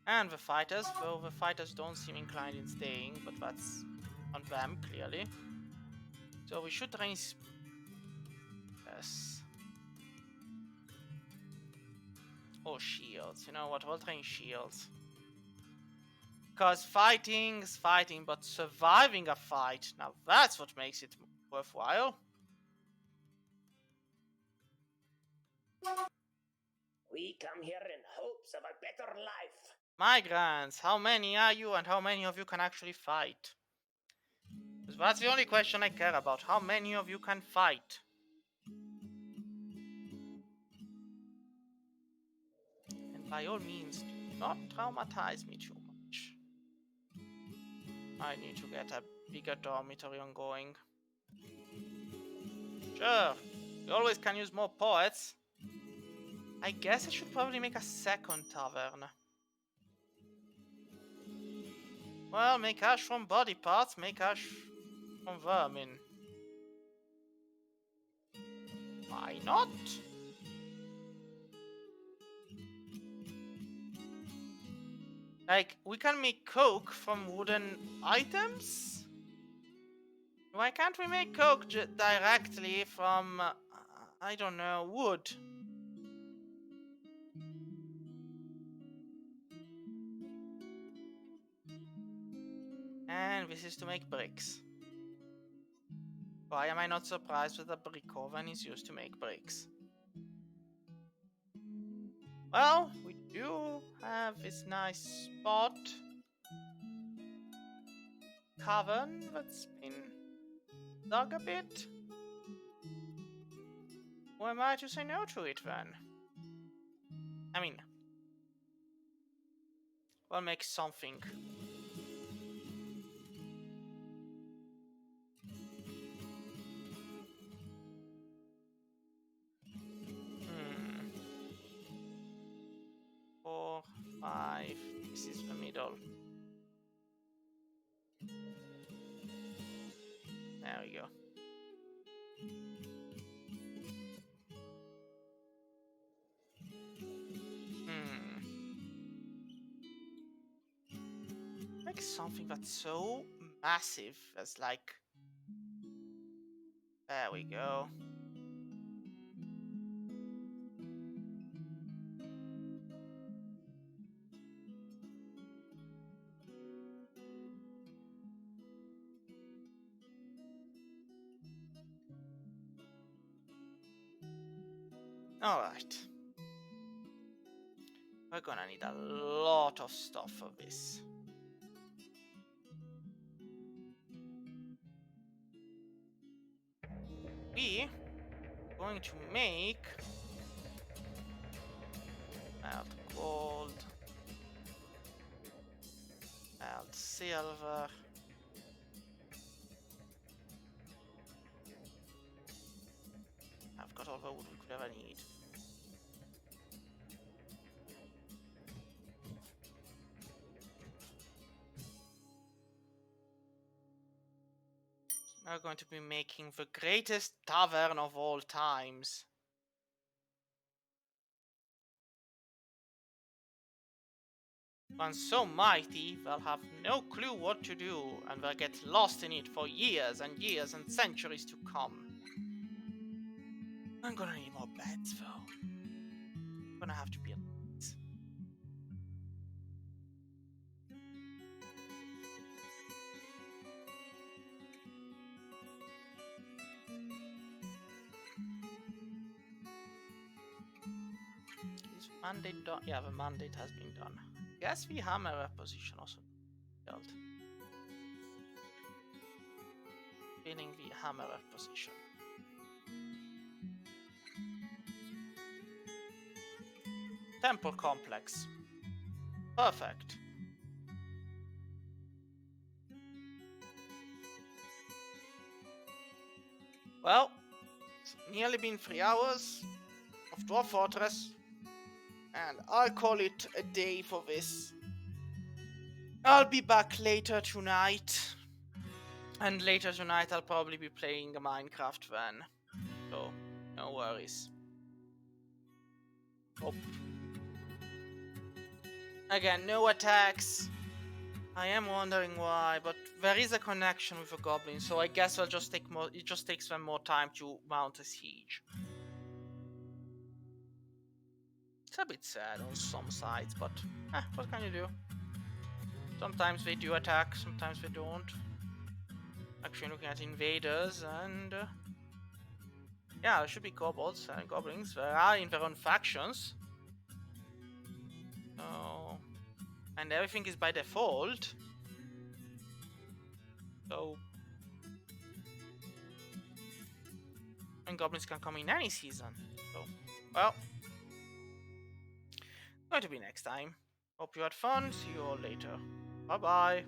And the fighters, though the fighters don't seem inclined in staying, but that's on them, clearly. So we should train... Yes. Oh, shields. You know what? We'll train shields. Because fighting is fighting, but surviving a fight, now that's what makes it worthwhile. We come here in hopes of a better life. Migrants, how many are you and how many of you can actually fight? Because that's the only question I care about. How many of you can fight? And by all means, do not traumatize me too much. I need to get a bigger dormitory ongoing. Sure, we always can use more poets. I guess I should probably make a second tavern. Well, make ash from body parts, make ash from vermin. Why not? Like, we can make coke from wooden items? Why can't we make coke directly from, I don't know, wood? And this is to make bricks. Why am I not surprised that a brick oven is used to make bricks? Well, we do have this nice spot. Cavern that's been dug a bit. Who am I to say no to it then? I mean, we'll make something. Hmm. 4, 5. This is the middle. There we go. Make something that's so massive as like... There we go. Alright. We're gonna need a lot of stuff for this. We are going to make melt gold, melt silver, I've got all the wood we could ever need. We're going to be making the greatest tavern of all times. One so mighty, they'll have no clue what to do, and they'll get lost in it for years and years and centuries to come. I'm gonna need more beds, though. I'm gonna have to be beds. Is mandate done? Yeah, the mandate has been done. Guess the hammer position also built. Filling the hammer position. Temple complex. Perfect. Well, it's nearly been 3 hours of Dwarf Fortress, and I'll call it a day for this. I'll be back later tonight, and later tonight I'll probably be playing Minecraft then, so no worries. Oh. Again, no attacks. I am wondering why, but there is a connection with the goblins, so I guess I'll just take more. It just takes them more time to mount a siege. It's a bit sad on some sides, but what can you do? Sometimes they do attack, sometimes they don't. Actually, looking at invaders, and yeah, there should be kobolds and goblins. They are in their own factions, so and everything is by default. So, and goblins can come in any season. So, well, going to be next time. Hope you had fun. See you all later. Bye bye.